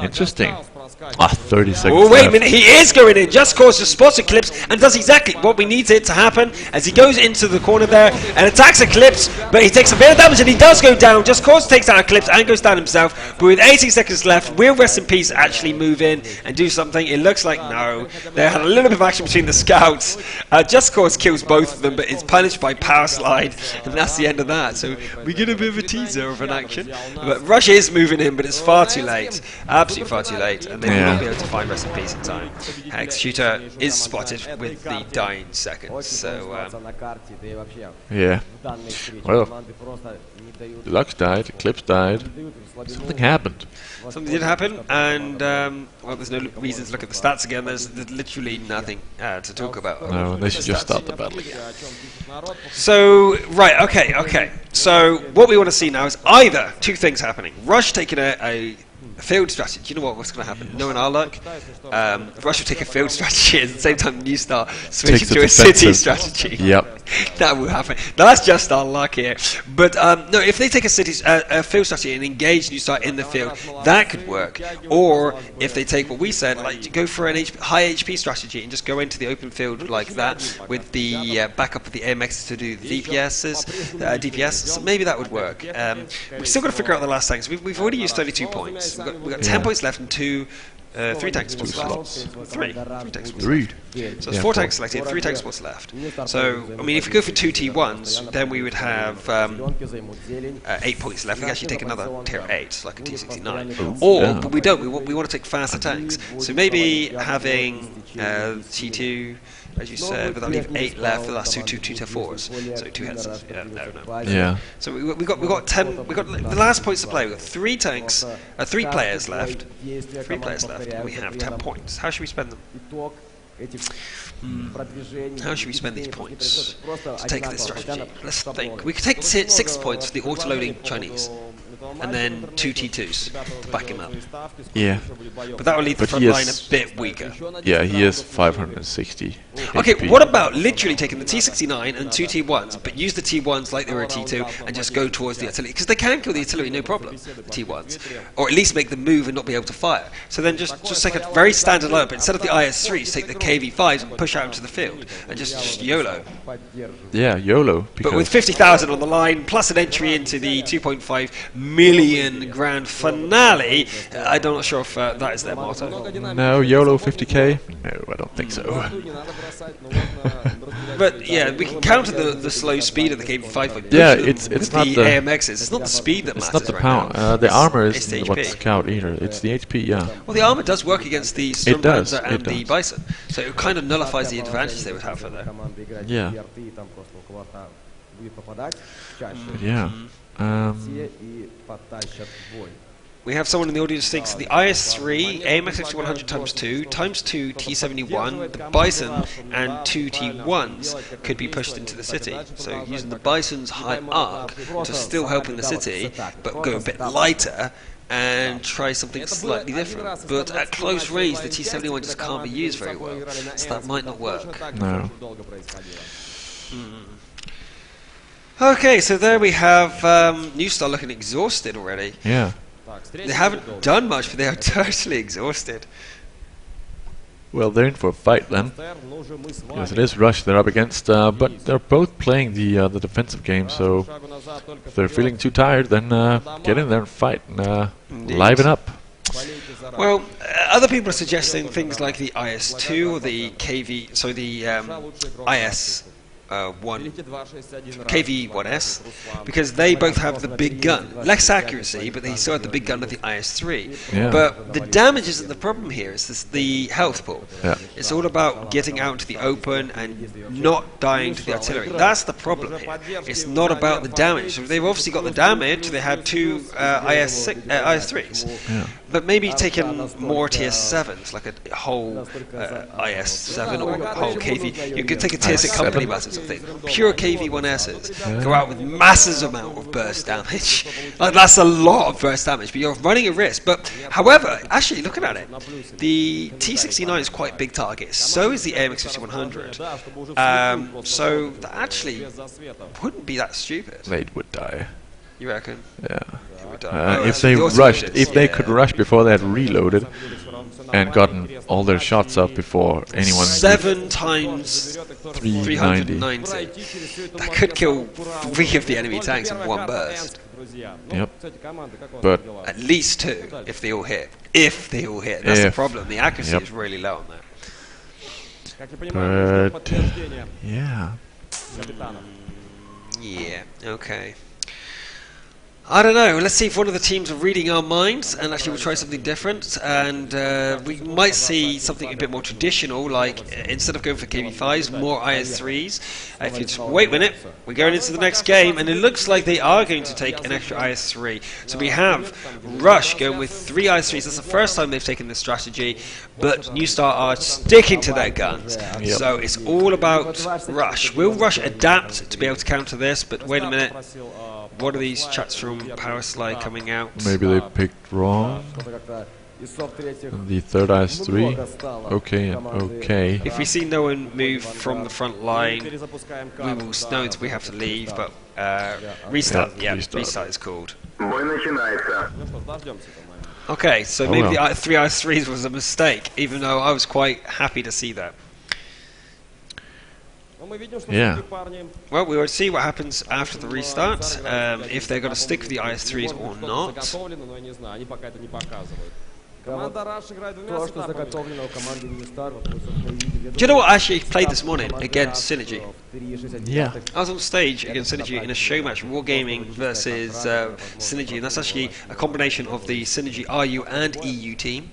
Interesting. 30 seconds Oh, wait a left. minute, he is going in. Just Cause just spots Eclipse and does exactly what we need it to happen as he goes into the corner there and attacks Eclipse, but he takes a bit of damage and he does go down. Just Cause takes down Eclipse and goes down himself, but with 18 seconds left, will Rest in Peace actually move in and do something? It looks like no. They had a little bit of action between the scouts. Just Cause kills both of them, but is punished by Power Slide, and that's the end of that. So we get a bit of a teaser of an action. But Rush is moving in, but it's far too late. Absolutely far too late, and they will not be able to find Rest in Peace in time. Executor is spotted with the dying seconds, so yeah. Well, Deluxe died, Eclipse died. Something happened. Something did happen, and well, there's no reason to look at the stats again. There's literally nothing to talk about. No, they should just start the battle. So, right, okay. So, what we want to see now is either two things happening. Rush taking a field strategy. Do you know what's going to happen? Knowing our luck, Rush will take a field strategy at the same time New Star switching to a city strategy. Yep. That will happen. That's just our luck here. But no, if they take a field strategy and engage New Star in the field, that could work. Or if they take what we said, like go for an high HP strategy and just go into the open field like that with the backup of the AMXs to do the DPS. So maybe that would work. We've still got to figure out the last tanks. We've already used 32 points. We've got 10 points left and 3 tank spots left. Three tank spots left. So it's 4 tanks selected, 3 tank spots left. So, I mean, if we go for 2 T1s, then we would have 8 points left. We can actually take another tier 8, like a T69. But we don't. We want to take faster tanks. So maybe having T2, as you said, but that'll leave 8 left for the last 2 tier 4s. So 2 heads. Yeah, no. Yeah. So we got 10. We got the last points to play. We got 3 tanks, 3 players left. 3 players left. And we have 10 points. How should we spend them? How should we spend these points to take this strategy? Let's think. We could take 6 points for the auto-loading Chinese, and then 2 T2s to back him up. Yeah. But that will leave the front line a bit weaker. Yeah, he is 560. Okay, HP. what about literally taking the T69 and 2 T1s, but use the T1s like they were a T2 and just go towards the artillery? Because they can kill the artillery, no problem, the T1s. Or at least make them move and not be able to fire. So then just take a very standard lineup, but instead of the IS-3s, take the KV-5s and push out into the field. And just YOLO. Yeah, YOLO. But with 50,000 on the line, plus an entry into the 2.5 million grand finale, I'm not sure if that is their motto. No, YOLO 50k? No, I don't think so. But yeah, we can counter the slow speed of the KV-5. Yeah, it's not the AMXs. It's not the speed that matters. It's not the power. The armor isn't what's scout either. It's the HP. Yeah. Well, the armor does work against the Sturmpanzer and the Bison, so it kind of nullifies the advantage they would have for there. Yeah. But yeah. We have someone in the audience thinks the IS-3, AMX 5100 times 2 T71, the Bison, and 2 T1s could be pushed into the city. So using the Bison's high arc to still help in the city, but go a bit lighter and try something slightly different. But at close range, the T71 just can't be used very well, so that might not work. No. Okay, so there we have New Star looking exhausted already. Yeah. They haven't done much, but they are totally exhausted. Well, they're in for a fight then. Yes, it is Rush they're up against, but they're both playing the defensive game, so if they're feeling too tired, then get in there and fight and liven up. Well, other people are suggesting things like the IS-2 or the KV, so the IS-1, KV-1S, because they both have the big gun. Less accuracy, but they still have the big gun of the IS-3. Yeah. But the damage isn't the problem here, it's the health pool. Yeah. It's all about getting out into the open and not dying to the artillery. That's the problem here. It's not about the damage. So they've obviously got the damage, they had 2 IS-3s. Yeah. But maybe taking more tier 7s, like a whole IS-7 or a whole KV. You could take a tier 6 company bus or something. Pure KV-1Ss. Go out with massive amount of burst damage. Like, that's a lot of burst damage, but you're running a risk. But, however, actually, looking at it, the T69 is quite a big target. So is the AMX-5100. So that actually wouldn't be that stupid. Blade would die. You reckon? Yeah. If they could rush before they had reloaded and gotten all their shots up before anyone. 7 times 390. That could kill 3 of the enemy tanks in one burst. Yep. But at least 2 if they all hit. If they all hit. That's the problem. The accuracy is really low on that. But yeah. Yeah, okay. I don't know, let's see if one of the teams are reading our minds and actually we'll try something different, and we might see something a bit more traditional, like instead of going for KB5s, more IS3s. If you just wait a minute, we're going into the next game, and it looks like they are going to take an extra IS3. So we have Rush going with 3 IS3s. That's the first time they've taken this strategy, but New Star are sticking to their guns. Yep. So it's all about Rush. Will Rush adapt to be able to counter this? But wait a minute. What are these chats from Power Slide coming out? Maybe they picked wrong. The third IS3. Okay, okay. If we see no one move from the front line, we will know that we have to leave, but restart, restart is called. Okay, so maybe the 3 IS3s was a mistake, even though I was quite happy to see that. Yeah. Well, we will see what happens after the restart, if they're going to stick with the IS3s or not. Do you know what I actually played this morning against Synergy? Yeah. I was on stage against Synergy in a show match, Wargaming versus Synergy, and that's actually a combination of the Synergy RU and EU team.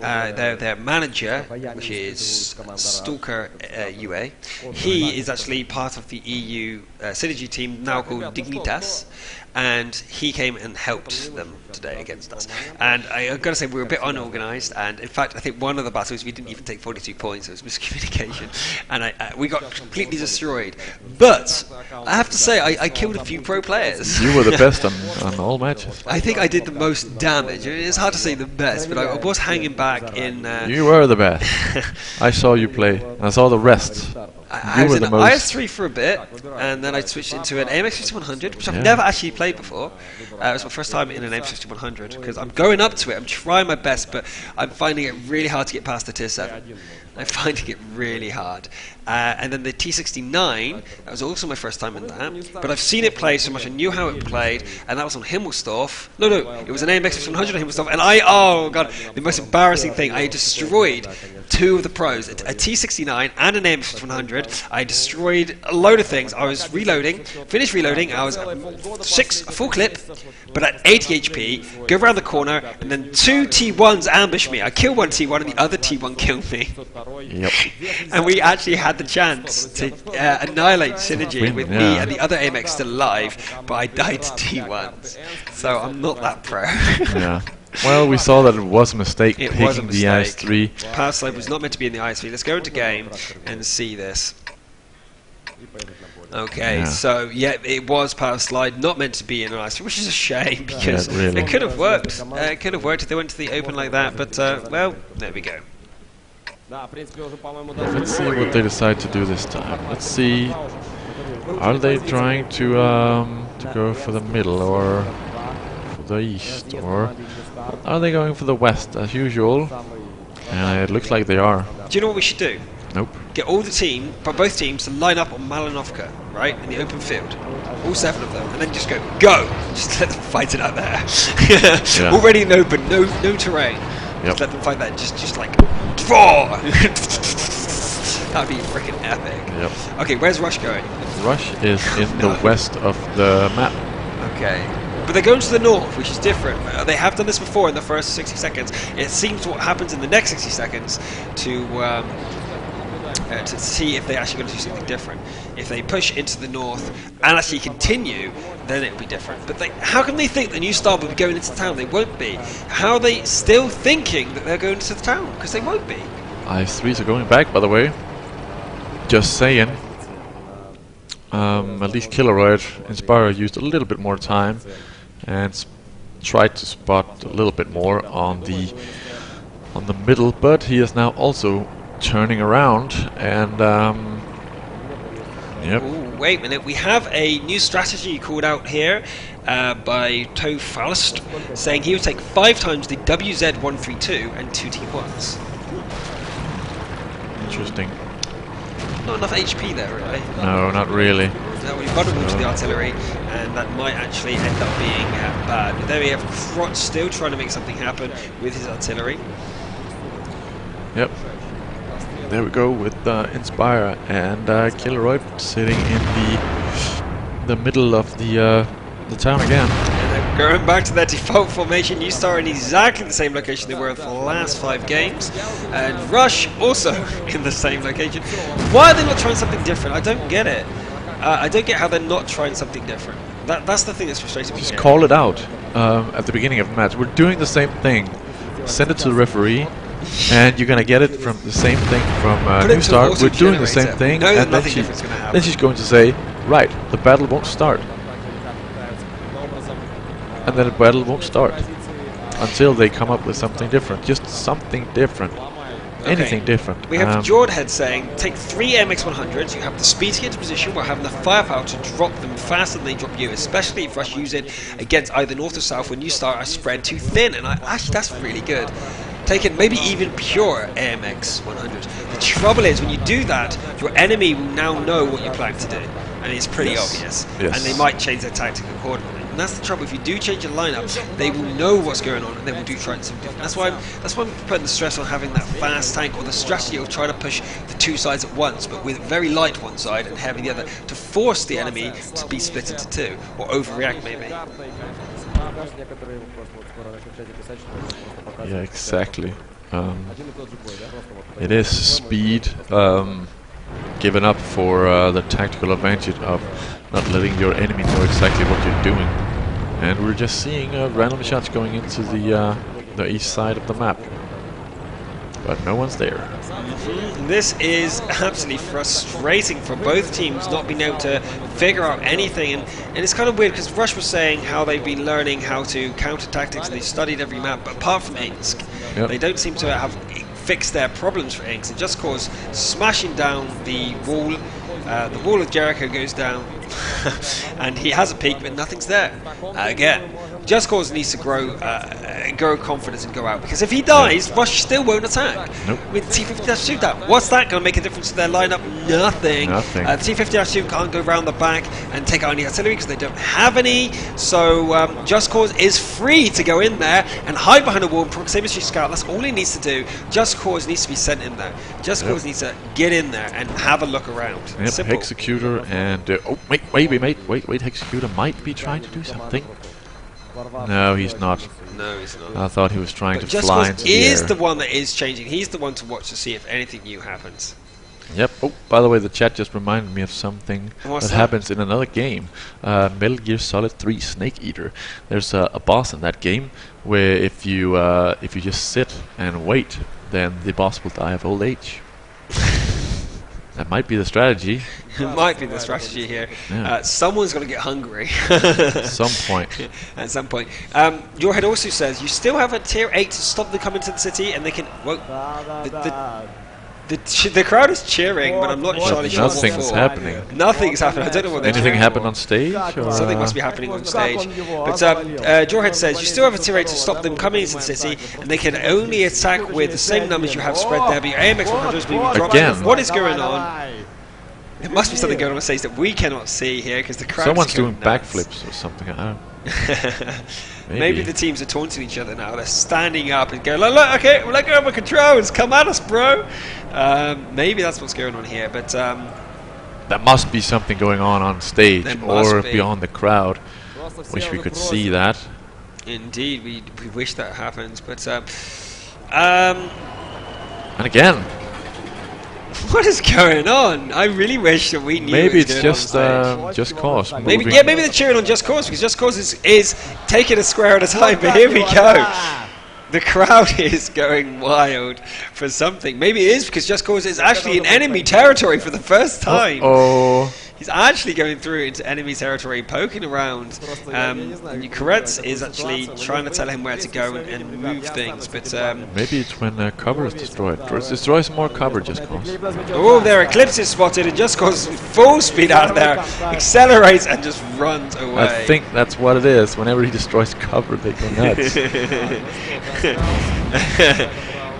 Their manager, which is Stalker UA, he is actually part of the EU Synergy team now called Dignitas, and he came and helped them today against us. And I've got to say, we were a bit unorganised, and in fact I think one of the battles we didn't even take 42 points. It was miscommunication, and we got completely destroyed. But I have to say, I killed a few pro players. You were the best on all matches. I think I did the most damage. It's hard to say the best, but I was hanging back in... you were the best. I saw you play. I saw the rest. I was in IS3 for a bit, and then I switched into an AMX5100, which I've never actually played before. It was my first time in an AMX5100, because I'm going up to it, I'm trying my best, but I'm finding it really hard to get past the tier 7. I'm finding it really hard. And then the T69, that was also my first time in that, but I've seen it play so much, I knew how it played, and that was on Himmelsdorf. No, it was an AMX100 on Himmelsdorf, and oh god, the most embarrassing thing, I destroyed 2 of the pros, a T69 and an AMX100. I destroyed a load of things. I was reloading, finished reloading, I was at full clip, but at 80 HP, go around the corner, and then 2 T1s ambush me. I kill 1 T1 and the other T1 killed me. Yep. And we actually had the chance to annihilate Synergy with me and the other AMX still alive, but I died to T1s. So I'm not that pro. Yeah. Well, we saw that it was a mistake picking the IS3. Power Slide was not meant to be in the IS3. Let's go into game and see this. Okay, so yeah, it was Power Slide, not meant to be in an IS3, which is a shame, because it could have worked. It could have worked if they went to the open like that, but well, there we go. Let's see what they decide to do this time. Let's see. Are they trying to go for the middle or for the east, or are they going for the west as usual? And it looks like they are. Do you know what we should do? Nope. Get all the both teams to line up on Malinovka, right, in the open field. All 7 of them, and then just go! Just let them fight it out there. Already in open, no terrain. Just let them fight that, just like, draw! That'd be freaking epic. Yep. Okay, where's Rush going? Rush is in the west of the map. Okay. But they're going to the north, which is different. They have done this before in the first 60 seconds. It seems what happens in the next 60 seconds to see if they're actually going to do something different. If they push into the north and actually continue, then it'll be different. But how can they think the New Star will be going into town? They won't be. How are they still thinking that they're going into the town? Because they won't be. IS3s are going back, by the way. Just saying. At least Killeroid Inspire used a little bit more time and tried to spot a little bit more on the middle, but he is now also turning around and Ooh, wait a minute, we have a new strategy called out here, by Toe Faust, saying he would take 5 times the WZ132 and 2 T1s. Interesting. Not enough HP there, really. No, not really. No, we've vulnerable to the artillery, and that might actually end up being bad. But there we have Crotch still trying to make something happen with his artillery. Yep. There we go with Inspire and Killeroid sitting in the middle of the town again. And they're going back to their default formation. New Star in exactly the same location they were in for the last 5 games, and Rush also in the same location. Why are they not trying something different? I don't get it. I don't get how they're not trying something different. That's the thing that's frustrating me. Just call it out at the beginning of the match. We're doing the same thing. Send it to the referee. And you're gonna get it from the same thing from New Star. We're doing the same thing, and then she's going to say, right, the battle won't start. And then the battle won't start until they come up with something different. Just something different. Anything different. We have Jordhead saying, take 3 MX-100s, you have the speed to get into position while having the firepower to drop them faster than they drop you, especially if Rush use it against either North or South when New Star are spread too thin. And actually, that's really good. Taking maybe even pure AMX 100. The trouble is, when you do that, your enemy will now know what you're planning to do, and it's pretty obvious. And they might change their tactic accordingly. And that's the trouble. If you do change your lineup, they will know what's going on, and they will do try something different. That's why we're putting the stress on having that fast tank, or the strategy of trying to push the 2 sides at once, but with very light one side and heavy the other, to force the enemy to be split into 2, or overreact maybe. Yeah, exactly. It is speed given up for the tactical advantage of not letting your enemy know exactly what you're doing. And we're just seeing random shots going into the east side of the map. But no one's there. This is absolutely frustrating for both teams, not being able to figure out anything, and it's kind of weird because Rush was saying how they've been learning how to counter tactics and they've studied every map, but apart from Ensk, they don't seem to have fixed their problems for Ensk. And Just Cause smashing down the wall of Jericho goes down and he has a peek, but nothing's there. Again, Just Cause needs to grow confidence and go out, because if he dies, Rush still won't attack. With T50-2 down, what's that going to make a difference to their lineup? Nothing. T50-2 can't go around the back and take out any artillery because they don't have any, so Just Cause is free to go in there and hide behind a wall and proximity scout. That's all he needs to do. Just Cause needs to be sent in there. Just Cause needs to get in there and have a look around. Simple. Executor and oh wait, Executor might be trying to do something. No, he's not. No, he's not. I thought he was trying to Just fly into the air. Is the one that is changing. He's the one to watch to see if anything new happens. Yep. Oh, by the way, the chat just reminded me of something that happens in another game. Metal Gear Solid 3 Snake Eater. There's a boss in that game where if you just sit and wait, then the boss will die of old age. That might be the strategy. It might be the strategy here. Someone's going to get hungry. At some point. At some point. Your head also says you still have a tier 8 to stop them coming to the city, and they can. Well, the crowd is cheering, but I'm not entirely sure what for. Nothing's happening. Nothing's happening. I don't know what they're Anything happened on stage? Or something must be happening on stage. But Jawhead says you still have a tier 8 to stop them coming into the city, and they can only attack with the same numbers you have spread there. But your AMX 100s being dropped. Again. What is going on? There must be something going on the stage that we cannot see here because the crowd. Someone's doing backflips or something. I don't know. Maybe the teams are taunting each other now. They're standing up and going, look, okay, we're letting go of our controls. Come at us, bro. Maybe that's what's going on here, but there must be something going on stage or beyond the crowd. Wish we could see that. Indeed, we wish that happens, but and again. What is going on? I really wish that we knew. Maybe it's just Cause. Maybe they're cheering on Just Cause because Just Cause is taking a square at a time. But here we go. The crowd is going wild for something. Maybe it is because Just Cause is actually in enemy territory for the first time. He's actually going through into enemy territory, poking around. Koretz is actually trying to tell him where to go and move things, but maybe it's when cover is destroyed. Destroy some more cover, Just Cause. Oh, their Eclipse is spotted, and Just Cause full speed out of there, accelerates and just runs away. I think that's what it is. Whenever he destroys cover, they go nuts.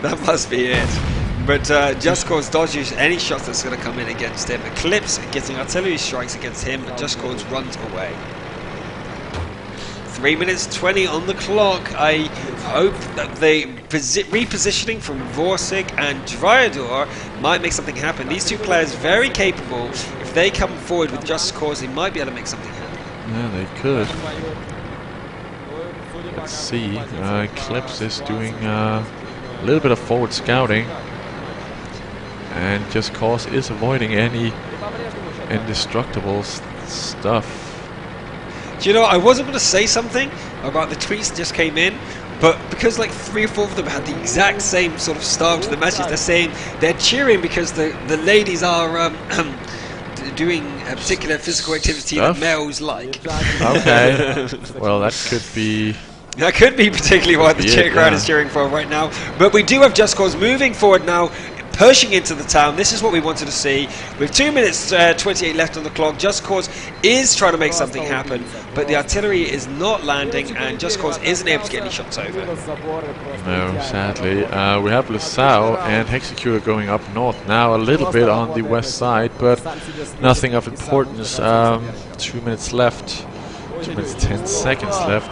That must be it. But Just Cause dodges any shot that's going to come in against him. Eclipse getting artillery strikes against him, but Just Cause runs away. 3 minutes 20 on the clock. I hope that the repositioning from Vorsig and Dryador might make something happen. These two players very capable. If they come forward with Just Cause, they might be able to make something happen. Yeah, they could. Let's see. Eclipse is doing a little bit of forward scouting. And Just Cause is avoiding any indestructible stuff. Do you know, I wasn't going to say something about the tweets that just came in, but because like 3 or 4 of them had the exact same sort of style to the message, they're saying they're cheering because the ladies are doing a particular physical activity that males like. Okay. Well, that could be... That could be particularly what the crowd is cheering for right now. But we do have Just Cause moving forward now, pushing into the town. This is what we wanted to see. With 2 minutes 28 left on the clock, Just Cause is trying to make something happen, but the artillery is not landing, and Just Cause isn't able to get any shots over. No, sadly. We have Lasau and Hexecutor going up north now, a little bit on the west side, but nothing of importance. 2 minutes left. 2 minutes 10 seconds left.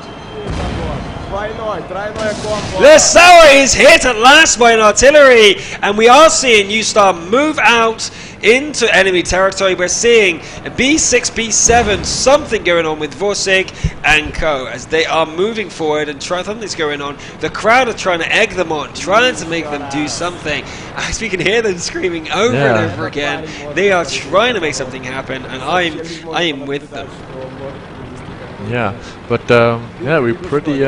Lasau is hit at last by an artillery, and we are seeing New Star move out into enemy territory. We're seeing a B6, B7, something going on with Vorsig and co. as they are moving forward, and something's going on. The crowd are trying to egg them on, trying to make them do something. As we can hear them screaming over and over again, they are trying to make something happen, and I am with them. Yeah, but yeah, we're pretty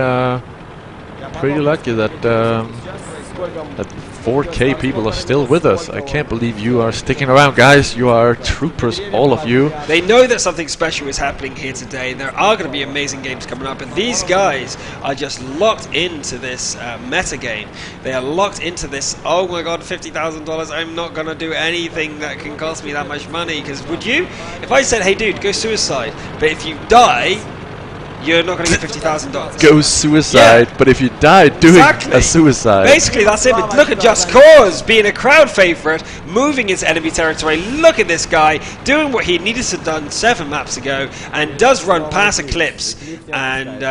lucky that that 4K people are still with us. I can't believe you are sticking around, guys. You are troopers, all of you. They know that something special is happening here today. There are going to be amazing games coming up, and these guys are just locked into this meta game. They are locked into this. Oh my God, $50,000! I'm not going to do anything that can cost me that much money. Because would you? If I said, "Hey, dude, go suicide," but if you die, you're not going to get $50,000. Go suicide, but if you die doing a suicide. Basically, that's it. But look at Just Cause being a crowd favorite, moving into enemy territory. Look at this guy doing what he needed to have done 7 maps ago, and does run past Eclipse. And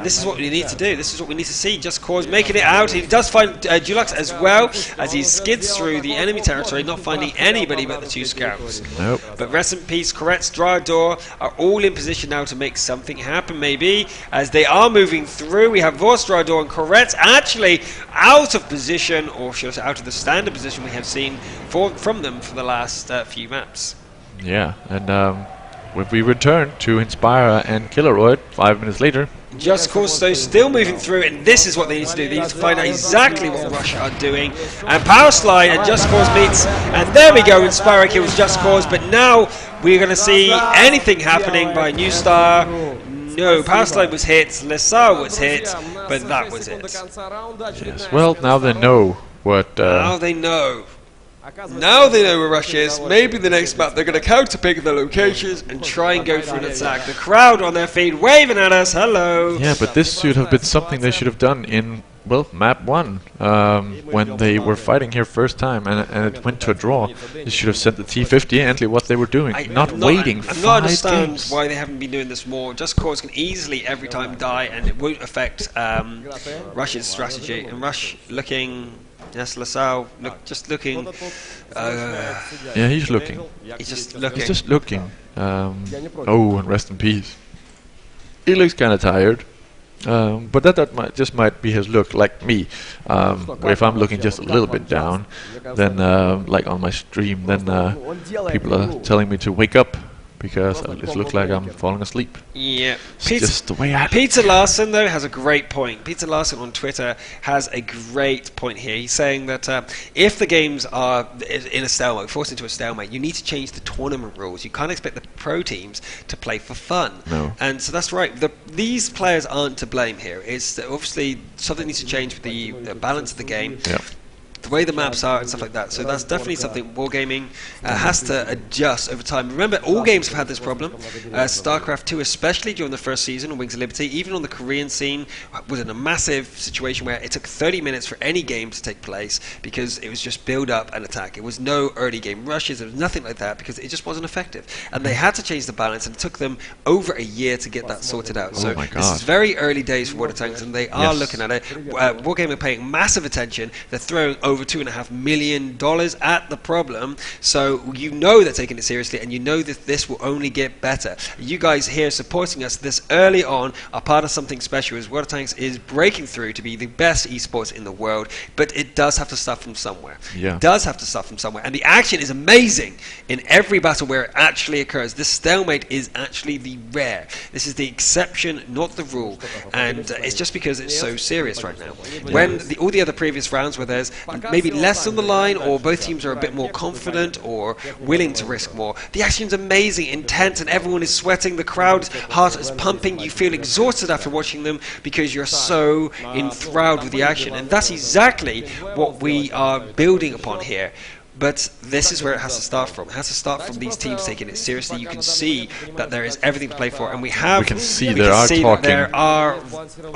this is what we need to do. This is what we need to see. Just Cause making it out. He does find Dulux as well, as he skids through the enemy territory, not finding anybody but the 2 scouts. Nope. But rest in peace, Koretz, Dryador are all in position now to make something happen. Maybe as they are moving through. We have Vorstrador and Koretz actually out of position, or should I say out of the standard position we have seen from them for the last few maps. Yeah, and when we return to Inspire and Killeroid 5 minutes later. Just Cause though still moving through, and this is what they need to do. They need to find out exactly what Russia are doing. And Power Slide and Just Cause meets, and there we go, Inspire kills Just Cause, but now we're going to see anything happening by New Star. No, Power Slide was hit, Lasau was hit, but that was it. Yes, well, now they know what... now they know. Now they know where Russia is. Maybe the next map they're going to counter-pick the locations and try and go for an attack. The crowd on their feet waving at us, hello! Yeah, but this should have been something they should have done in, well, map 1. When they were fighting here first time and it went to a draw. They should have sent the T50 and what they were doing, not waiting 5 games. I don't understand why they haven't been doing this more. Just Cause can easily every time die, and it won't affect Russia's strategy. And Rush looking... Yes, Lasau, just looking. Yeah, he's looking. He's just looking. He's just looking. Oh, and rest in peace. He looks kind of tired. But that might be his look, like me. If I'm looking just a little bit down, then like on my stream, then people are telling me to wake up. because it looks like I'm falling asleep. Yeah, it's just the way I... Peter Larson, though, has a great point. Peter Larson on Twitter has a great point here. He's saying that if the games are in a stalemate, forced into a stalemate, you need to change the tournament rules. You can't expect the pro teams to play for fun. No. And so that's right. These players aren't to blame here. It's obviously something needs to change with the balance of the game. Yeah. The way the maps are and stuff like that. So that's definitely something Wargaming has to adjust over time. Remember, all games have had this problem. StarCraft 2, especially during the first season on Wings of Liberty, even on the Korean scene, was in a massive situation where it took 30 minutes for any game to take place because it was just build up and attack. It was no early game rushes. There was nothing like that because it just wasn't effective. And they had to change the balance, and it took them over a year to get that sorted out. So this is very early days for Water Tanks, and they are looking at it. Wargaming are paying massive attention. They're throwing over $2.5 million at the problem, so you know they're taking it seriously, and you know that this will only get better. You guys here supporting us this early on are part of something special, as Water Tanks is breaking through to be the best esports in the world, but it does have to start from somewhere. It does have to start from somewhere, and the action is amazing in every battle where it actually occurs. This stalemate is actually the rare. This is the exception, not the rule, and it's just because it's so serious right now. When all the other previous rounds where there's maybe less on the line, or both teams are a bit more confident or willing to risk more, the action's amazing, intense, and everyone is sweating. The crowd's heart is pumping. You feel exhausted after watching them because you're so enthralled with the action, and that's exactly what we are building upon here. But this is where it has to start from. It has to start from these teams taking it seriously. You can see that there is everything to play for, and we can see there are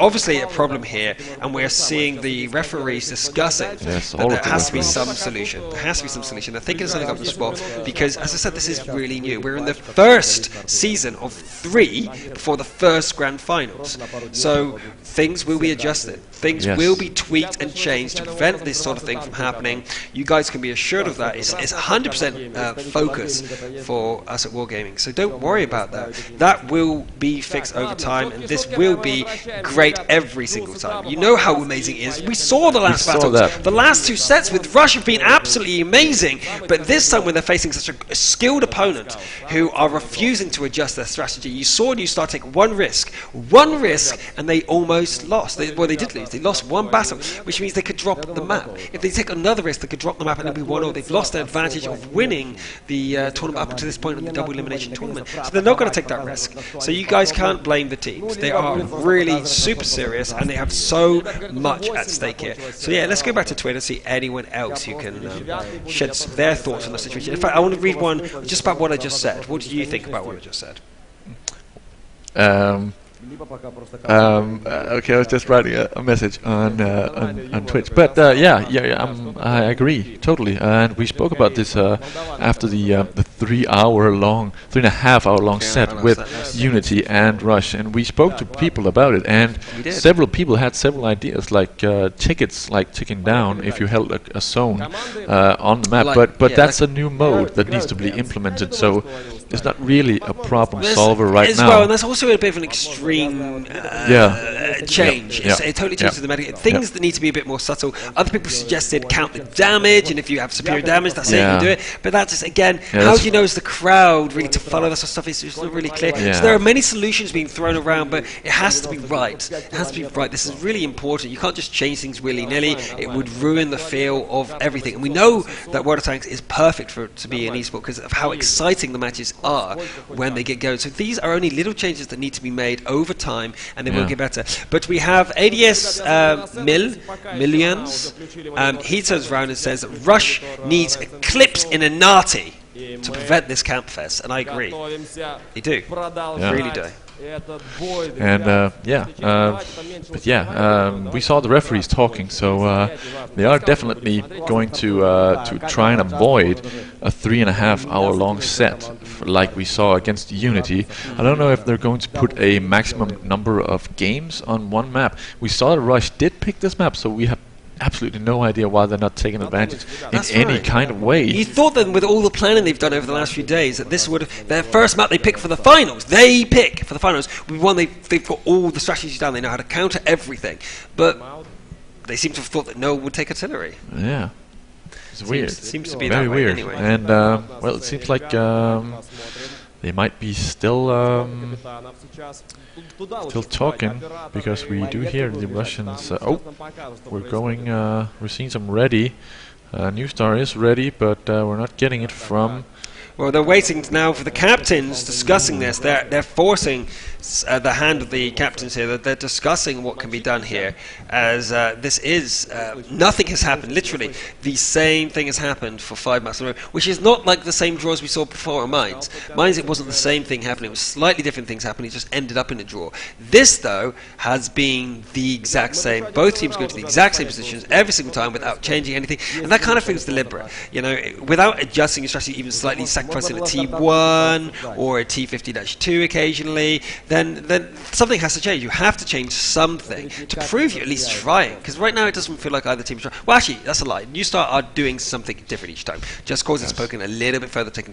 obviously a problem here, and we're seeing the referees discussing that there has to be some solution. There has to be some solution. They're thinking of something up the spot because, as I said, this is really new. We're in the first season of 3 before the first grand finals. So things will be adjusted. Things will be tweaked and changed to prevent this sort of thing from happening. You guys can be assured of that. It's 100% focus for us at Wargaming, so don't worry about that. That will be fixed over time, and this will be great every single time. You know how amazing it is. We saw the last battles. The last 2 sets with Rush have been absolutely amazing, but this time when they're facing such a skilled opponent who are refusing to adjust their strategy, you saw New Star take one risk, and they almost lost. They did lose. They lost one battle, which means they could drop the map. If they take another risk, they could drop the map and it'll be 1-0. They've lost their advantage of winning the tournament up to this point in the double elimination tournament. So they're not going to take that risk. So you guys can't blame the teams. They are really super serious, and they have so much at stake here. So yeah, let's go back to Twitter and see anyone else who can shed their thoughts on the situation. In fact, I want to read one just about what I just said. What do you think about what I just said? Okay, I was just writing a message on Twitch, but I agree totally. And we spoke about this after the 3.5-hour-long set with Unity and Rush, and we spoke to people about it, and several people had several ideas, like tickets, like ticking down if you held a zone on the map. But that's a new mode that needs to be implemented. So it's not really a problem solver right now. Well, and that's also a bit of an extreme change. It totally changes the meta. Things that need to be a bit more subtle. Other people suggested count the damage, and if you have superior damage, that's it, you do it. But that just, again, how do you know as the crowd really to follow that sort of stuff? It's just not really clear. So there are many solutions being thrown around, but it has to be right. It has to be right. This is really important. You can't just change things willy-nilly. It would ruin the feel of everything. And we know that Water Tanks is perfect for it to be an esport because of how exciting the matches are when they get going. So these are only little changes that need to be made over time, and they will get better. But we have ADS Millions. He turns around and says that Rush needs a clips in a Nati to prevent this camp fest, and I agree. They do. Really do. And we saw the referees talking, so they are definitely going to try and avoid a 3.5-hour-long set, like we saw against Unity. I don't know if they're going to put a maximum number of games on one map. We saw that Rush did pick this map, so we have absolutely no idea why they're not taking advantage in any kind of way. You thought that with all the planning they've done over the last few days, that this would their first map they pick for the finals. They pick for the finals. We've won. They've got all the strategies down. They know how to counter everything. But they seem to have thought that no one would take artillery. Yeah, it's weird. Seems to be very that way weird. Anyway. And well, it seems like They might be still talking, because we do hear the Russians. Oh, we're going. We're seeing some ready. New Star is ready, but we're not getting it from. Well, they're waiting now for the captains discussing this. They're forcing the hand of the captains here. That they're discussing what can be done here, as this is nothing has happened. Literally, the same thing has happened for 5 matches in a row, which is not like the same draws we saw before. Mines, it wasn't the same thing happening. It was slightly different things happening. It just ended up in a draw. This, though, has been the exact same. Both teams go to the exact same positions every single time without changing anything, and that kind of feels deliberate. You know, without adjusting your strategy even slightly, sacrificing a T1 or a T50-2 occasionally, then something has to change. You have to change something to prove you're at least trying, because right now it doesn't feel like either team's trying. Well, actually, that's a lie. New Star are doing something different each time. Just Cause is poking a little bit further, taking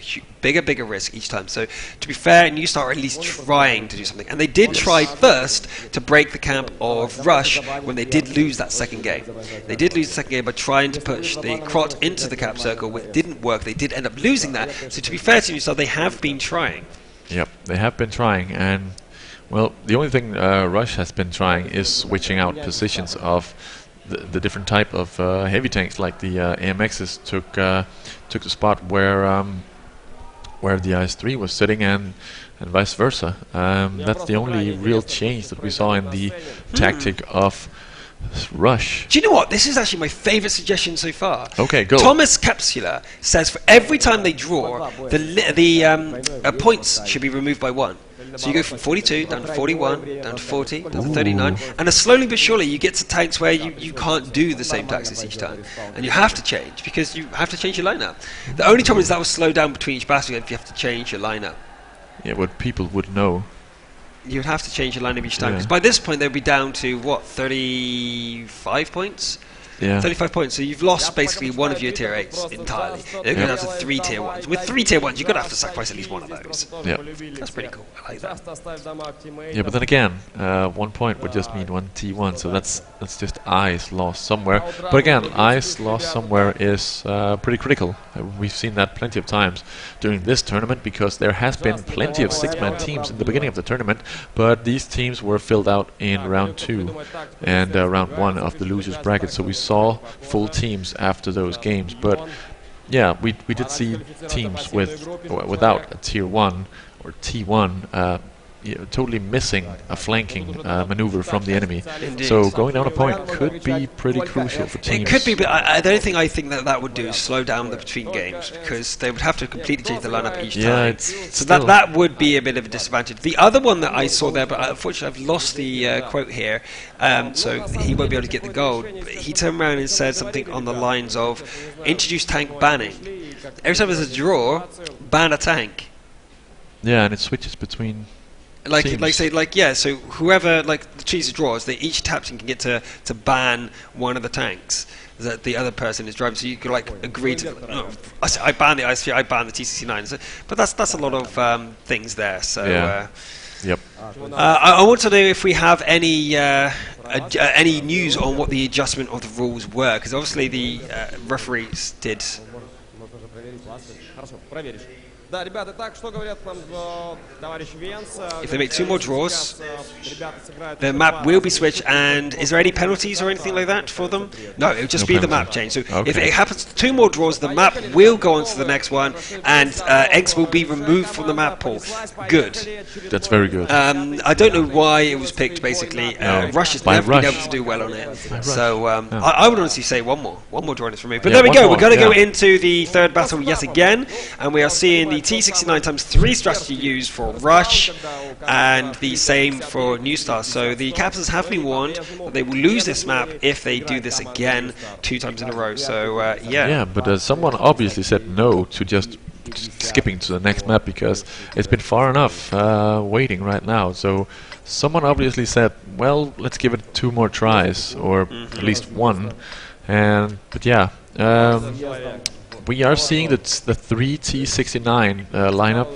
a bigger risk each time. So, to be fair, New Star are at least trying to do something. And they did try first to break the camp of Rush when they did lose that second game. They did lose the second game by trying to push the Crot into the cap circle, which didn't work. They did end up losing that. So, to be fair to New Star, they have been trying. Yep, they have been trying, and well, the only thing Rush has been trying is switching out positions of the different type of heavy tanks, like the AMXs took the spot where the IS-3 was sitting, and vice versa. That's the only real change that we saw in the tactic of Rush. Do you know what? This is actually my favourite suggestion so far. Okay, go. Thomas Capsula says for every time they draw, the points should be removed by 1. So you go from 42 down to 41, down to 40, down to 39, and slowly but surely you get to tanks where you can't do the same taxes each time, and you have to change because you have to change your lineup. The only trouble is that will slow down between each battle if you have to change your lineup. Yeah, what people would know. You'd have to change your lineup each time, because by this point they'll be down to what, 35 points? Yeah. 35 points, so you've lost basically one of your tier 8s entirely. They're going down to 3 tier 1s. With 3 tier 1s, you're going to have to sacrifice at least one of those. Yeah. That's pretty cool. I like that. Yeah, but then again, 1 point would just mean 1 T1, so that's just eyes lost somewhere. But again, eyes lost somewhere is pretty critical. We've seen that plenty of times during this tournament, because there has been plenty of 6-man teams in the beginning of the tournament, but these teams were filled out in round 2 and round 1 of the losers bracket, so we saw full teams after those games. But yeah, we did see teams without a tier 1 or T1 totally missing a flanking maneuver from the enemy. Indeed. So going down a point could be pretty crucial for teams. It could be, but the only thing I think that would do is slow down the between games, because they would have to completely change the lineup each time. So that would be a bit of a disadvantage. The other one that I saw there, but unfortunately I've lost the quote here, so he won't be able to get the gold. But he turned around and said something on the lines of, introduce tank banning. Every time there's a draw, ban a tank. Yeah, and it switches between so whoever chooses draws, each captain can get to ban one of the tanks that the other person is driving. So you could agree to, I ban the IS-3, I ban the T69. So, but that's a lot of things there. So yep. I want to know if we have any news on what the adjustment of the rules were, because obviously the referees did. If they make 2 more draws, the map will be switched, and is there any penalties or anything like that for them? No, it will just be the map change. So if it happens 2 more draws, the map will go on to the next one, and Ensk will be removed from the map pool. Good. That's very good. I don't know why it was picked, basically. Rush has never been able to do well on it. So I would honestly say one more draw is removed. But there we go. We're going to go into the third battle yet again, and we are seeing the T69 ×3 strategy used for Rush, and the same for New Star. So the captains have been warned that they will lose this map if they do this again 2 times in a row. So yeah, but someone obviously said no to just skipping to the next map, because it's been far enough waiting right now. So someone obviously said, well, let's give it 2 more tries, or at least 1. But yeah, we are seeing the 3 T69 lineup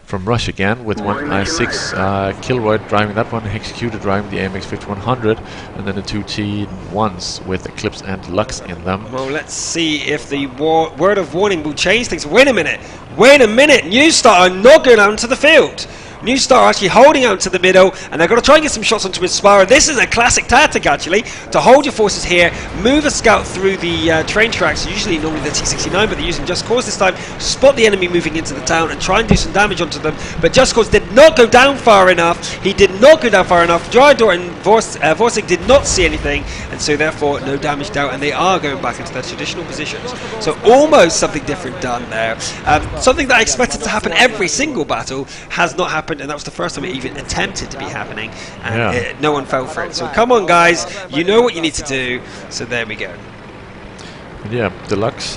from Rush again, with 1 I6 Kilroy driving that one, Executor driving the AMX 5100, and then the 2 T1s with Eclipse and Lux in them. Well, let's see if the word of warning will change things. Wait a minute! Wait a minute, New Star are not going out into the field. New Star actually holding out to the middle, and they're going to try and get some shots onto Inspira. This is a classic tactic, actually, to hold your forces here, move a scout through the train tracks, usually normally the T-69, but they're using Just Cause this time, spot the enemy moving into the town and try and do some damage onto them. But Just Cause did not go down far enough. He did not go down far enough. Dryador and Vorsig did not see anything, and so therefore no damage down, and they are going back into their traditional positions. So almost something different done there. Something that I expected to happen every single battle has not happened, and that was the first time it even attempted to be happening, and no one fell for it. So come on, guys, you know what you need to do. So there we go. Yeah, Deluxe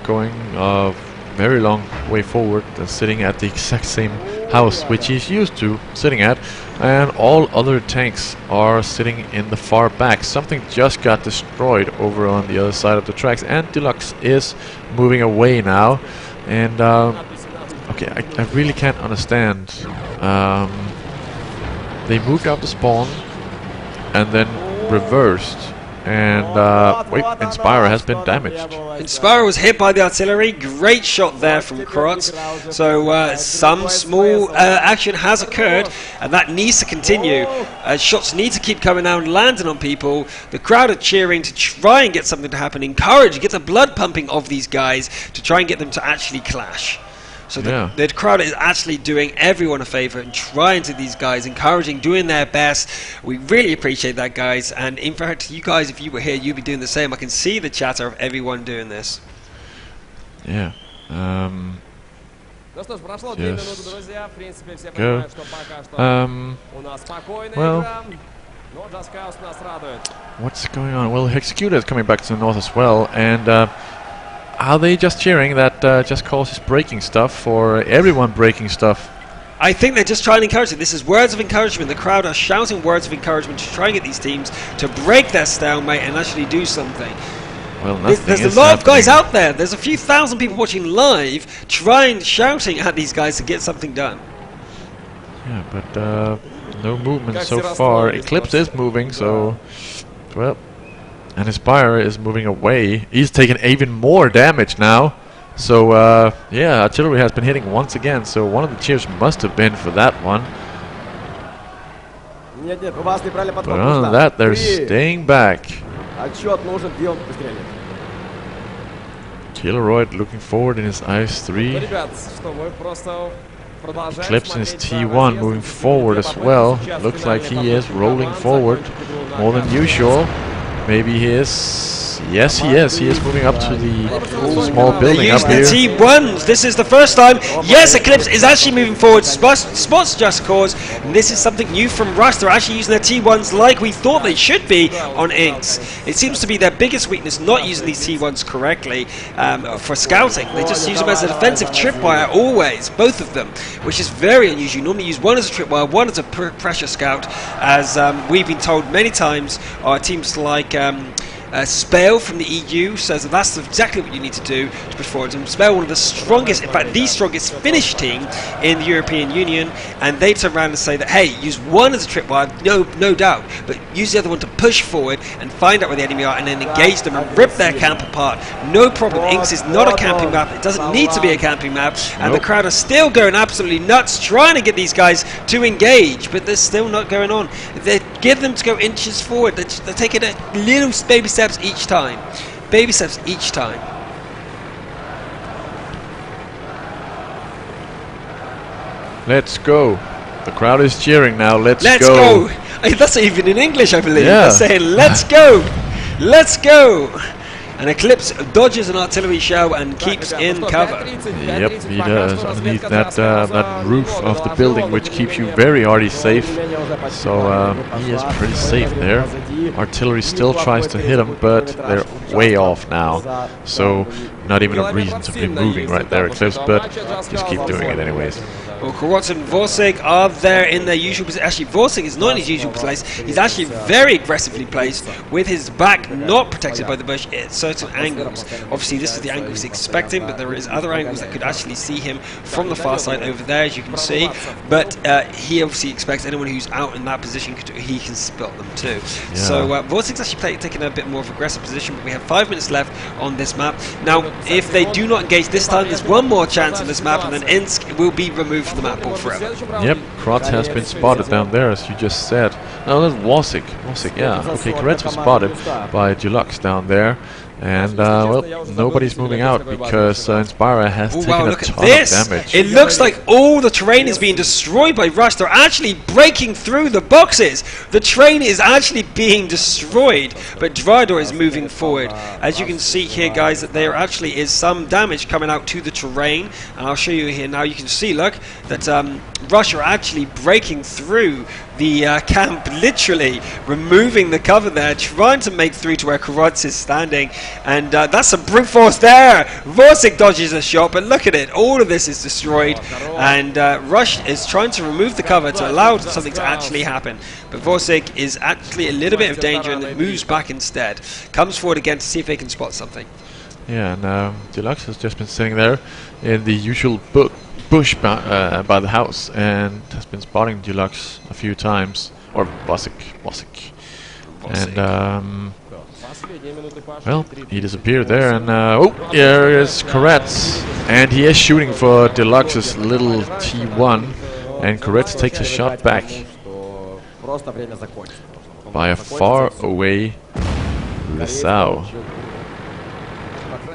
going a very long way forward, sitting at the exact same house which he's used to sitting at, and all other tanks are sitting in the far back. Something just got destroyed over on the other side of the tracks, and Deluxe is moving away now. And okay, I really can't understand. They moved out the spawn and then reversed, and wait, Inspira has been damaged. Inspira was hit by the artillery. Great shot there from Krotz. So some small action has occurred, and that needs to continue. Shots need to keep coming out and landing on people. The crowd are cheering to try and get something to happen. Encourage, get the blood pumping of these guys to try and get them to actually clash. So the crowd is actually doing everyone a favor and trying to these guys, encouraging, doing their best. We really appreciate that, guys. And in fact, you guys, if you were here, you'd be doing the same. I can see the chatter of everyone doing this. Yeah. Just go. Well, what's going on? Well, Executor is coming back to the north as well, and are they just cheering that Just Cause is breaking stuff, or everyone breaking stuff? I think they're just trying to encourage it. This is words of encouragement. The crowd are shouting words of encouragement to try and get these teams to break their stalemate and actually do something. Well, there's a lot of guys out there. There's a few thousand people watching live shouting at these guys to get something done. Yeah, but no movement so far. Eclipse is moving, so well. And Inspira is moving away. He's taken even more damage now. So, yeah, artillery has been hitting once again. So one of the cheers must have been for that one. But other than that, they're staying back. Killeroyd looking forward in his IS-3. Eclipse in his T1 moving forward as well. Looks like he is rolling forward more than usual. Maybe he is. Yes, he is. He is moving up to the small building up here. The T1s. This is the first time. Yes, Eclipse is actually moving forward. Spots Just Cause. And this is something new from Rush. They're actually using their T1s like we thought they should be on Ensk. It seems to be their biggest weakness, not using these T1s correctly for scouting. They just use them as a defensive tripwire always, both of them, which is very unusual. You normally use one as a tripwire, one as a pressure scout, as we've been told many times. Our teams like Spale from the EU says that that's exactly what you need to do to push forward. And Spale, one of the strongest, in fact the strongest Finnish team in the European Union, and they turn around and say that, hey, use one as a tripwire, no doubt, but use the other one to push forward and find out where the enemy are and then engage them and rip their camp apart. No problem. Ensk is not a camping map. It doesn't need to be a camping map, and the crowd are still going absolutely nuts trying to get these guys to engage, but they're still not going on. They give them to go inches forward. They're taking a little baby steps each time. Baby steps each time. Let's go. The crowd is cheering now. Let's go. go. That's even in English, I believe. Yeah. They're saying, let's go. Let's go. And Eclipse dodges an artillery shell and keeps in cover. Yep, he does. Underneath that roof of the building, which keeps you very already safe. So he is pretty safe there. Artillery still tries to hit him, but they're way off now. So not even a reason to be moving right there, Eclipse, but just keep doing it anyways. Well, Karotz and Vorsig are there in their usual position. Actually, Vorsig is not in his usual place. He's actually very aggressively placed with his back not protected by the bush at certain angles. Obviously, this is the angle he's expecting, but there is other angles that could actually see him from the far side over there, as you can see. But he obviously expects anyone who's out in that position, he can spot them too. Yeah. So Vorsig's actually taking a bit more of an aggressive position, but we have 5 minutes left on this map. Now, if they do not engage this time, there's one more chance on this map, and then Ensk will be removed from the map ball forever. Yep, Kratz has been spotted down there, as you just said. No, that's Vorsig. Vorsig, yeah. Okay, Kratz was spotted by Deluxe down there. And, well, nobody's moving out because Inspira has taken a ton of damage. It looks like all the terrain is being destroyed by Rush. They're actually breaking through the boxes. The train is actually being destroyed, but Dryador is moving forward. As you can see here, guys, that there actually is some damage coming out to the terrain. And I'll show you here now. You can see, look, that Rush are actually breaking through the camp, literally removing the cover there, trying to make through to where Karotz is standing. And that's some brute force there. Vorsig dodges a shot, but look at it. All of this is destroyed. And Rush is trying to remove the cover to allow something to actually happen. But Vorsig is actually a little bit of danger and moves back instead. Comes forward again to see if they can spot something. Yeah, and Deluxe has just been sitting there in the usual bush by the house and has been spotting Deluxe a few times. Or Vorsig. And well, he disappeared there, and oh, here is Kratz, and he is shooting for Deluxe's little T1, and Kratz takes a shot back by a far away Lesau.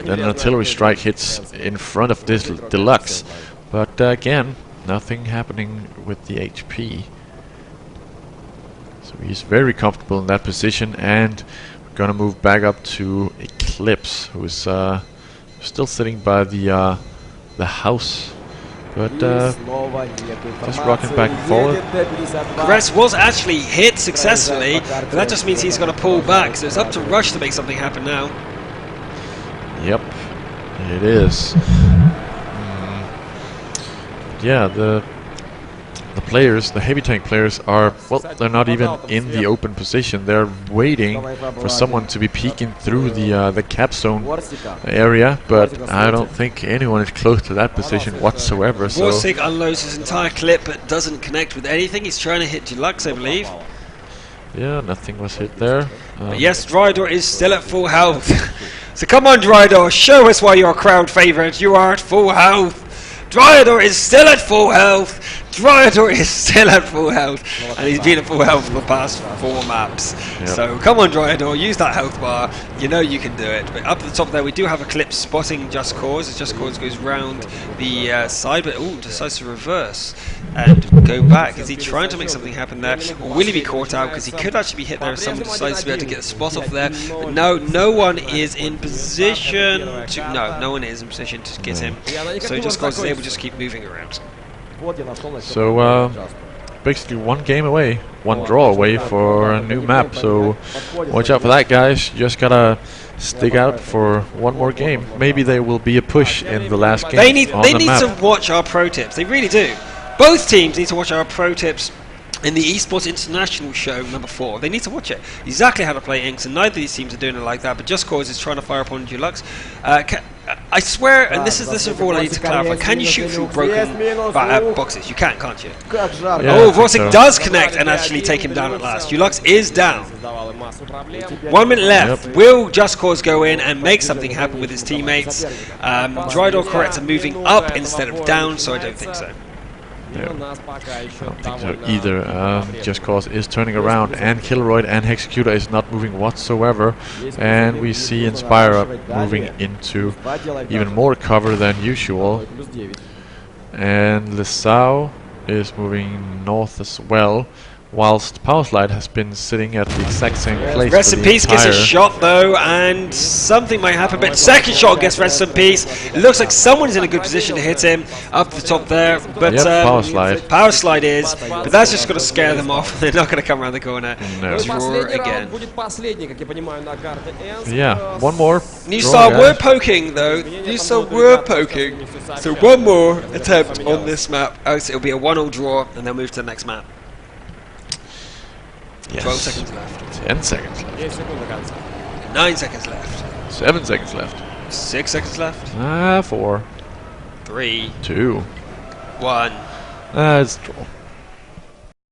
Then an artillery strike hits in front of this Deluxe, but again, nothing happening with the HP. So he's very comfortable in that position, and we're gonna move back up to Eclipse, who is still sitting by the house, but just rocking back and forward. Kratz was actually hit successfully, but that just means he's gonna pull back. So it's up to Rush to make something happen now. Yep, it is. Yeah, the players, the heavy tank players are, well, they're not even in the open position. They're waiting for someone to be peeking through the cap zone area, but I don't think anyone is close to that position whatsoever. So Vorsig unloads his entire clip but doesn't connect with anything. He's trying to hit Deluxe, I believe. Yeah, nothing was hit there. But yes, Dryador is still at full health. So come on, Dryador, show us why you're a crowd favourite. You are at full health. Dryador is still at full health. Dryador is still at full health, and he's been at full health for the past 4 maps. Yep. So come on, Dryador, use that health bar. You know you can do it. But up at the top there, we do have Eclipse spotting Just Cause. As Just Cause goes round the side, but decides to reverse and go back. Is he trying to make something happen there, or will he be caught out? Because he could actually be hit there if someone decides to be able to get a spot off there. But no one is in position to. No one is in position to get him. So Just Cause is able to just keep moving around. So basically 1 game away, 1 draw away for a new map, so watch out for that, guys. You just gotta stick out for 1 more game. Maybe there will be a push in the last game. They need to watch our pro tips. They really do. Both teams need to watch our pro tips in the Esports International show number 4. They need to watch it. Exactly how to play Ensk, and neither of these teams are doing it like that, but Just Cause is trying to fire upon Deluxe. I swear, and this is all I need to clarify, can you shoot through broken boxes? You can't you? Yeah, Vorsig does connect and actually take him down at last. Deluxe is down. 1 minute left. Yep. Will Just Cause go in and make something happen with his teammates? Dryador Kratz are moving up instead of down, so I don't think so. No, I don't think so either. Just Cause is turning around, and Killroyd and Hexecutor is not moving whatsoever, and we see Inspira moving into even more cover than usual, and Lesau is moving north as well, whilst Powerslide has been sitting at the exact same place. Rest in Peace gets a shot though, and something might happen, but second shot gets Rest in Peace. It looks like someone's in a good position to hit him up the top there, but Powerslide is, but that's just going to scare them off. They're not going to come around the corner. No. Draw again. Yeah, one more. Newstar were poking though. Newstar were poking. So one more attempt on this map. Oh, so it'll be a 1-1 draw, and they'll move to the next map. Yes. 12 seconds left. 10 seconds left. 9 seconds left. 7 seconds left. 6 seconds left. 4. 3. 2. 1. It's draw.